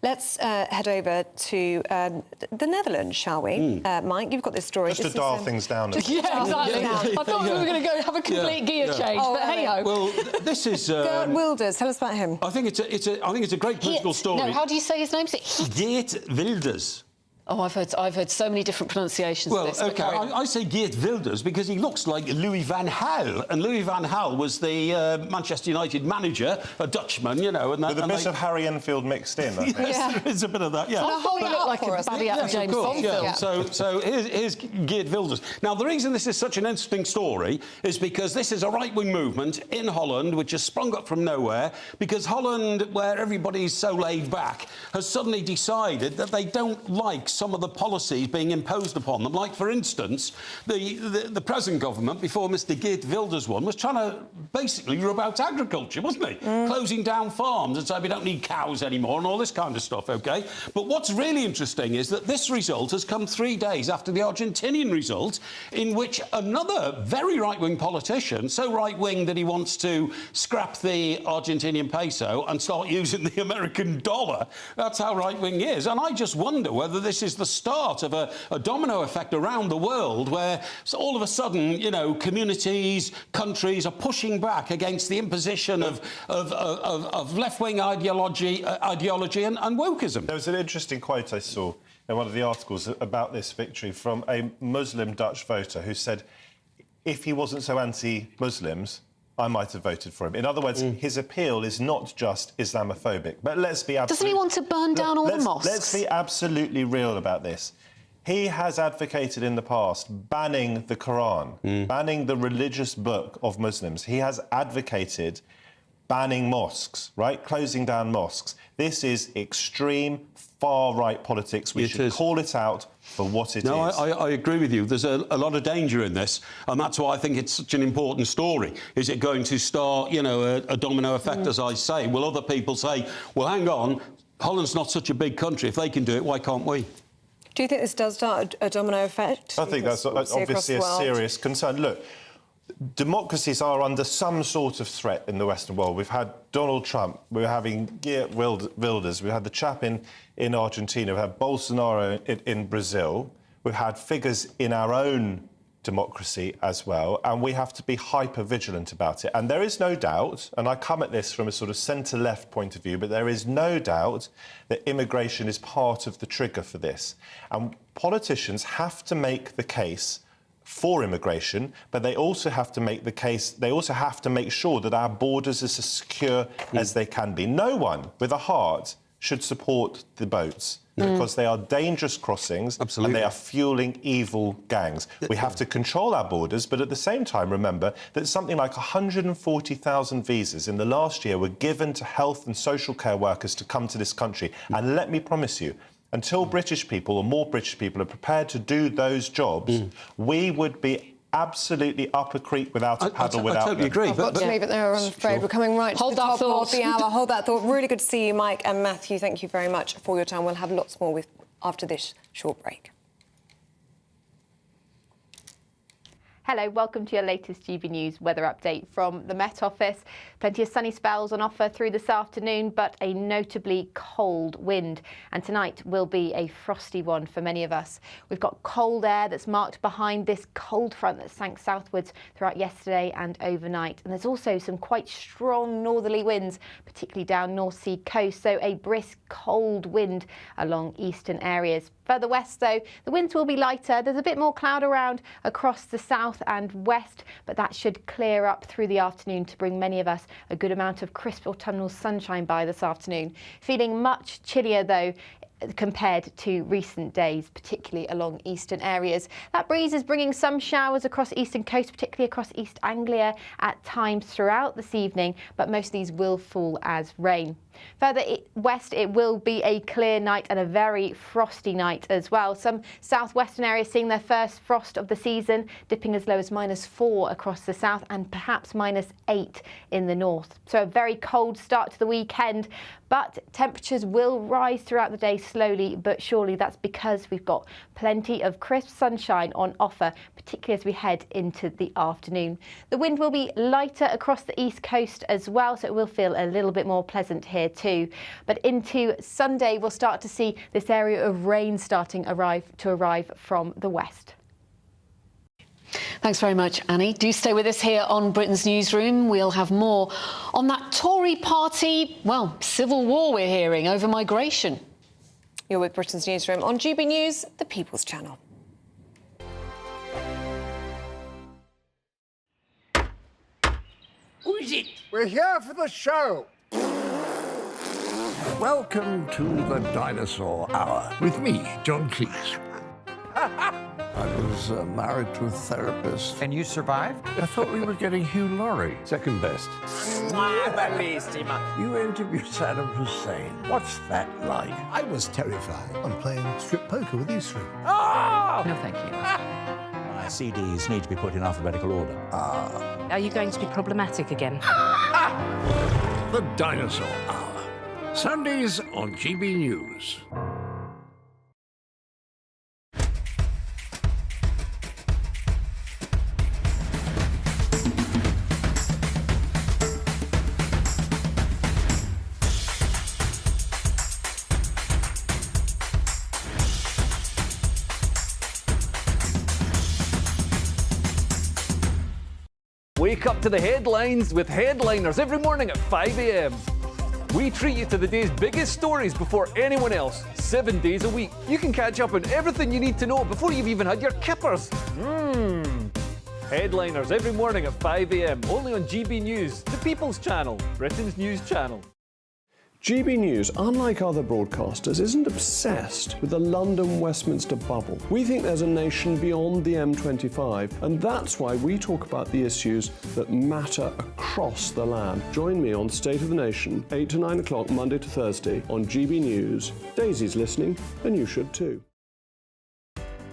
Let's head over to the Netherlands, shall we? Mike, you've got this story. Just to dial things down. Yeah, exactly. I thought we were going to go have a complete gear change, but hey-ho. Well, this is... Geert Wilders, tell us about him. I think it's a great political story. No, how do you say his name? Geert Wilders. Oh, I've heard so many different pronunciations of this. Well, OK, I say Geert Wilders because he looks like Louis van Gaal. And Louis van Gaal was the Manchester United manager, a Dutchman, you know. And with a bit of Harry Enfield mixed in, I think. Yes, there is a bit of that, yeah. And I hold it up like a baddie out of James Bond film. Yeah. So here's Geert Wilders. Now, the reason this is such an interesting story is because this is a right-wing movement in Holland which has sprung up from nowhere because Holland, where everybody's so laid back, has suddenly decided that they don't like some of the policies being imposed upon them. Like, for instance, the present government, before Mr Geert Wilders won, was trying to basically rub out agriculture, wasn't he? Closing down farms and saying we don't need cows anymore and all this kind of stuff, OK? But what's really interesting is that this result has come 3 days after the Argentinian result, in which another very right-wing politician, so right-wing that he wants to scrap the Argentinian peso and start using the American dollar. That's how right-wing he is. And I just wonder whether this is the start of a domino effect around the world where all of a sudden, you know, communities, countries are pushing back against the imposition of left-wing ideology and wokeism. There was an interesting quote I saw in one of the articles about this victory from a Muslim Dutch voter who said, if he wasn't so anti-Muslims, I might have voted for him. In other words, his appeal is not just Islamophobic. But let's be absolutely... Doesn't he want to burn down all the mosques? Let's be absolutely real about this. He has advocated in the past banning the Quran, banning the religious book of Muslims. He has advocated banning mosques, right? Closing down mosques. This is extreme far-right politics. We should call it out for what it is. No, I agree with you. There's a lot of danger in this, and that's why I think it's such an important story. Is it going to start, you know, a domino effect, as I say? Will other people say, well, hang on, Holland's not such a big country. If they can do it, why can't we? Do you think this does start a domino effect? I think that's obviously a serious concern. Look, democracies are under some sort of threat in the Western world. We've had Donald Trump, we're having Geert Wilders, we've had the chap in Argentina, we've had Bolsonaro in Brazil, we've had figures in our own democracy as well, and we have to be hyper-vigilant about it. And there is no doubt, and I come at this from a sort of centre-left point of view, but there is no doubt that immigration is part of the trigger for this. And politicians have to make the case for immigration, but they also have to make the case, they also have to make sure that our borders are as secure as they can be. No one with a heart should support the boats because they are dangerous crossings and they are fueling evil gangs. We have to control our borders, but at the same time, remember that something like 140,000 visas in the last year were given to health and social care workers to come to this country. And let me promise you, until British people or more British people are prepared to do those jobs, we would be absolutely up a creek without a paddle without I totally agree. I've got to leave it there, I'm afraid. We're coming right to the top of the hour. Hold that thought. Really good to see you, Mike and Matthew. Thank you very much for your time. We'll have lots more after this short break. Hello, welcome to your latest GB News weather update from the Met Office. Plenty of sunny spells on offer through this afternoon, but a notably cold wind. And tonight will be a frosty one for many of us. We've got cold air that's marked behind this cold front that sank southwards throughout yesterday and overnight. And there's also some quite strong northerly winds, particularly down North Sea coast. So a brisk cold wind along eastern areas. Further west, though, the winds will be lighter. There's a bit more cloud around across the south and west, but that should clear up through the afternoon to bring many of us a good amount of crisp autumnal sunshine by this afternoon. Feeling much chillier, though, compared to recent days, particularly along eastern areas. That breeze is bringing some showers across eastern coast, particularly across East Anglia at times throughout this evening, but most of these will fall as rain. Further west, it will be a clear night and a very frosty night as well. Some southwestern areas seeing their first frost of the season, dipping as low as -4 across the south and perhaps -8 in the north. So a very cold start to the weekend, but temperatures will rise throughout the day slowly but surely. That's because we've got plenty of crisp sunshine on offer, particularly as we head into the afternoon. The wind will be lighter across the east coast as well, so it will feel a little bit more pleasant here too. But into Sunday, we'll start to see this area of rain starting to arrive from the west. Thanks very much, Annie. Do stay with us here on Britain's Newsroom. We'll have more on that Tory party, well, civil war we're hearing over migration. You're with Britain's Newsroom on GB News, the People's Channel. Who is it? We're here for the show. Welcome to the Dinosaur Hour with me, John Cleese. I was married to a therapist. And you survived? I thought we were getting Hugh Laurie. Second best. You interviewed Saddam Hussein. What's that like? I was terrified. I'm playing strip poker with these three. Oh! No, thank you. My CDs need to be put in alphabetical order. Are you going to be problematic again? The Dinosaur Hour. Sundays on GB News. Wake up to the headlines with Headliners every morning at 5 a.m. We treat you to the day's biggest stories before anyone else, 7 days a week. You can catch up on everything you need to know before you've even had your kippers. Headliners every morning at 5 a.m. only on GB News, the People's Channel, Britain's news channel. GB News, unlike other broadcasters, isn't obsessed with the London-Westminster bubble. We think there's a nation beyond the M25, and that's why we talk about the issues that matter across the land. Join me on State of the Nation, 8 to 9 o'clock, Monday to Thursday, on GB News. Daisy's listening, and you should too.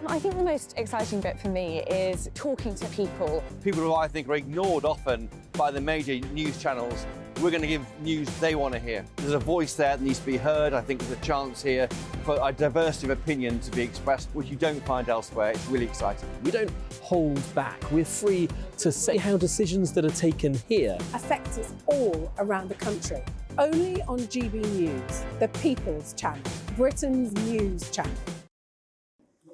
I think the most exciting bit for me is talking to people. People who I think are ignored often by the major news channels. We're going to give news they want to hear. There's a voice there that needs to be heard. I think there's a chance here for a diversity of opinion to be expressed, which you don't find elsewhere. It's really exciting. We don't hold back. We're free to say how decisions that are taken here affect us all around the country. Only on GB News, the People's Channel, Britain's news channel.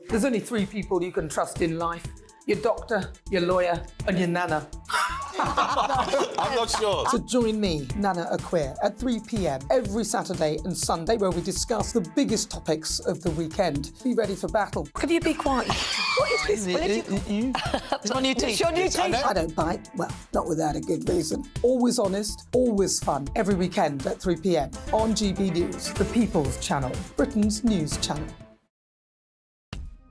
There's only 3 people you can trust in life. Your doctor, your lawyer, and your nana. I'm not sure. So join me, Nana Aquare, at 3 p.m. every Saturday and Sunday, where we discuss the biggest topics of the weekend. Be ready for battle. Could you be quiet? What is this? It's my new t-shirt. It's your new t-shirt. I don't bite. Well, not without a good reason. Always honest, always fun. Every weekend at 3 p.m. on GB News, the People's Channel, Britain's news channel.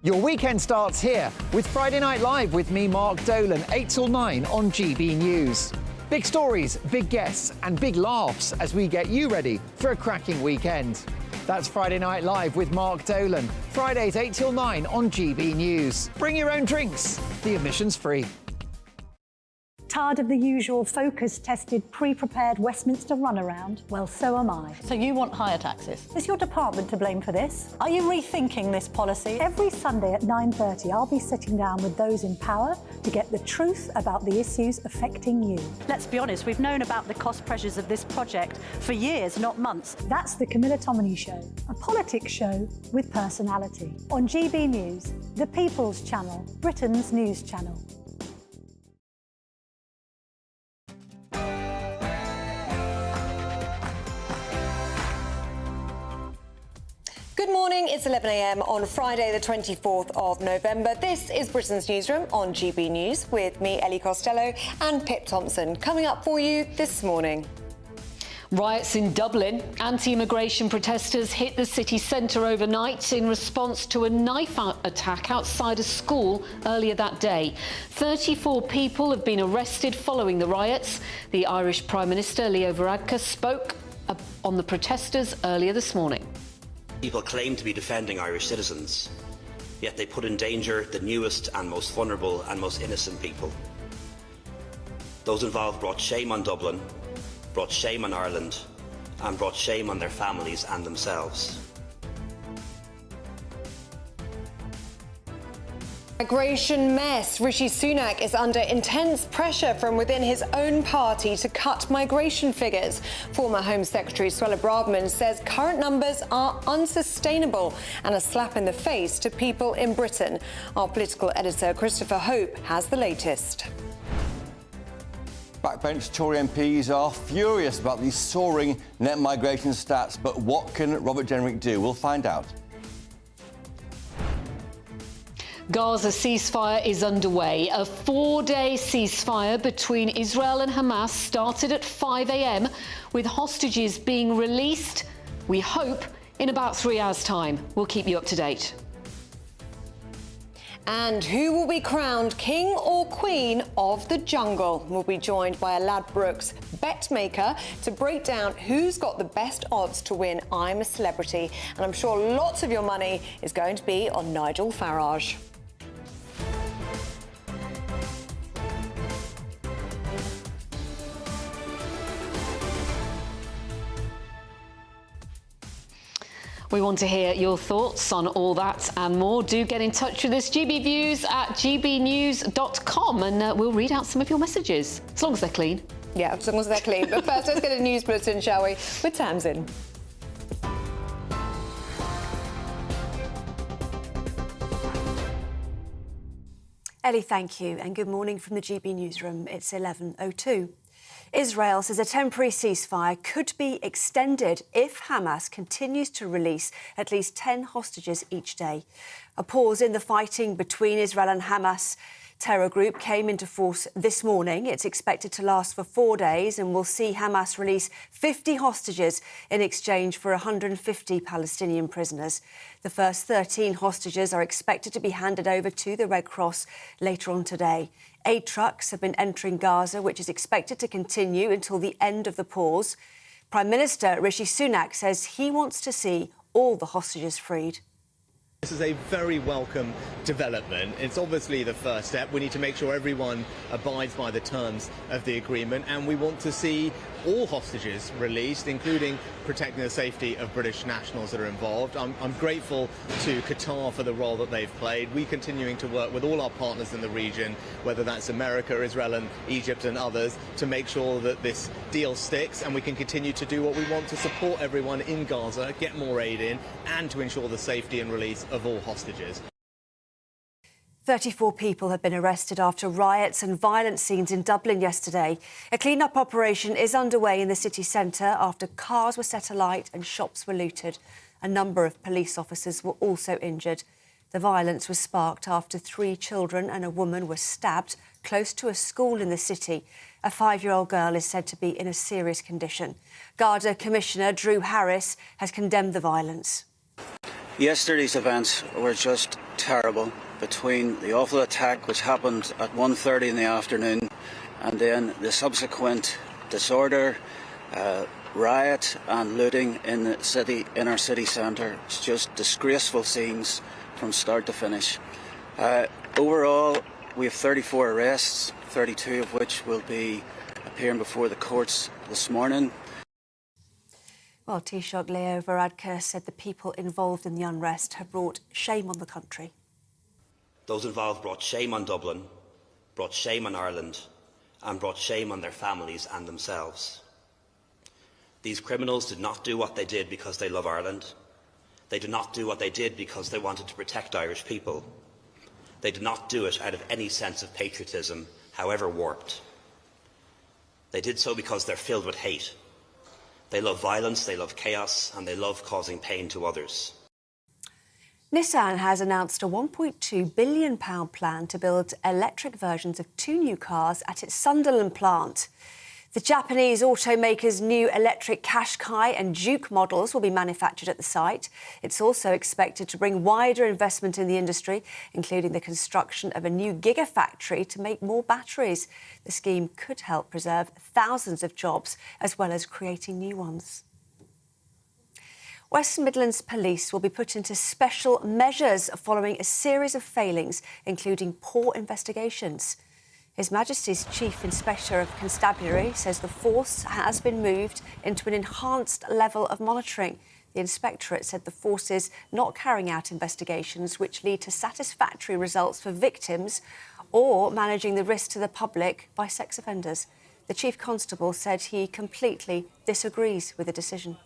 Your weekend starts here with Friday Night Live with me, Mark Dolan, 8 till 9 on GB News. Big stories, big guests and big laughs as we get you ready for a cracking weekend. That's Friday Night Live with Mark Dolan. Fridays 8 till 9 on GB News. Bring your own drinks. The admission's free. Tired of the usual focus-tested, pre-prepared Westminster runaround? Well, so am I. So you want higher taxes? Is your department to blame for this? Are you rethinking this policy? Every Sunday at 9:30, I'll be sitting down with those in power to get the truth about the issues affecting you. Let's be honest, we've known about the cost pressures of this project for years, not months. That's the Camilla Tominey Show, a politics show with personality. On GB News, the People's Channel, Britain's news channel. Good morning, it's 11 a.m. on Friday the 24th of November. This is Britain's Newsroom on GB News with me, Ellie Costello, and Pip Thompson. Coming up for you this morning. Riots in Dublin. Anti-immigration protesters hit the city centre overnight in response to a knife attack outside a school earlier that day. 34 people have been arrested following the riots. The Irish Prime Minister, Leo Varadkar, spoke on the protesters earlier this morning. People claim to be defending Irish citizens, yet they put in danger the newest and most vulnerable and most innocent people. Those involved brought shame on Dublin, brought shame on Ireland, and brought shame on their families and themselves. Migration mess. Rishi Sunak is under intense pressure from within his own party to cut migration figures. Former Home Secretary Suella Braverman says current numbers are unsustainable and a slap in the face to people in Britain. Our political editor Christopher Hope has the latest. Backbench Tory MPs are furious about these soaring net migration stats, but what can Robert Jenrick do? We'll find out. Gaza ceasefire is underway. A 4-day ceasefire between Israel and Hamas started at 5 a.m. with hostages being released, we hope, in about 3 hours' time. We'll keep you up to date. And who will be crowned king or queen of the jungle? We'll be joined by a Ladbrokes bet maker to break down who's got the best odds to win I'm a Celebrity. And I'm sure lots of your money is going to be on Nigel Farage. We want to hear your thoughts on all that and more. Do get in touch with us, GBViews at gbnews.com, and we'll read out some of your messages, as long as they're clean. Yeah, as long as they're clean. But first, let's get a news bulletin, shall we, with Tamsin. Ellie, thank you, and good morning from the GB Newsroom. It's 11:02. Israel says a temporary ceasefire could be extended if Hamas continues to release at least 10 hostages each day. A pause in the fighting between Israel and Hamas terror group came into force this morning. It's expected to last for 4 days and will see Hamas release 50 hostages in exchange for 150 Palestinian prisoners. The first 13 hostages are expected to be handed over to the Red Cross later on today. Aid trucks have been entering Gaza, which is expected to continue until the end of the pause. Prime Minister Rishi Sunak says he wants to see all the hostages freed. This is a very welcome development. It's obviously the first step. We need to make sure everyone abides by the terms of the agreement, and we want to see all hostages released, including protecting the safety of British nationals that are involved. I'm grateful to Qatar for the role that they've played. We're continuing to work with all our partners in the region, whether that's America, Israel and Egypt and others, to make sure that this deal sticks and we can continue to do what we want to support everyone in Gaza, get more aid in, and to ensure the safety and release of all hostages. 34 people have been arrested after riots and violent scenes in Dublin yesterday. A clean-up operation is underway in the city centre after cars were set alight and shops were looted. A number of police officers were also injured. The violence was sparked after 3 children and a woman were stabbed close to a school in the city. A 5-year-old girl is said to be in a serious condition. Garda Commissioner Drew Harris has condemned the violence. Yesterday's events were just terrible. Between the awful attack which happened at 1:30 in the afternoon and then the subsequent disorder, riot and looting in the city, in our city centre, it's just disgraceful scenes from start to finish. Overall, we have 34 arrests, 32 of which will be appearing before the courts this morning. Well, Taoiseach Leo Varadkar said the people involved in the unrest have brought shame on the country. Those involved brought shame on Dublin, brought shame on Ireland, and brought shame on their families and themselves. These criminals did not do what they did because they love Ireland. They did not do what they did because they wanted to protect Irish people. They did not do it out of any sense of patriotism, however warped. They did so because they're filled with hate. They love violence, they love chaos, and they love causing pain to others. Nissan has announced a £1.2 billion plan to build electric versions of 2 new cars at its Sunderland plant. The Japanese automaker's new electric Qashqai and Juke models will be manufactured at the site. It's also expected to bring wider investment in the industry, including the construction of a new gigafactory to make more batteries. The scheme could help preserve thousands of jobs, as well as creating new ones. West Midlands Police will be put into special measures following a series of failings, including poor investigations. His Majesty's Chief Inspector of Constabulary says the force has been moved into an enhanced level of monitoring. The Inspectorate said the force is not carrying out investigations which lead to satisfactory results for victims or managing the risk to the public by sex offenders. The Chief Constable said he completely disagrees with the decision.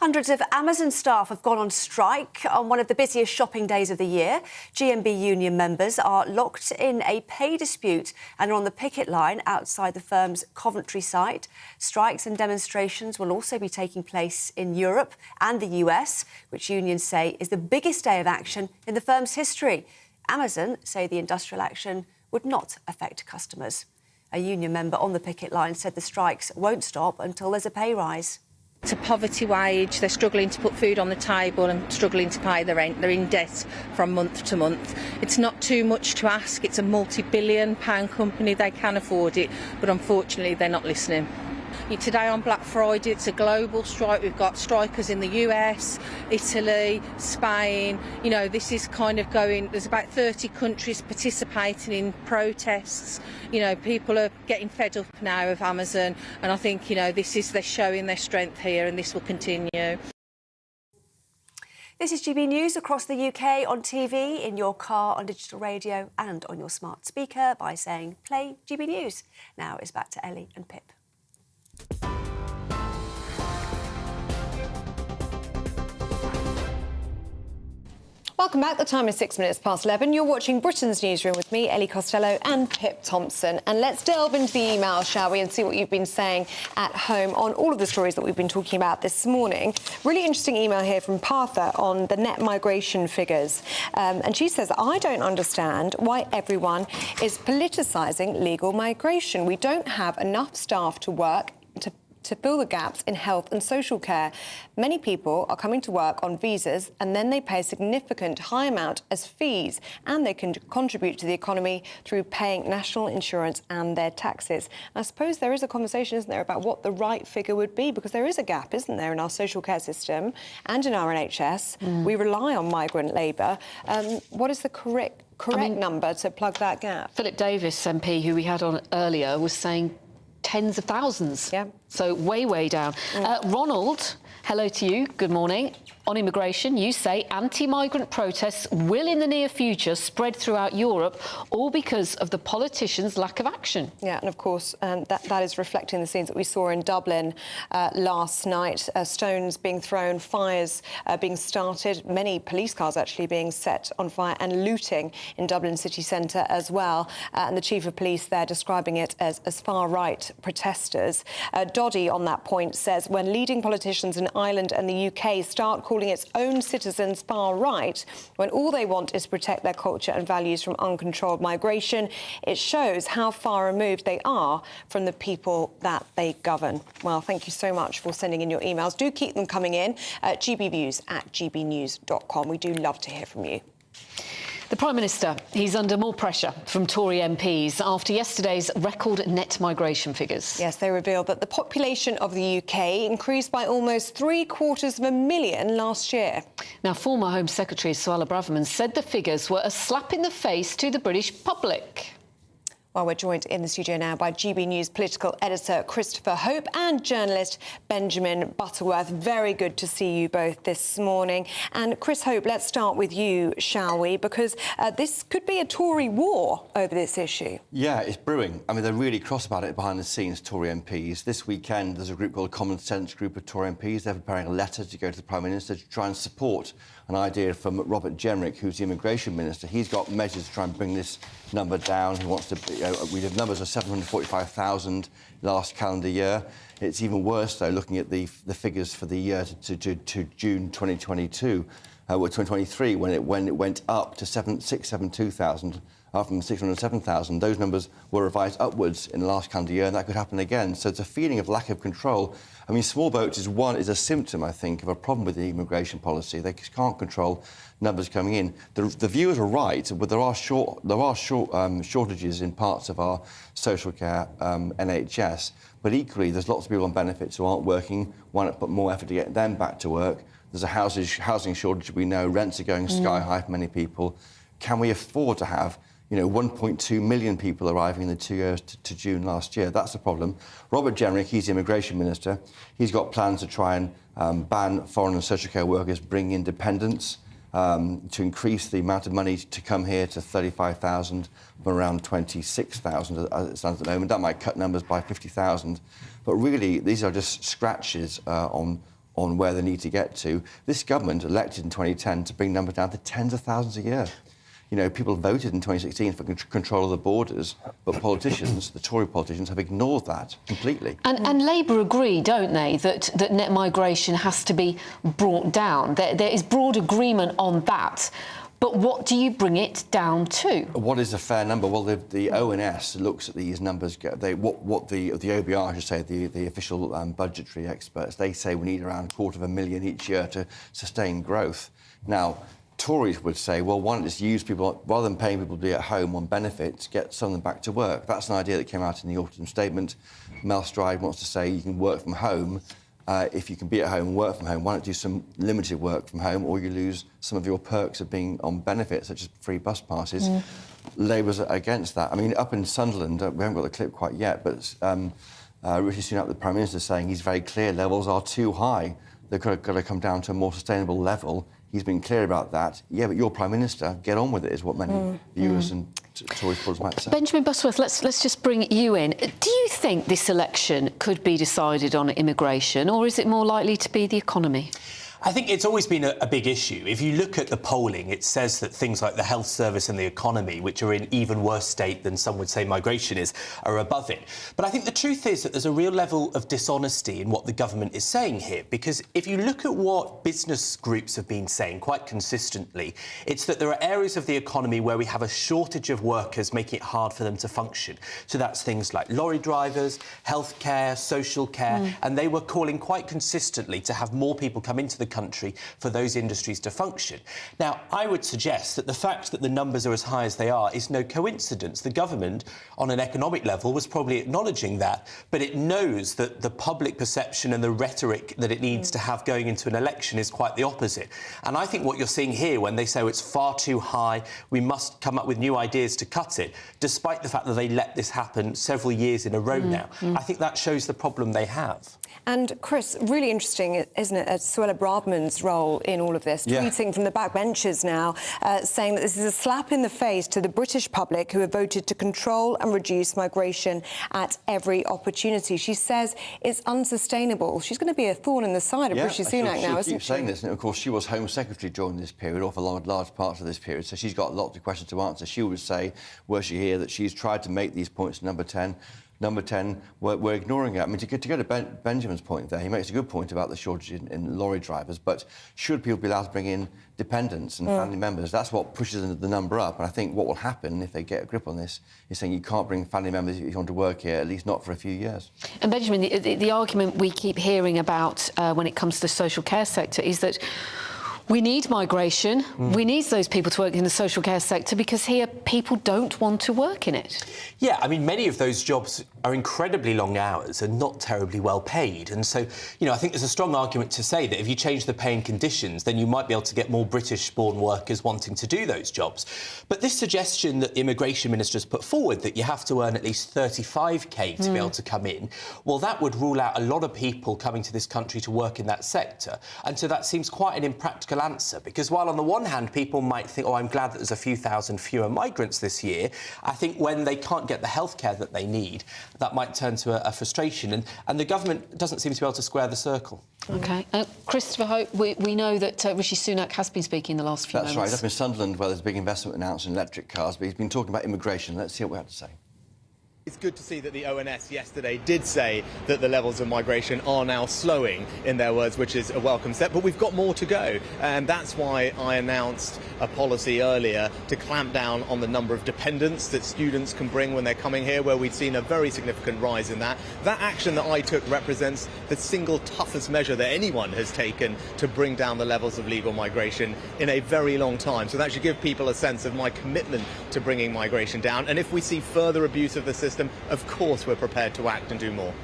Hundreds of Amazon staff have gone on strike on one of the busiest shopping days of the year. GMB union members are locked in a pay dispute and are on the picket line outside the firm's Coventry site. Strikes and demonstrations will also be taking place in Europe and the US, which unions say is the biggest day of action in the firm's history. Amazon say the industrial action would not affect customers. A union member on the picket line said the strikes won't stop until there's a pay rise. It's a poverty wage. They're struggling to put food on the table and struggling to pay the rent. They're in debt from month to month. It's not too much to ask. It's a multi-billion-pound company. They can afford it, but unfortunately they're not listening. Today on Black Friday, it's a global strike. We've got strikers in the US, Italy, Spain. You know, this is kind of going, there's about 30 countries participating in protests. You know, people are getting fed up now of Amazon, and I think, you know, they're showing their strength here, and this will continue. This is GB News across the UK on TV, in your car, on digital radio and on your smart speaker by saying play GB News. Now it's back to Ellie and Pip. Welcome back. The time is 6 minutes past 11. You're watching Britain's Newsroom with me, Ellie Costello, and Pip Thompson. And let's delve into the email, shall we, and see what you've been saying at home on all of the stories that we've been talking about this morning. Really interesting email here from Partha on the net migration figures. And she says, I don't understand why everyone is politicising legal migration. We don't have enough staff to work to fill the gaps in health and social care. Many people are coming to work on visas and then they pay a significant high amount as fees, and they can contribute to the economy through paying national insurance and their taxes. I suppose there is a conversation, isn't there, about what the right figure would be, because there is a gap, isn't there, in our social care system and in our NHS. We rely on migrant labour. What is the correct number to plug that gap? Philip Davis, MP, who we had on earlier, was saying tens of thousands. Yeah. So way down. Ronald, hello to you. Good morning. On immigration, you say anti-migrant protests will in the near future spread throughout Europe, all because of the politicians' lack of action. Yeah, and of course, that is reflecting the scenes that we saw in Dublin last night. Stones being thrown, fires being started, many police cars actually being set on fire, and looting in Dublin city centre as well. And the chief of police there describing it as far-right protesters. Doddy, on that point, says when leading politicians in Ireland and the UK start calling its own citizens far-right, when all they want is to protect their culture and values from uncontrolled migration, it shows how far removed they are from the people that they govern. Well, thank you so much for sending in your emails. Do keep them coming in at gbviews@gbnews.com. We do love to hear from you. The Prime Minister, he's under more pressure from Tory MPs after yesterday's record net migration figures. Yes, they revealed that the population of the UK increased by almost 750,000 last year. Now, former Home Secretary Suella Braverman said the figures were a slap in the face to the British public. Well, we're joined in the studio now by GB News political editor Christopher Hope and journalist Benjamin Butterworth. Very good to see you both this morning. And Chris Hope, let's start with you, shall we? Because this could be a Tory war over this issue. Yeah, it's brewing. I mean, they're really cross about it behind the scenes, Tory MPs. This weekend, there's a group called Common Sense Group of Tory MPs. They're preparing a letter to go to the Prime Minister to try and support an idea from Robert Jenrick, who's the Immigration Minister. He's got measures to try and bring this number down. He wants to... we have numbers of 745,000 last calendar year. It's even worse, though, looking at the figures for the year to June 2022. 2023, when it went up to 672,000, up from 607,000. Those numbers were revised upwards in the last calendar year, and that could happen again. So it's a feeling of lack of control. I mean, small boats is a symptom, I think, of a problem with the immigration policy. They can't control numbers coming in. The viewers are right, but there are shortages in parts of our social care NHS. But equally, there's lots of people on benefits who aren't working. Why not put more effort to get them back to work? There's a housing shortage. We know rents are going sky high for many people. Can we afford to have 1.2 million people arriving in the 2 years to June last year? That's the problem. Robert Jenrick, he's the immigration minister. He's got plans to try and ban foreign and social care workers, bring in dependents, to increase the amount of money to come here to 35,000 from around 26,000 as it stands at the moment. That might cut numbers by 50,000. But really, these are just scratches on where they need to get to. This government elected in 2010 to bring numbers down to tens of thousands a year. People voted in 2016 for control of the borders, but politicians, the Tory politicians, have ignored that completely. And Labour agree, don't they, that net migration has to be brought down. There is broad agreement on that. But what do you bring it down to? What is a fair number? Well, the ONS looks at these numbers. The OBR, I should say, the official budgetary experts, they say we need around 250,000 each year to sustain growth. Now, Tories would say, well, why not just use people, rather than paying people to be at home on benefits, get some of them back to work. That's an idea that came out in the autumn statement. Mel Stride wants to say you can work from home. If you can be at home and work from home, why not do some limited work from home, or you lose some of your perks of being on benefits, such as free bus passes. Labour's against that. I mean, up in Sunderland, we haven't got the clip quite yet, but Rishi Sunak, the Prime Minister, is saying he's very clear levels are too high. They've got to come down to a more sustainable level. He's been clear about that. Yeah, but you're Prime Minister, get on with it, is what many viewers and Tory supporters might say. Benjamin Busworth, let's just bring you in. Do you think this election could be decided on immigration, or is it more likely to be the economy? I think it's always been a big issue. If you look at the polling, it says that things like the health service and the economy, which are in even worse state than some would say migration is, are above it. But I think the truth is that there's a real level of dishonesty in what the government is saying here, because if you look at what business groups have been saying quite consistently, it's that there are areas of the economy where we have a shortage of workers, making it hard for them to function. So that's things like lorry drivers, healthcare, social care, and they were calling quite consistently to have more people come into the country for those industries to function. Now, I would suggest that the fact that the numbers are as high as they are is no coincidence. The government, on an economic level, was probably acknowledging that, but it knows that the public perception and the rhetoric that it needs to have going into an election is quite the opposite. And I think what you're seeing here when they say it's far too high, we must come up with new ideas to cut it, despite the fact that they let this happen several years in a row now. I think that shows the problem they have. And Chris, really interesting, isn't it, Suella Braverman's role in all of this, tweeting from the backbenches now, saying that this is a slap in the face to the British public who have voted to control and reduce migration at every opportunity. She says it's unsustainable. She's going to be a thorn in the side of Rishi Sunak now, isn't she? Keep saying this, and of course she was Home Secretary during this period, or for large parts of this period, so she's got lots of questions to answer. She would say, were she here, that she's tried to make these points to Number 10. Number 10, we're ignoring it. I mean, to go to Benjamin's point there, he makes a good point about the shortage in lorry drivers, but should people be allowed to bring in dependents and family members? That's what pushes the number up. And I think what will happen if they get a grip on this is saying you can't bring family members if you want to work here, at least not for a few years. And Benjamin, the argument we keep hearing about when it comes to the social care sector is that we need migration. We need those people to work in the social care sector because here people don't want to work in it. Yeah, I mean, many of those jobs are incredibly long hours and not terribly well paid. And so, you know, I think there's a strong argument to say that if you change the pay and conditions, then you might be able to get more British-born workers wanting to do those jobs. But this suggestion that the immigration minister has put forward, that you have to earn at least 35k to be able to come in, well, that would rule out a lot of people coming to this country to work in that sector. And so that seems quite an impractical answer, because while on the one hand people might think, oh, I'm glad that there's a few thousand fewer migrants this year, I think when they can't get the healthcare that they need, that might turn to a frustration, and the government doesn't seem to be able to square the circle. OK. Christopher Hope, we know that Rishi Sunak has been speaking the last few moments. That's right, up in Sunderland, where there's a big investment announced in electric cars, but he's been talking about immigration. Let's see what we have to say. It's good to see that the ONS yesterday did say that the levels of migration are now slowing, in their words, which is a welcome step. But we've got more to go. And that's why I announced a policy earlier to clamp down on the number of dependents that students can bring when they're coming here, where we'd seen a very significant rise in that. That action that I took represents the single toughest measure that anyone has taken to bring down the levels of legal migration in a very long time. So that should give people a sense of my commitment to bringing migration down. And if we see further abuse of the system, of course we're prepared to act and do more.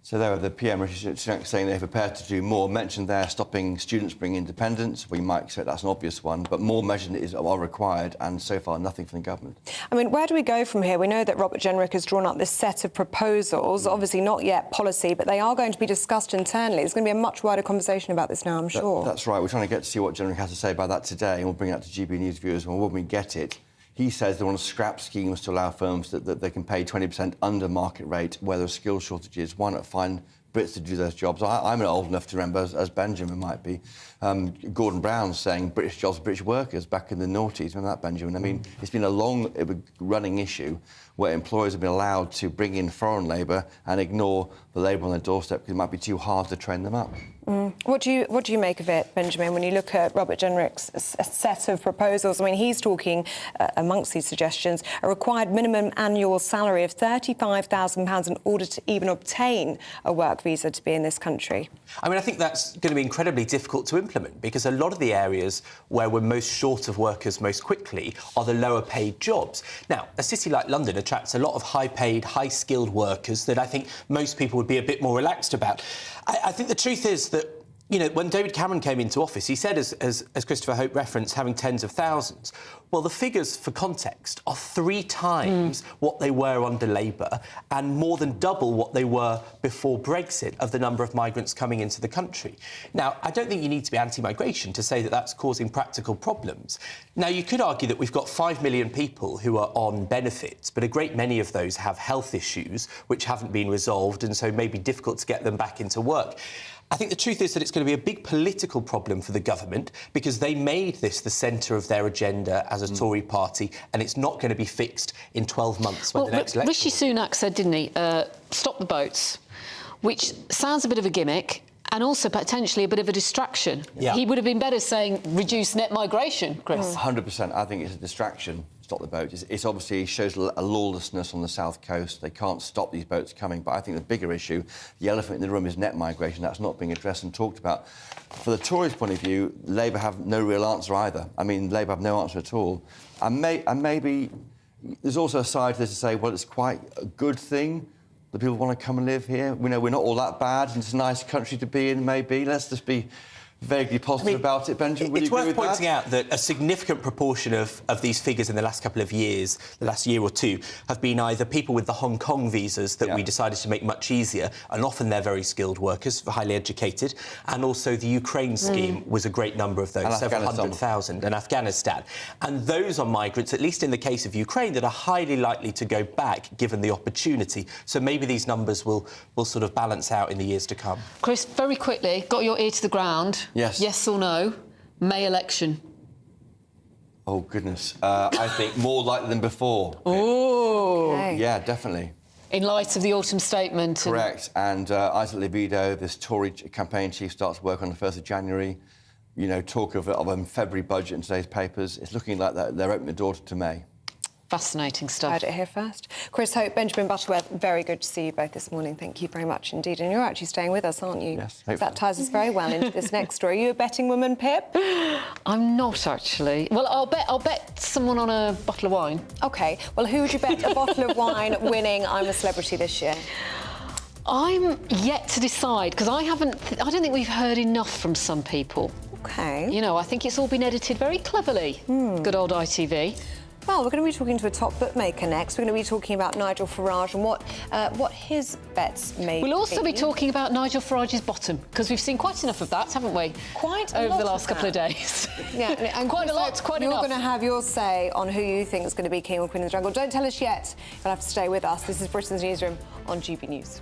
So there, the PM Rishi Sunak saying they're prepared to do more. Mentioned there stopping students bringing independence. We might expect that's an obvious one, but more measures are required, and so far nothing from the government. I mean, where do we go from here? We know that Robert Jenrick has drawn up this set of proposals, obviously not yet policy, but they are going to be discussed internally. There's going to be a much wider conversation about this now, I'm sure. That's right. We're trying to get to see what Jenrick has to say about that today, and we'll bring that to GB News viewers when we get it. He says they want to scrap schemes to allow firms that they can pay 20% under market rate where there are skill shortages. Why not find Brits to do those jobs? I'm old enough to remember, as Benjamin might be, Gordon Brown saying British jobs, British workers back in the noughties. Remember that, Benjamin? I mean, it's been a long-running issue where employers have been allowed to bring in foreign labour and ignore the labour on their doorstep because it might be too hard to train them up. What do you make of it, Benjamin, when you look at Robert Jenrick's set of proposals? I mean, he's talking, amongst these suggestions, a required minimum annual salary of £35,000 in order to even obtain a work visa to be in this country. I mean, I think that's going to be incredibly difficult to implement because a lot of the areas where we're most short of workers most quickly are the lower-paid jobs. Now, a city like London attracts a lot of high-paid, high-skilled workers that I think most people would be a bit more relaxed about. I think the truth is that, you know, when David Cameron came into office, he said, as Christopher Hope referenced, having tens of thousands. Well, the figures, for context, are 3 times what they were under Labour and more than double what they were before Brexit of the number of migrants coming into the country. Now, I don't think you need to be anti-migration to say that that's causing practical problems. Now, you could argue that we've got 5 million people who are on benefits, but a great many of those have health issues which haven't been resolved and so may be difficult to get them back into work. I think the truth is that it's going to be a big political problem for the government because they made this the centre of their agenda as a Tory party, and it's not going to be fixed in 12 months when the next election... Rishi Sunak said, didn't he, stop the boats, which sounds a bit of a gimmick and also potentially a bit of a distraction. Yeah. He would have been better saying reduce net migration, Chris. 100%. I think it's a distraction. Stop the boat. It's obviously shows a lawlessness on the south coast. They can't stop these boats coming. But I think the bigger issue, the elephant in the room, is net migration. That's not being addressed and talked about. For the Tories' point of view, Labour have no real answer either. I mean, Labour have no answer at all. And maybe there's also a side to this to say, well, it's quite a good thing that people want to come and live here. We know we're not all that bad, and it's a nice country to be in, maybe. Let's just be vaguely positive about it, Benjamin. Would you agree with that? It's worth pointing out that a significant proportion of these figures in the last couple of years, the last year or two, have been either people with the Hong Kong visas that we decided to make much easier, and often they're very skilled workers, highly educated, and also the Ukraine scheme was a great number of those, several 100,000, and Afghanistan. And those are migrants, at least in the case of Ukraine, that are highly likely to go back given the opportunity. So maybe these numbers will sort of balance out in the years to come. Chris, very quickly, got your ear to the ground. Yes. Yes or no? May election. Oh, goodness. I think more likely than before. Oh. Okay. Yeah, definitely. In light of the autumn statement. Correct. And Isaac Libido, this Tory campaign chief, starts work on the 1st of January. You know, talk of a February budget in today's papers. It's looking like they're opening the door to May. Fascinating stuff. Heard it here first. Chris Hope, Benjamin Butterworth, very good to see you both this morning. Thank you very much indeed. And you're actually staying with us, aren't you? Yes, hopefully. That ties us very well into this next story. Are you a betting woman, Pip? I'm not, actually. Well, I'll bet someone on a bottle of wine. OK. Well, who would you bet a bottle of wine winning I'm a Celebrity this year? I'm yet to decide, because I don't think we've heard enough from some people. OK. You know, I think it's all been edited very cleverly. Good old ITV. Well, we're going to be talking to a top bookmaker next. We're going to be talking about Nigel Farage and what his bets may be. We'll also be talking about Nigel Farage's bottom, because we've seen quite enough of that, haven't we? Quite a over lot the last of couple that. of days. Yeah, and quite a lot, quite enough. You're going to have your say on who you think is going to be king or queen of the jungle. Don't tell us yet. You'll have to stay with us. This is Britain's Newsroom on GB News.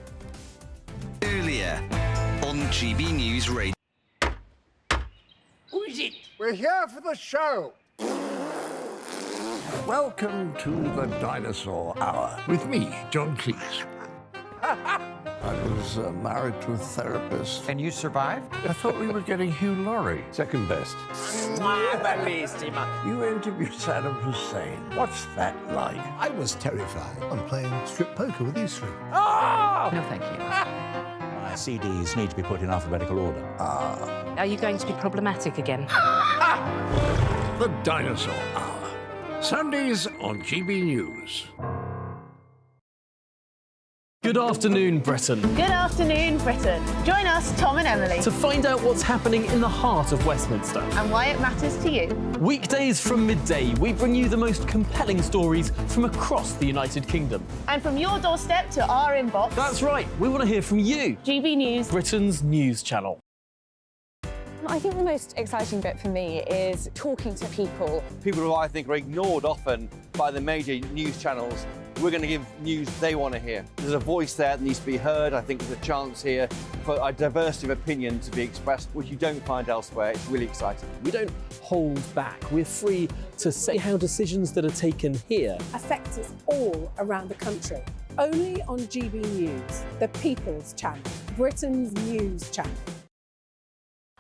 Earlier on GB News Radio. Who is it? We're here for the show. Welcome to the Dinosaur Hour with me, John Cleese. I was married to a therapist. And you survived? I thought we were getting Hugh Laurie. Second best. You interviewed Saddam Hussein. What's that like? I was terrified. I'm playing strip poker with these three. Ah! No, thank you. My CDs need to be put in alphabetical order. Are you going to be problematic again? The Dinosaur Hour. Sundays on GB News. Good afternoon, Britain. Good afternoon, Britain. Join us, Tom and Emily, To find out what's happening in the heart of Westminster. and why it matters to you. Weekdays from midday, we bring you the most compelling stories from across the United Kingdom. And from your doorstep to our inbox, That's right, we want to hear from you. GB News, Britain's news channel. I think the most exciting bit for me is talking to people. People who I think are ignored often by the major news channels. We're going to give news they want to hear. There's a voice there that needs to be heard. I think there's a chance here for a diversity of opinion to be expressed, which you don't find elsewhere. It's really exciting. We don't hold back. We're free to say how decisions that are taken here affect us all around the country. Only on GB News, the People's Channel, Britain's news channel.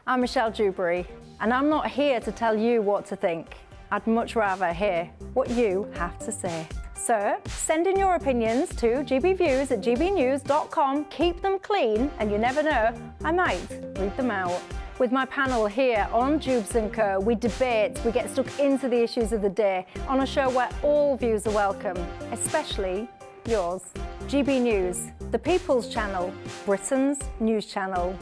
I'm Michelle Dewberry, and I'm not here to tell you what to think. I'd much rather hear what you have to say. So send in your opinions to gbviews@gbnews.com. Keep them clean, and you never know, I might read them out. With my panel here on Jubes & Co, we debate, we get stuck into the issues of the day on a show where all views are welcome, especially yours. GB News, the People's Channel, Britain's news channel.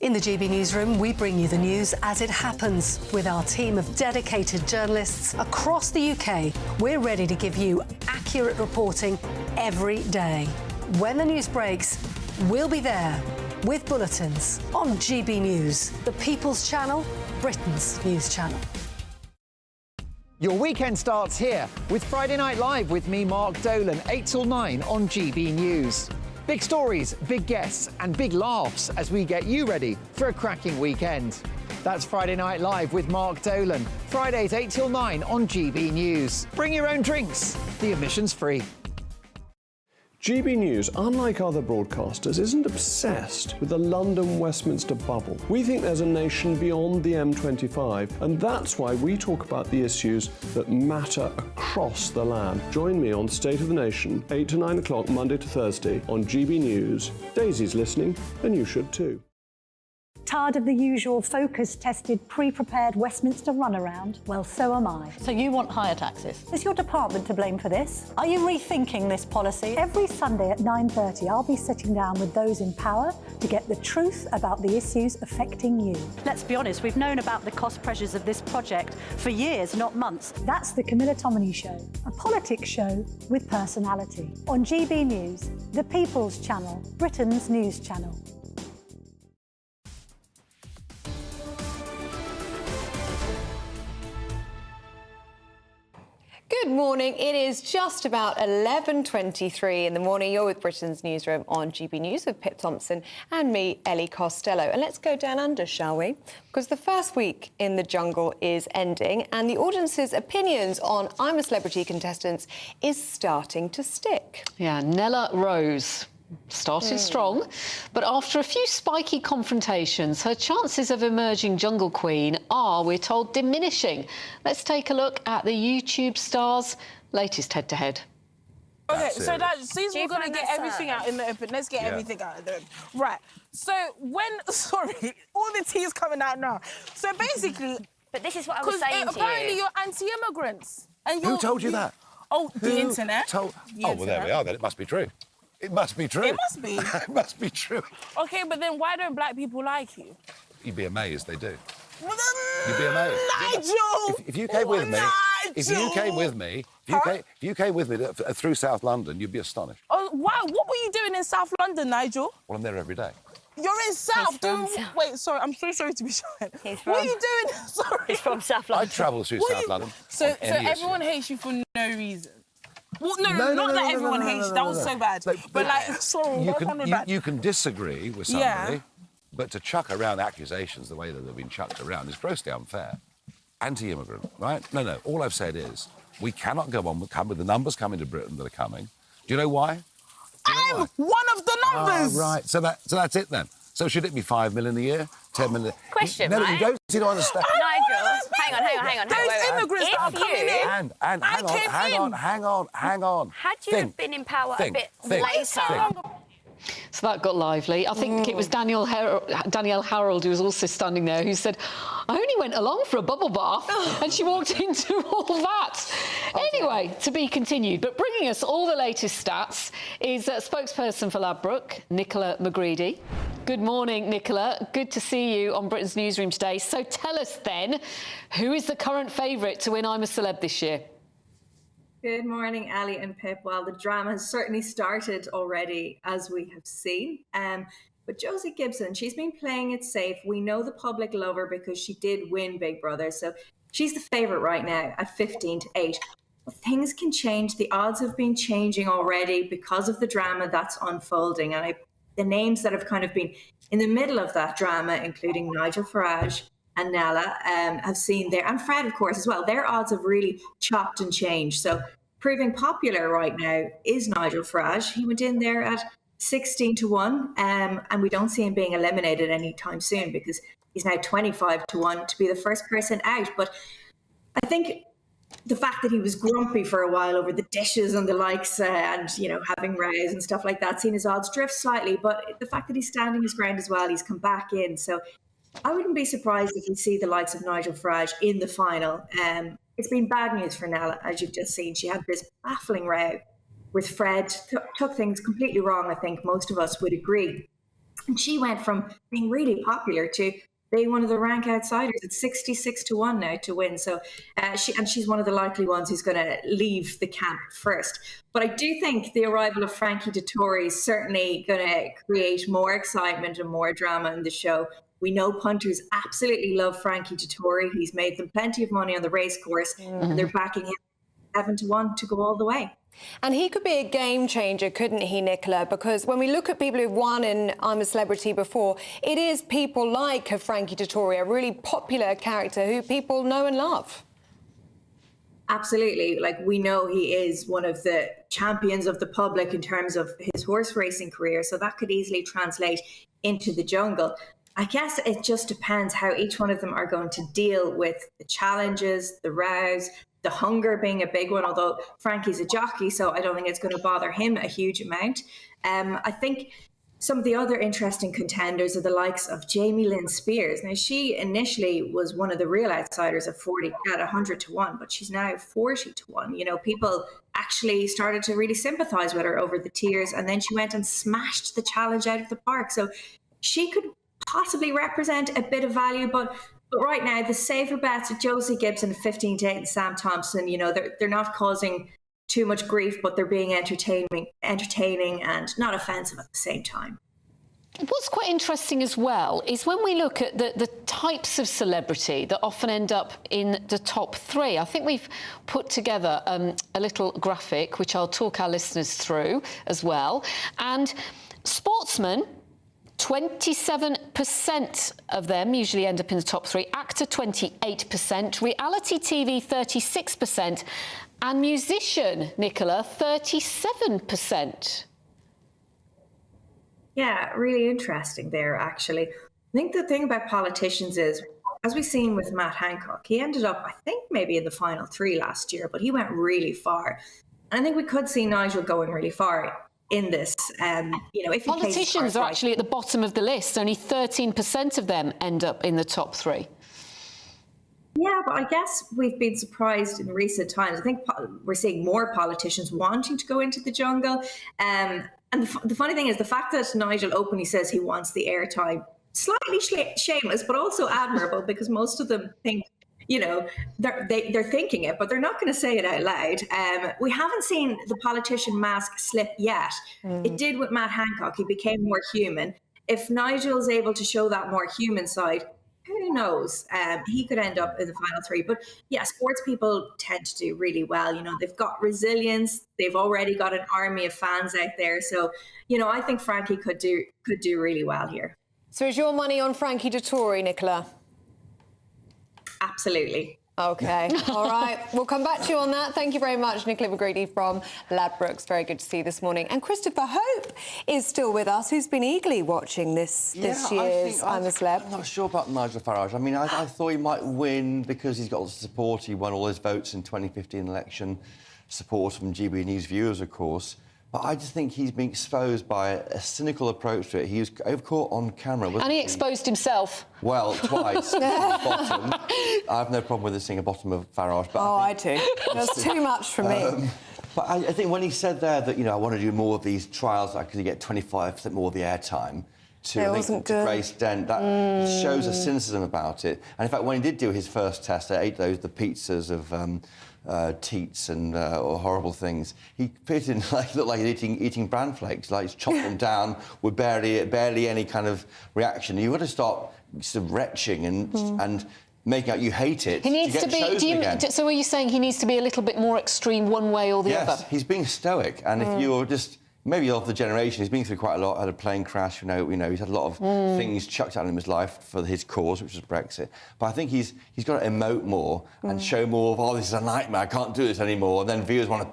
In the GB Newsroom, we bring you the news as it happens. With our team of dedicated journalists across the UK, we're ready to give you accurate reporting every day. When the news breaks, we'll be there with bulletins on GB News, the People's Channel, Britain's news channel. Your weekend starts here with Friday Night Live with me, Mark Dolan, 8 till 9 on GB News. Big stories, big guests and big laughs as we get you ready for a cracking weekend. That's Friday Night Live with Mark Dolan. Fridays 8 till 9 on GB News. Bring your own drinks. The admission's free. GB News, unlike other broadcasters, isn't obsessed with the London-Westminster bubble. We think there's a nation beyond the M25, and that's why we talk about the issues that matter across the land. Join me on State of the Nation, 8 to 9 o'clock, Monday to Thursday, on GB News. Daisy's listening, and you should too. Tired of the usual focus-tested, pre-prepared Westminster runaround? Well, so am I. So you want higher taxes? Is your department to blame for this? Are you rethinking this policy? Every Sunday at 9:30, I'll be sitting down with those in power to get the truth about the issues affecting you. Let's be honest, we've known about the cost pressures of this project for years, not months. That's the Camilla Tominey Show, a politics show with personality. On GB News, the People's Channel, Britain's news channel. Good morning. It is just about 11:23 in the morning. You're with Britain's Newsroom on GB News with Pip Thompson and me, Ellie Costello. And let's go down under, shall we? Because the first week in the jungle is ending and the audience's opinions on I'm a Celebrity contestants is starting to stick. Yeah, Nella Rose started strong, but after a few spiky confrontations, her chances of emerging Jungle Queen are, we're told, diminishing. Let's take a look at the YouTube star's latest head-to-head. Okay, so that since we're going to get everything out in the open, let's get everything out in the open. Right, so sorry, all the tea is coming out now. So basically... But this is what I was saying to you. Apparently you're anti-immigrants. Who told you that? Oh, the internet. Oh, well, there we are, then. It must be true. It must be true. It must be. It must be true. Okay, but then why don't black people like you? You'd be amazed they do. You'd be amazed. Nigel! If you came with me... If you came with me... If you came with me through South London, you'd be astonished. Oh, wow. What were you doing in South London, Nigel? Well, I'm there every day. You're in South. Wait, sorry. I'm so sorry to be shy. What are you doing? Sorry. He's from South London. I travel through South London. So everyone hates you for no reason. Well, not that everyone hates you. That was so bad. But like, sorry, you can disagree with somebody, but to chuck around accusations the way that they've been chucked around is grossly unfair. anti-immigrant, right? No. All I've said is we cannot go on with the numbers coming to Britain that are coming. Do you know why? I'm one of the numbers. Right. So that's it then. So should it be 5 million a year, 10 million? Question, No, right? you don't seem to understand. Nigel, hang on. Those immigrants that are coming in. And hang on. Had you have been in power a bit later... So that got lively. I think it was Danielle Harold, who was also standing there, who said, I only went along for a bubble bath, and she walked into all that. Anyway, to be continued. But bringing us all the latest stats is spokesperson for Ladbroke, Nicola McGreedy. Good morning, Nicola. Good to see you on Britain's Newsroom today. So tell us then, who is the current favourite to win I'm a Celeb this year? Good morning, Ali and Pip. Well, the drama has certainly started already, as we have seen. But Josie Gibson, she's been playing it safe. We know the public love her because she did win Big Brother. So she's the favourite right now at 15-8. But things can change. The odds have been changing already because of the drama that's unfolding. And the names that have kind of been in the middle of that drama, including Nigel Farage and Nella, have seen their, and Fred, of course, as well, their odds have really chopped and changed. So proving popular right now is Nigel Farage. He went in there at 16-1, and we don't see him being eliminated anytime soon because he's now 25-1 to be the first person out. But I think the fact that he was grumpy for a while over the dishes and the likes and, you know, having rows and stuff like that, seen his odds drift slightly. But the fact that he's standing his ground as well, he's come back in. So I wouldn't be surprised if we see the likes of Nigel Farage in the final. It's been bad news for Nella, as you've just seen. She had this baffling row with Fred, took things completely wrong, I think most of us would agree. And she went from being really popular to being one of the rank outsiders at 66-1 now to win. So she's one of the likely ones who's going to leave the camp first. But I do think the arrival of Frankie Dettori is certainly going to create more excitement and more drama in the show. We know punters absolutely love Frankie Dettori. He's made them plenty of money on the race course, and they're backing him 7-1 to go all the way. And he could be a game changer, couldn't he, Nicola? Because when we look at people who've won in I'm a Celebrity before, it is people like Frankie Dettori, a really popular character who people know and love. Absolutely. Like, we know he is one of the champions of the public in terms of his horse racing career, so that could easily translate into the jungle. I guess it just depends how each one of them are going to deal with the challenges, the rows, the hunger being a big one, although Frankie's a jockey, so I don't think it's going to bother him a huge amount. I think some of the other interesting contenders are the likes of Jamie Lynn Spears. Now, she initially was one of the real outsiders at 100-1, but she's now 40-1. You know, people actually started to really sympathise with her over the tears, and then she went and smashed the challenge out of the park. So she could possibly represent a bit of value, but right now the safer bets are Josie Gibson at 15-8 and Sam Thompson. You know, they're not causing too much grief, but they're being entertaining and not offensive at the same time. What's quite interesting as well is when we look at the types of celebrity that often end up in the top three. I think we've put together a little graphic, which I'll talk our listeners through as well. And sportsmen, 27% of them usually end up in the top three. Actor, 28%. Reality TV, 36%. And musician, Nicola, 37%. Yeah, really interesting there, actually. I think the thing about politicians is, as we've seen with Matt Hancock, he ended up, I think, maybe in the final three last year, but he went really far. And I think we could see Nigel going really far in this. You know, if politicians are actually at the bottom of the list. Only 13% of them end up in the top three. Yeah, but I guess we've been surprised in recent times. I think we're seeing more politicians wanting to go into the jungle. And the funny thing is the fact that Nigel openly says he wants the airtime, slightly shameless, but also admirable, because most of them think, you know, they're thinking it, but they're not going to say it out loud. We haven't seen the politician mask slip yet. It did with Matt Hancock. He became more human. If Nigel's able to show that more human side, who knows? He could end up in the final three. But yeah, sports people tend to do really well. You know, they've got resilience. They've already got an army of fans out there. So, you know, I think Frankie could do really well here. So is your money on Frankie Dettori, Nicola? Absolutely. OK, all right. We'll come back to you on that. Thank you very much, Nicola McGreedy from Ladbrokes. Very good to see you this morning. And Christopher Hope is still with us, who's been eagerly watching this year's I'm a Celeb. I'm not sure about Nigel Farage. I mean, I thought he might win because he's got lots of support. He won all his votes in 2015 election, support from GBNews viewers, of course. But I just think he's been exposed by a cynical approach to it. He was caught on camera. And he exposed himself. Well, twice. Bottom. I have no problem with this seeing a bottom of Farage. But I do. That's too much for me. But I think when he said there that, I want to do more of these trials, because you get 25% more of the airtime, to Grace Dent, that shows a cynicism about it. And in fact, when he did do his first test, they ate the pizzas of teats and or horrible things. He put in looked like eating bran flakes, like he's chopped them down with barely any kind of reaction. You've got to stop sort of retching and making out you hate it. He needs to be. So are you saying he needs to be a little bit more extreme one way or the other? Yes, he's being stoic, and if you're just. Maybe of the generation, he's been through quite a lot, had a plane crash, he's had a lot of things chucked out in his life for his cause, which was Brexit. But I think he's got to emote more and show more of, this is a nightmare, I can't do this anymore, and then viewers want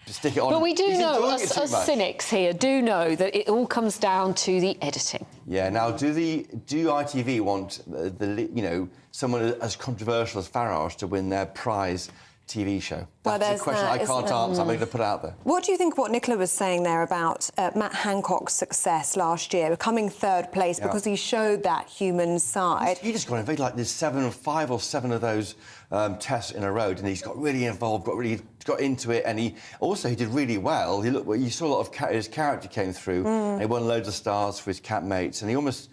to stick it on. But we do know, us cynics here, do know that it all comes down to the editing. Yeah, now, do ITV want, someone as controversial as Farage to win their prize TV show? That's a question I can't answer. I'm going to put it out there. What do you think what Nicola was saying there about Matt Hancock's success last year, coming third place because he showed that human side? He just got involved, like there's 5 or 7 of those tests in a row, and he's got really involved, got into it, and he did really well. You saw a lot of his character came through, and he won loads of stars for his campmates, and he almost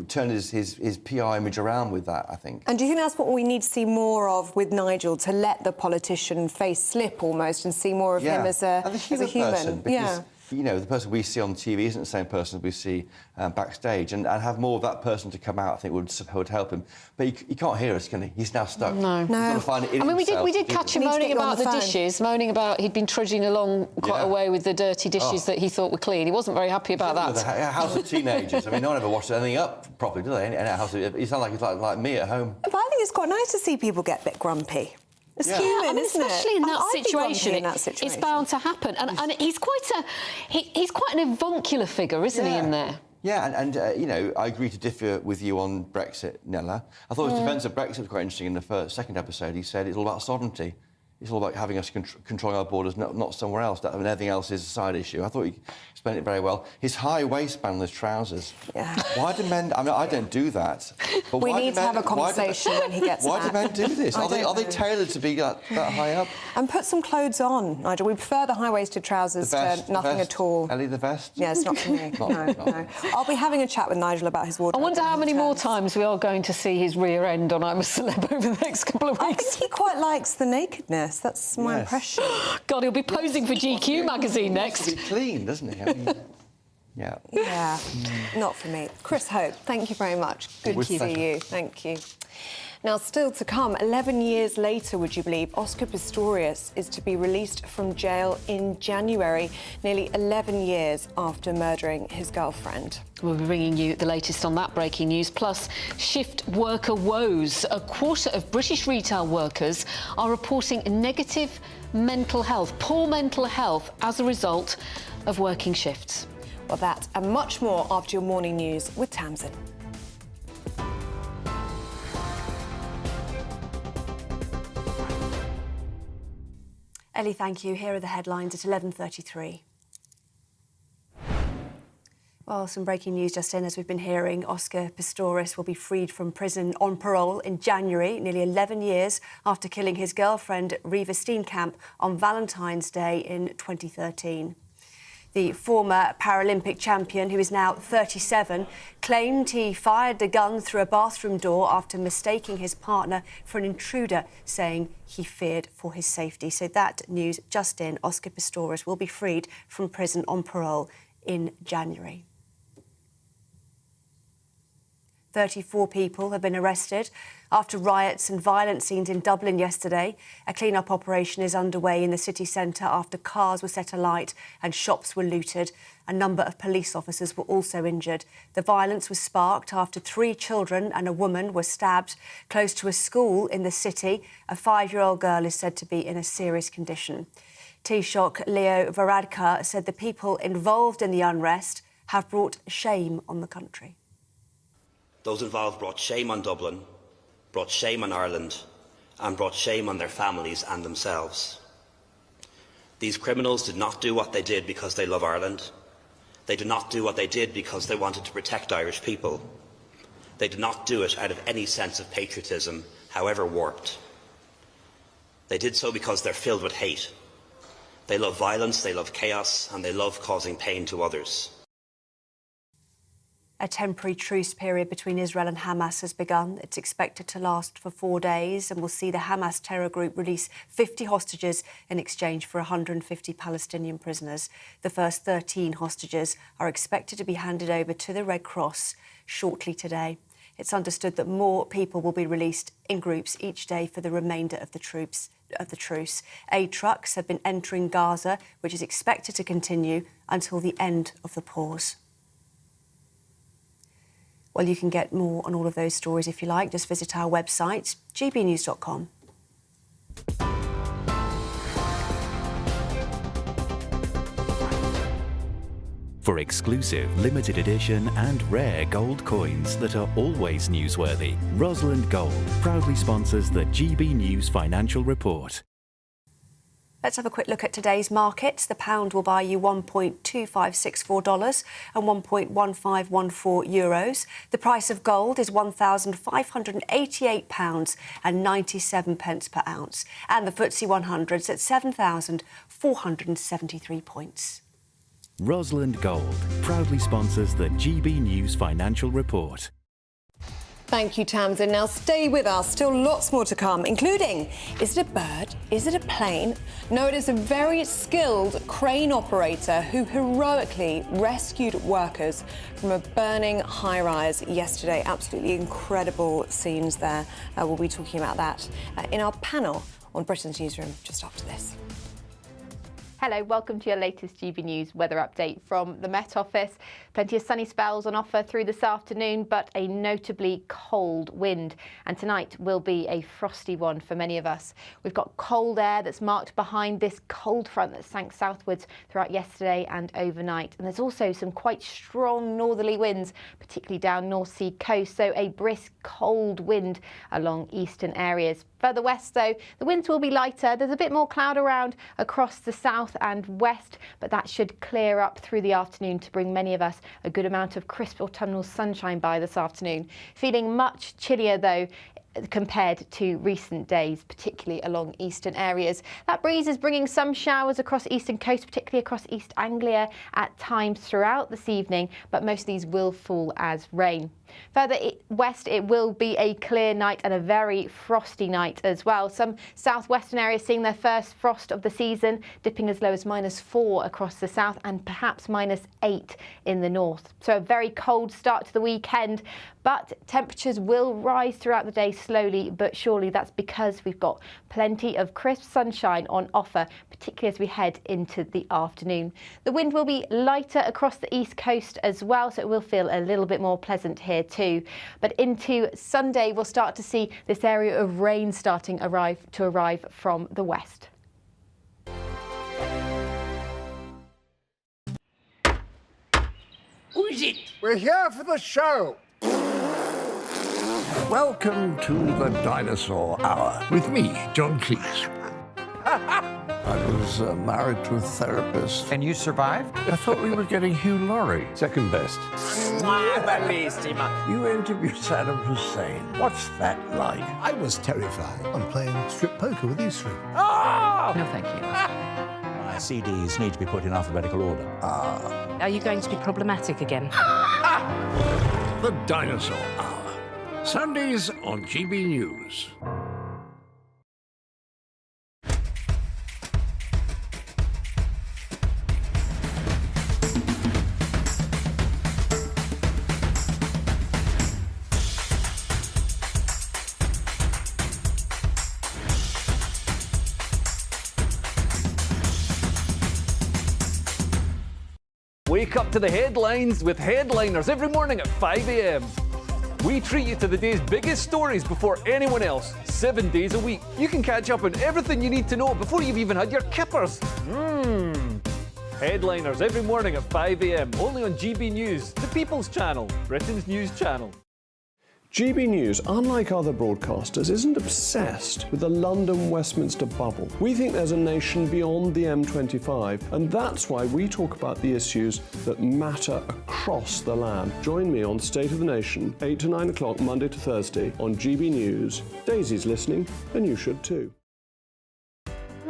turned his PR image around with that, I think. And do you think that's what we need to see more of with Nigel, to let the politician face slip almost and see more of him as a human? Person, because, the person we see on TV isn't the same person we see backstage, and have more of that person to come out, I think, would help him. But he can't hear us, can he? He's now stuck. No. We did catch him moaning about the dishes, moaning about he'd been trudging along quite a way with the dirty dishes that he thought were clean. He wasn't very happy about that. A house of teenagers. I mean, no one ever washes anything up properly, do they? In a house, he sounds like he's like me at home. But I think it's quite nice to see people get a bit grumpy. It's human, isn't it? Especially in that situation, it's bound to happen. And he's quite an avuncular figure, isn't he, in there? Yeah, and I agree to differ with you on Brexit, Nella. I thought his defence of Brexit was quite interesting in the second episode. He said it's all about sovereignty. It's all about having us controlling our borders, not somewhere else. And everything else is a side issue. I thought he explained it very well. His high waistband on his trousers. Yeah. Why do men... I mean, I don't do that. But we need to have a conversation when he gets Why do men do this? Are they tailored to be that high up? And put some clothes on, Nigel. We prefer the high-waisted trousers to nothing at all. Ellie, the vest? Yeah, it's not for me. No. I'll be having a chat with Nigel about his wardrobe. I wonder how many more times we are going to see his rear end on I'm a Celeb over the next couple of weeks. I think he quite likes the nakedness. That's my impression. God, he'll be posing for GQ magazine next. He wants to be clean, doesn't he? I mean, yeah. Not for me. Chris Hope, thank you very much. Good to see you. Thank you. Now, still to come, 11 years later, would you believe, Oscar Pistorius is to be released from jail in January, nearly 11 years after murdering his girlfriend. We'll be bringing you the latest on that breaking news, plus shift worker woes. A quarter of British retail workers are reporting negative mental health, poor mental health, as a result of working shifts. Well, that and much more after your morning news with Tamsin. Ellie, thank you. Here are the headlines at 11:33. Well, some breaking news just in. As we've been hearing, Oscar Pistorius will be freed from prison on parole in January, nearly 11 years after killing his girlfriend, Riva Steenkamp, on Valentine's Day in 2013. The former Paralympic champion, who is now 37, claimed he fired a gun through a bathroom door after mistaking his partner for an intruder, saying he feared for his safety. So that news just in. Oscar Pistorius will be freed from prison on parole in January. 34 people have been arrested after riots and violent scenes in Dublin yesterday. A clean-up operation is underway in the city centre after cars were set alight and shops were looted. A number of police officers were also injured. The violence was sparked after 3 children and a woman were stabbed close to a school in the city. A 5-year-old girl is said to be in a serious condition. Taoiseach Leo Varadkar said the people involved in the unrest have brought shame on the country. Those involved brought shame on Dublin, brought shame on Ireland, and brought shame on their families and themselves. These criminals did not do what they did because they love Ireland. They did not do what they did because they wanted to protect Irish people. They did not do it out of any sense of patriotism, however warped. They did so because they're filled with hate. They love violence, they love chaos, and they love causing pain to others. A temporary truce period between Israel and Hamas has begun. It's expected to last for 4 days and will see the Hamas terror group release 50 hostages in exchange for 150 Palestinian prisoners. The first 13 hostages are expected to be handed over to the Red Cross shortly today. It's understood that more people will be released in groups each day for the remainder of the truce. Aid trucks have been entering Gaza, which is expected to continue until the end of the pause. Well, you can get more on all of those stories if you like. Just visit our website, gbnews.com. For exclusive, limited edition and rare gold coins that are always newsworthy, Rosalind Gold proudly sponsors the GB News Financial Report. Let's have a quick look at today's markets. The pound will buy you $1.2564 and €1.1514. The price of gold is £1,588.97 per ounce. And the FTSE 100's at 7,473 points. Rosalind Gold proudly sponsors the GB News Financial Report. Thank you, Tamsin. Now stay with us. Still lots more to come, including, is it a bird? Is it a plane? No, it is a very skilled crane operator who heroically rescued workers from a burning high-rise yesterday. Absolutely incredible scenes there. We'll be talking about that in our panel on Britain's Newsroom just after this. Hello, welcome to your latest GB News weather update from the Met Office. Plenty of sunny spells on offer through this afternoon, but a notably cold wind. And tonight will be a frosty one for many of us. We've got cold air that's marked behind this cold front that sank southwards throughout yesterday and overnight. And there's also some quite strong northerly winds, particularly down North Sea coast. So a brisk cold wind along eastern areas. Further west, though, the winds will be lighter. There's a bit more cloud around across the south and west, but that should clear up through the afternoon to bring many of us a good amount of crisp autumnal sunshine by this afternoon. Feeling much chillier, though, compared to recent days, particularly along eastern areas. That breeze is bringing some showers across eastern coast, particularly across East Anglia at times throughout this evening, but most of these will fall as rain. Further west, it will be a clear night and a very frosty night as well. Some southwestern areas seeing their first frost of the season, dipping as low as -4 across the south and perhaps -8 in the north. So a very cold start to the weekend, but temperatures will rise throughout the day slowly but surely. That's because we've got plenty of crisp sunshine on offer, particularly as we head into the afternoon. The wind will be lighter across the east coast as well, so it will feel a little bit more pleasant here too. But into Sunday, we'll start to see this area of rain starting to arrive from the west. Who is it? We're here for the show. Welcome to the Dinosaur Hour with me, John Cleese. I was married to a therapist. And you survived? I thought we were getting Hugh Laurie. Second best. You interviewed Saddam Hussein. What's that like? I was terrified. I'm playing strip poker with these three. Oh! No, thank you. My CDs need to be put in alphabetical order. Are you going to be problematic again? The Dinosaur Hour. Sundays on GB News. Wake up to the headlines with headliners every morning at 5 a.m. We treat you to the day's biggest stories before anyone else, 7 days a week. You can catch up on everything you need to know before you've even had your kippers. Headliners every morning at 5 a.m, only on GB News, the People's Channel, Britain's news channel. GB News, unlike other broadcasters, isn't obsessed with the London-Westminster bubble. We think there's a nation beyond the M25, and that's why we talk about the issues that matter across the land. Join me on State of the Nation, 8 to 9 o'clock, Monday to Thursday, on GB News. Daisy's listening, and you should too.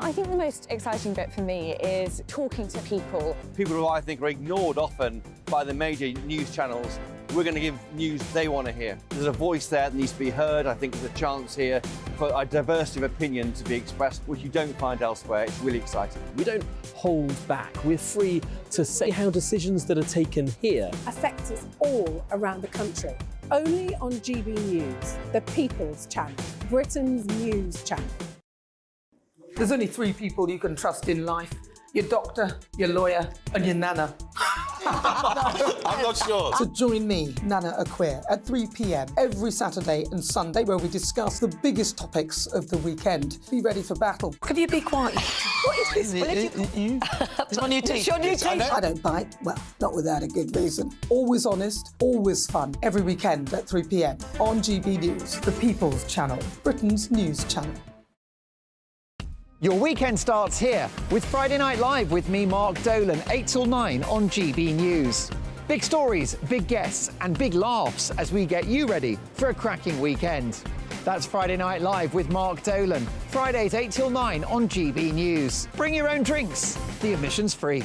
I think the most exciting bit for me is talking to people. People who I think are ignored often by the major news channels. We're going to give news they want to hear. There's a voice there that needs to be heard. I think there's a chance here for a diversity of opinion to be expressed, which you don't find elsewhere. It's really exciting. We don't hold back. We're free to say how decisions that are taken here affect us all around the country. Only on GB News, the People's Channel, Britain's news channel. There's only 3 people you can trust in life: your doctor, your lawyer, and your nana. I'm not sure. So join me, Nana Aquare, at 3 p.m. every Saturday and Sunday, where we discuss the biggest topics of the weekend. Be ready for battle. Could you be quiet? What is this? It's my new t-shirt. It's your new t-shirt. I don't bite. Well, not without a good reason. Always honest, always fun. Every weekend at 3 p.m. on GB News, the People's Channel, Britain's news channel. Your weekend starts here with Friday Night Live with me, Mark Dolan, 8 till 9 on GB News. Big stories, big guests and big laughs as we get you ready for a cracking weekend. That's Friday Night Live with Mark Dolan. Fridays 8 till 9 on GB News. Bring your own drinks. The admission's free.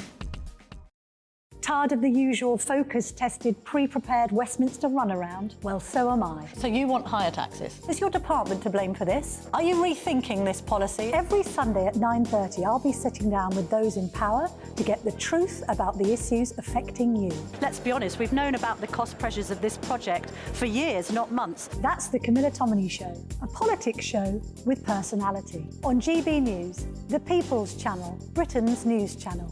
Tired of the usual focus-tested, pre-prepared Westminster runaround? Well, so am I. So you want higher taxes? Is your department to blame for this? Are you rethinking this policy? Every Sunday at 9:30, I'll be sitting down with those in power to get the truth about the issues affecting you. Let's be honest, we've known about the cost pressures of this project for years, not months. That's the Camilla Tominey Show, a politics show with personality. On GB News, the People's Channel, Britain's news channel.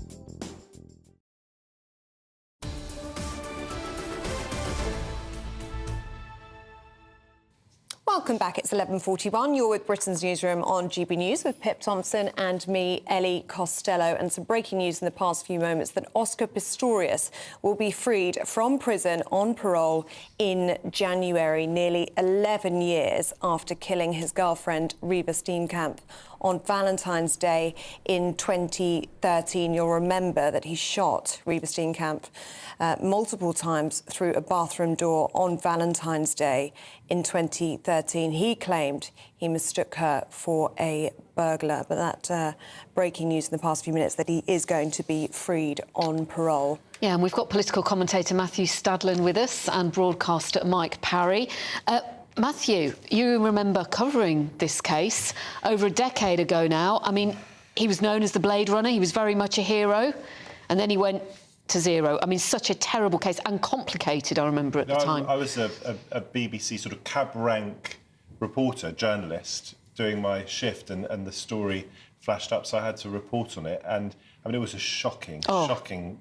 Welcome back. It's 11:41. You're with Britain's Newsroom on GB News with Pip Thompson and me, Ellie Costello. And some breaking news in the past few moments that Oscar Pistorius will be freed from prison on parole in January, nearly 11 years after killing his girlfriend, Reva Steenkamp, on Valentine's Day in 2013. You'll remember that he shot Reva Steenkamp multiple times through a bathroom door on Valentine's Day in 2013. He claimed he mistook her for a burglar, but that breaking news in the past few minutes that he is going to be freed on parole. Yeah, and we've got political commentator Matthew Stadlin with us and broadcaster Mike Parry. Matthew, you remember covering this case over a decade ago now. I mean, he was known as the Blade Runner. He was very much a hero. And then he went to zero. I mean, such a terrible case and complicated, I remember at the time. I was a BBC sort of cab rank reporter, journalist, doing my shift, and the story flashed up, so I had to report on it. And I mean, it was a shocking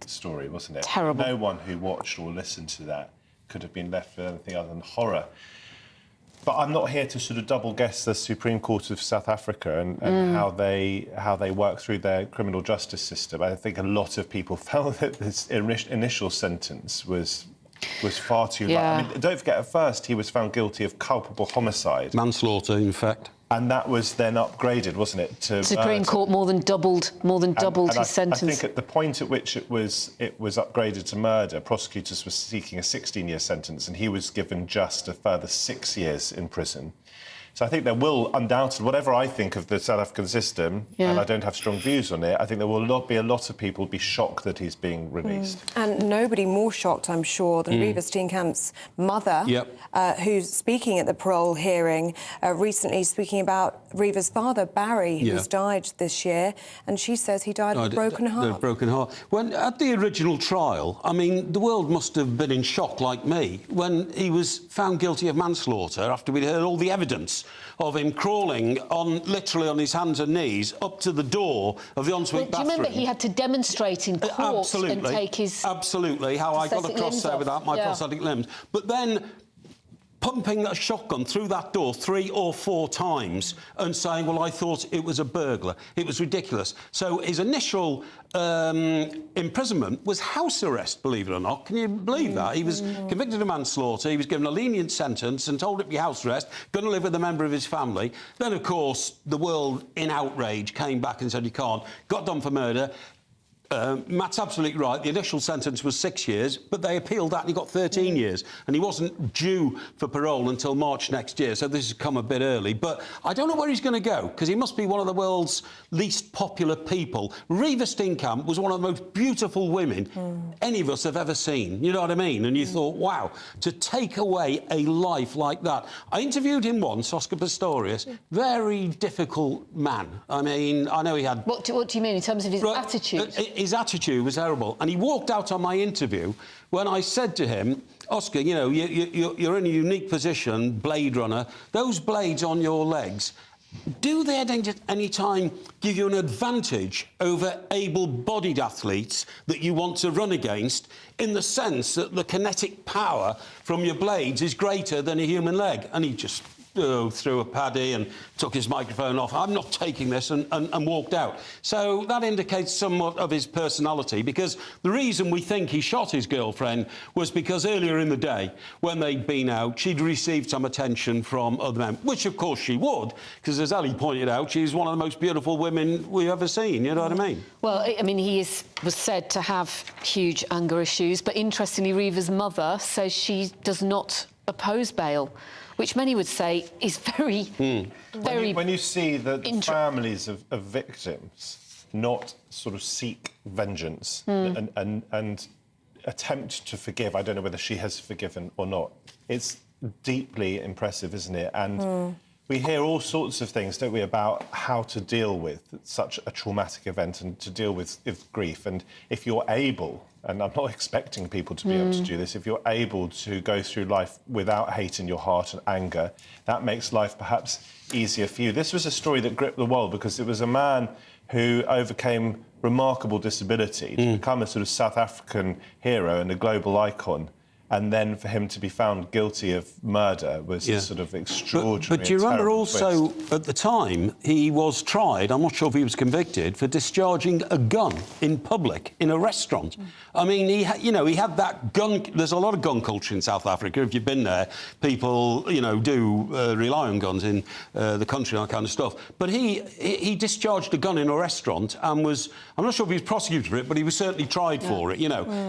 story, wasn't it? Terrible. No one who watched or listened to that could have been left with anything other than horror. But I'm not here to sort of double guess the Supreme Court of South Africa and how they work through their criminal justice system. I think a lot of people felt that this initial sentence was far too low. I mean, don't forget, at first he was found guilty of culpable homicide, manslaughter, in fact. And that was then upgraded, wasn't it, to Supreme Court more than doubled his sentence. I think at the point at which it was upgraded to murder, prosecutors were seeking a 16-year sentence, and he was given just a further 6 years in prison. So I think there will undoubtedly, whatever I think of the South African system, and I don't have strong views on it, I think there will not be a lot of people be shocked that he's being released. And nobody more shocked, I'm sure, than Reva Steenkamp's mother, who's speaking at the parole hearing, recently speaking about Reva's father, Barry, who's died this year, and she says he died of a broken heart. A broken heart. When, at the original trial, I mean, the world must have been in shock like me when he was found guilty of manslaughter after we'd heard all the evidence of him crawling literally on his hands and knees up to the door of the ensuite bathroom. Do you remember he had to demonstrate in court Absolutely. and take his Absolutely, how I got across there without my prosthetic limbs. But then pumping a shotgun through that door 3 or 4 times and saying, well, I thought it was a burglar. It was ridiculous. So his initial imprisonment was house arrest, believe it or not. Can you believe that? He was convicted of manslaughter. He was given a lenient sentence and told it to be house arrest, going to live with a member of his family. Then, of course, the world, in outrage, came back and said, you can't. Got done for murder. Matt's absolutely right. The initial sentence was 6 years, but they appealed that and he got 13 years. And he wasn't due for parole until March next year, so this has come a bit early. But I don't know where he's going to go, because he must be one of the world's least popular people. Riva Steenkamp was one of the most beautiful women any of us have ever seen. You know what I mean? And you thought, wow, to take away a life like that. I interviewed him once, Oscar Pistorius. Very difficult man. I mean, I know he had... What do you mean, in terms of his attitude? His attitude was terrible. And he walked out on my interview when I said to him, Oscar, you know, you're in a unique position, Blade Runner. Those blades on your legs, do they at any time give you an advantage over able-bodied athletes that you want to run against, in the sense that the kinetic power from your blades is greater than a human leg? And he just threw a paddy and took his microphone off. I'm not taking this, and walked out. So that indicates somewhat of his personality, because the reason we think he shot his girlfriend was because earlier in the day, when they'd been out, she'd received some attention from other men, which of course she would, because as Ali pointed out, she's one of the most beautiful women we've ever seen, you know what I mean? Well, I mean, he was said to have huge anger issues, but interestingly, Riva's mother says she does not oppose bail, which many would say is very, very... When you see the families of victims not sort of seek vengeance and attempt to forgive, I don't know whether she has forgiven or not, it's deeply impressive, isn't it? And we hear all sorts of things, don't we, about how to deal with such a traumatic event and to deal with grief. And if you're able, and I'm not expecting people to be able to do this, if you're able to go through life without hate in your heart and anger, that makes life perhaps easier for you. This was a story that gripped the world because it was a man who overcame remarkable disability to become a sort of South African hero and a global icon. And then for him to be found guilty of murder was a sort of extraordinary. But do you remember also, at the time, he was tried, I'm not sure if he was convicted, for discharging a gun in public, in a restaurant. I mean, he had that gun... There's a lot of gun culture in South Africa. If you've been there, people, do rely on guns in the country and that kind of stuff. But he discharged a gun in a restaurant and was... I'm not sure if he was prosecuted for it, but he was certainly tried for it,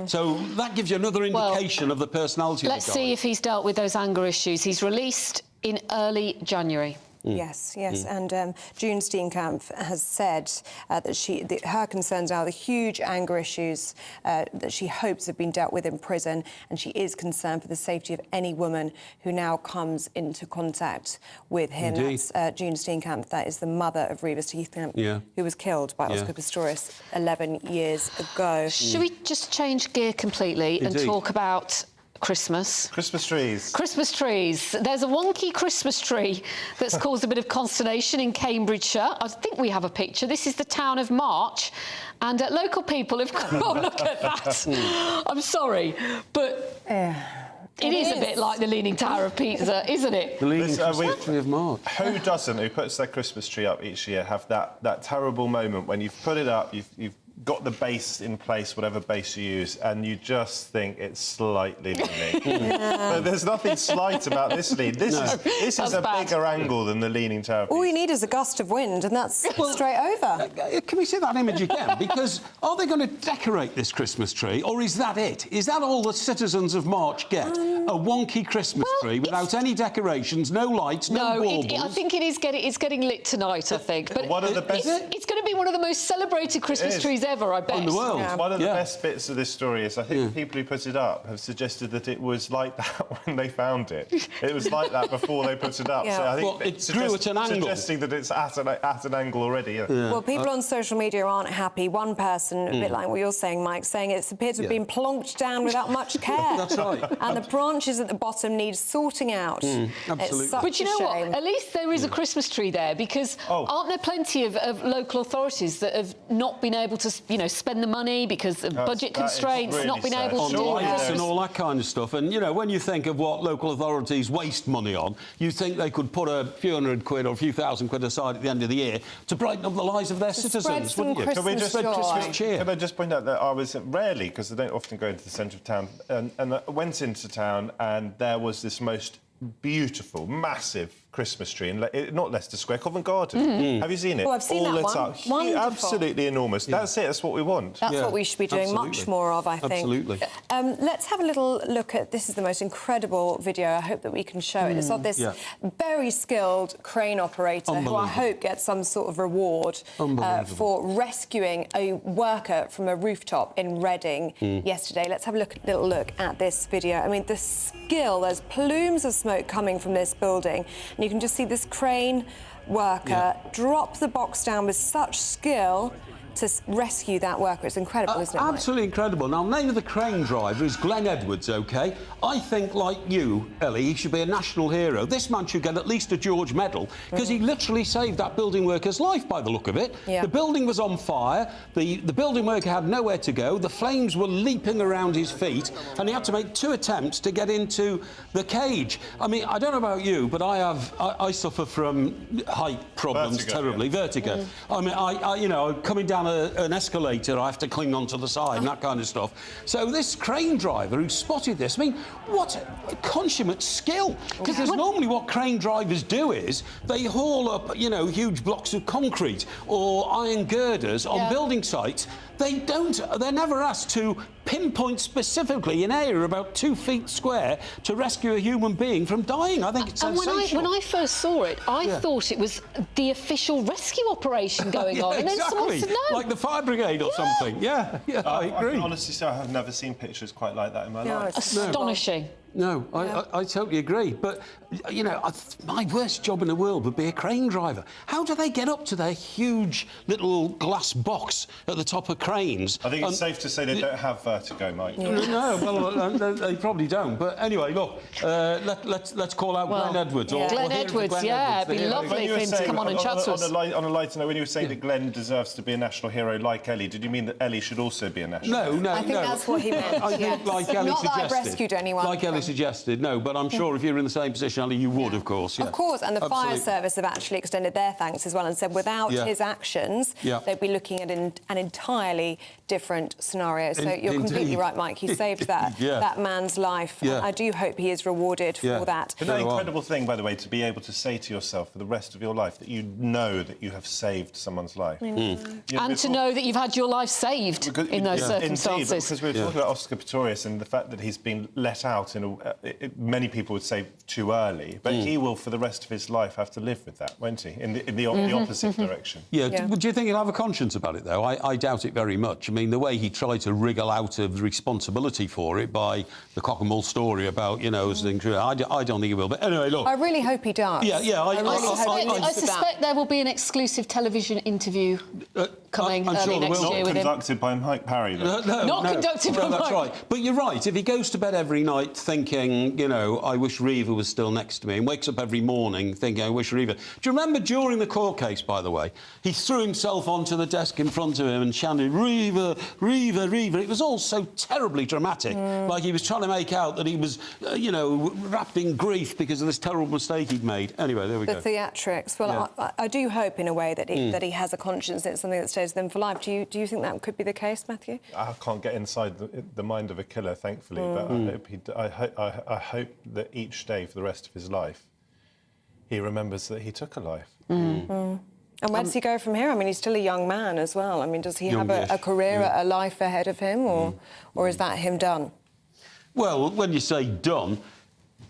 So that gives you another indication of the personality of the guy. Let's see if he's dealt with those anger issues. He's released in early January. Yes. And June Steenkamp has said that her concerns are the huge anger issues that she hopes have been dealt with in prison, and she is concerned for the safety of any woman who now comes into contact with him. Indeed. That's June Steenkamp. That is the mother of Riva Steenkamp, who was killed by Oscar Pistorius 11 years ago. Should we just change gear completely and talk about Christmas? Christmas trees. Christmas trees. There's a wonky Christmas tree that's caused a bit of consternation in Cambridgeshire. I think we have a picture. This is the town of March, and local people have... Oh, look at that. I'm sorry, but... It is a bit like the Leaning Tower of Pisa, isn't it? The Leaning Christmas tree of March. Who doesn't, who puts their Christmas tree up each year, have that terrible moment when you've put it up, you've got the base in place, whatever base you use, and you just think it's slightly leaning. But there's nothing slight about this lean. This is a bigger angle than the Leaning Tower. All you need is a gust of wind, and that's straight over. Can we see that image again? Because are they going to decorate this Christmas tree, or is that it? Is that all the citizens of March get? A wonky Christmas tree without any decorations, no lights, no baubles? I think it's getting lit tonight, I think. But one of the best... It's going to be one of the most celebrated Christmas trees ever. ever, I bet. In the world. One of the best bits of this story is I think the people who put it up have suggested that it was like that when they found it. It was like that before they put it up. So I think it grew at an angle. Suggesting that it's at an angle already. Well, people on social media aren't happy. One person, a bit like what you're saying, Mike, saying it appears to have been plonked down without much care. That's right. And the branches at the bottom need sorting out. Absolutely. It's such But you know a what? shame. At least there is a Christmas tree there, because aren't there plenty of local authorities that have not been able to, you know, spend the money because of budget constraints, really not been sad. able to do Lights it? and all that kind of stuff. And, you know, when you think of what local authorities waste money on, you think they could put a few hundred quid or a few thousand quid aside at the end of the year to brighten up the lives of their citizens, wouldn't you? Can we just spread Christmas cheer? Can I just point out that I was rarely, because I don't often go into the centre of town, and I went into town and there was this most beautiful, massive Christmas tree in not Leicester Square, Covent Garden. Have you seen it? Oh, I've seen all that lit one. up. Wonderful. Absolutely enormous. That's it. That's what we want. That's what we should be doing much more of, I think. Absolutely. Let's have a little look at... This is the most incredible video. I hope that we can show it. It's of this very skilled crane operator who I hope gets some sort of reward for rescuing a worker from a rooftop in Reading yesterday. Let's have a little look at this video. I mean, the skill, there's plumes of smoke coming from this building, and you can just see this crane worker drop the box down with such skill to rescue that worker. It's incredible, isn't it, Mike? Absolutely incredible. Now, the name of the crane driver is Glenn Edwards, OK? I think, like you, Ellie, he should be a national hero. This man should get at least a George Medal, because he literally saved that building worker's life, by the look of it. The building was on fire, the building worker had nowhere to go, the flames were leaping around his feet, and he had to make 2 attempts to get into the cage. I mean, I don't know about you, but I suffer from height problems terribly, vertigo. I mean, you know, coming down an escalator, I have to cling onto the side and that kind of stuff. So this crane driver who spotted this, I mean, what a consummate skill! Because normally what crane drivers do is they haul up, you know, huge blocks of concrete or iron girders on building sites. They're never asked to pinpoint specifically an area about 2 feet square to rescue a human being from dying. I think it's sensational. And when I first saw it, I thought it was the official rescue operation going on. And then someone said no. Like the fire brigade or something. I agree. I honestly say I have never seen pictures quite like that in my life. Astonishing. No, I totally agree. But, you know, my worst job in the world would be a crane driver. How do they get up to their huge little glass box at the top of cranes? I think it's safe to say they don't have vertigo, Mike. No, well, they probably don't. But anyway, look, let's call out Glenn Edwards. Glenn Edwards, it'd be lovely for him to come on and chat to us. On a lighter note, when you were saying that Glenn deserves to be a national hero like Ellie, did you mean that Ellie should also be a national hero? No. I think that's what he meant. I think, like Ellie Not suggested. that I've rescued anyone. Like Ellie suggested, no, but I'm sure if you were in the same position, Ellie, you would, of course. Of course, and the fire service have actually extended their thanks as well and said without his actions, they'd be looking at an entirely different scenario. So you're completely right, Mike. He saved that man's life. I do hope he is rewarded for that. It's an incredible thing, by the way, to be able to say to yourself for the rest of your life that you know that you have saved someone's life. And to know that you've had your life saved in those circumstances. Indeed, because we were talking about Oscar Pistorius and the fact that he's been let out in many people would say too early, but he will for the rest of his life have to live with that, won't he? In the opposite direction. Do you think he'll have a conscience about it, though? I doubt it very much. I mean, the way he tried to wriggle out of responsibility for it by the cock and bull story about, you know, I don't think he will. But anyway, look. I really hope he does. I suspect there will be an exclusive television interview coming early next year with him. Not conducted by Mike Parry, though. Not conducted by Mike. That's right. But you're right. If he goes to bed every night thinking, you know, I wish Reva was still next to me, and wakes up every morning thinking, I wish Reva... Do you remember during the court case, by the way, he threw himself onto the desk in front of him and chanted, Reva, Reva, Reva. It was all so terribly dramatic, like he was trying to make out that he was, you know, wrapped in grief because of this terrible mistake he'd made. Anyway, there we go. The theatrics. Well, I do hope, in a way, that he has a conscience. It's something that stays with him for life. Do you think that could be the case, Matthew? I can't get inside the mind of a killer, thankfully, but I hope that each day for the rest of his life he remembers that he took a life. And where does he go from here? I mean, he's still a young man as well. I mean, does he have a career, a life ahead of him, or is that him done? Well, when you say done,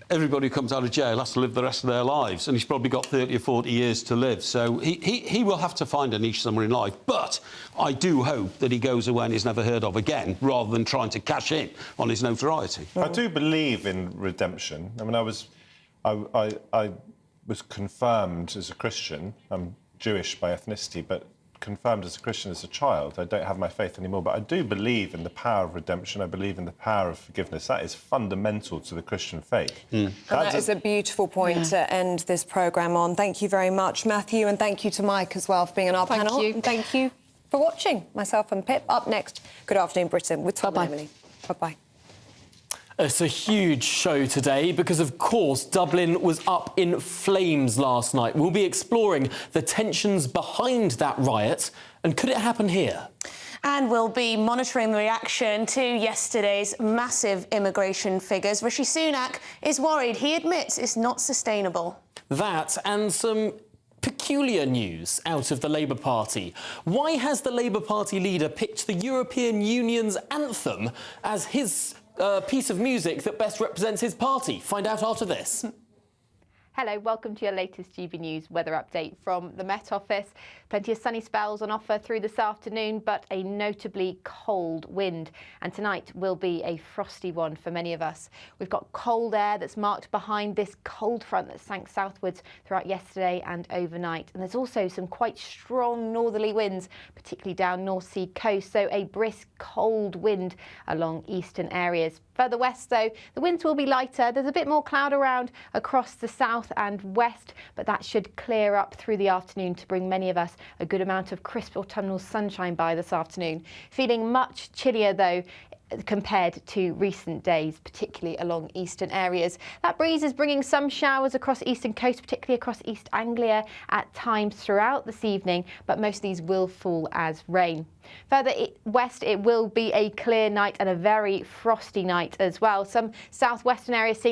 everybody who comes out of jail has to live the rest of their lives, and he's probably got 30 or 40 years to live. So he will have to find a niche somewhere in life. But I do hope that he goes away and is never heard of again, rather than trying to cash in on his notoriety. I do believe in redemption. I mean, I was confirmed as a Christian. I'm Jewish by ethnicity, but confirmed as a Christian as a child. I don't have my faith anymore, but I do believe in the power of redemption. I believe in the power of forgiveness. That is fundamental to the Christian faith. And that is a beautiful point to end this programme on. Thank you very much, Matthew, and thank you to Mike as well for being on our panel. Thank you. And thank you for watching. Myself and Pip. Up next, Good Afternoon Britain with Tom and Emily. Bye-bye. It's a huge show today because, of course, Dublin was up in flames last night. We'll be exploring the tensions behind that riot, and could it happen here? And we'll be monitoring the reaction to yesterday's massive immigration figures. Rishi Sunak is worried. He admits it's not sustainable. That and some peculiar news out of the Labour Party. Why has the Labour Party leader picked the European Union's anthem as his piece of music that best represents his party? Find out after this. Hello, welcome to your latest GB News weather update from the Met Office. Plenty of sunny spells on offer through this afternoon, but a notably cold wind. And tonight will be a frosty one for many of us. We've got cold air that's marked behind this cold front that sank southwards throughout yesterday and overnight. And there's also some quite strong northerly winds, particularly down North Sea coast. So a brisk cold wind along eastern areas. Further west, though, the winds will be lighter. There's a bit more cloud around across the south and west, but that should clear up through the afternoon to bring many of us a good amount of crisp autumnal sunshine by this afternoon. Feeling much chillier, though, compared to recent days, particularly along eastern areas. That breeze is bringing some showers across the eastern coast, particularly across East Anglia at times throughout this evening, but most of these will fall as rain. Further west, it will be a clear night and a very frosty night as well. Some southwestern areas seeing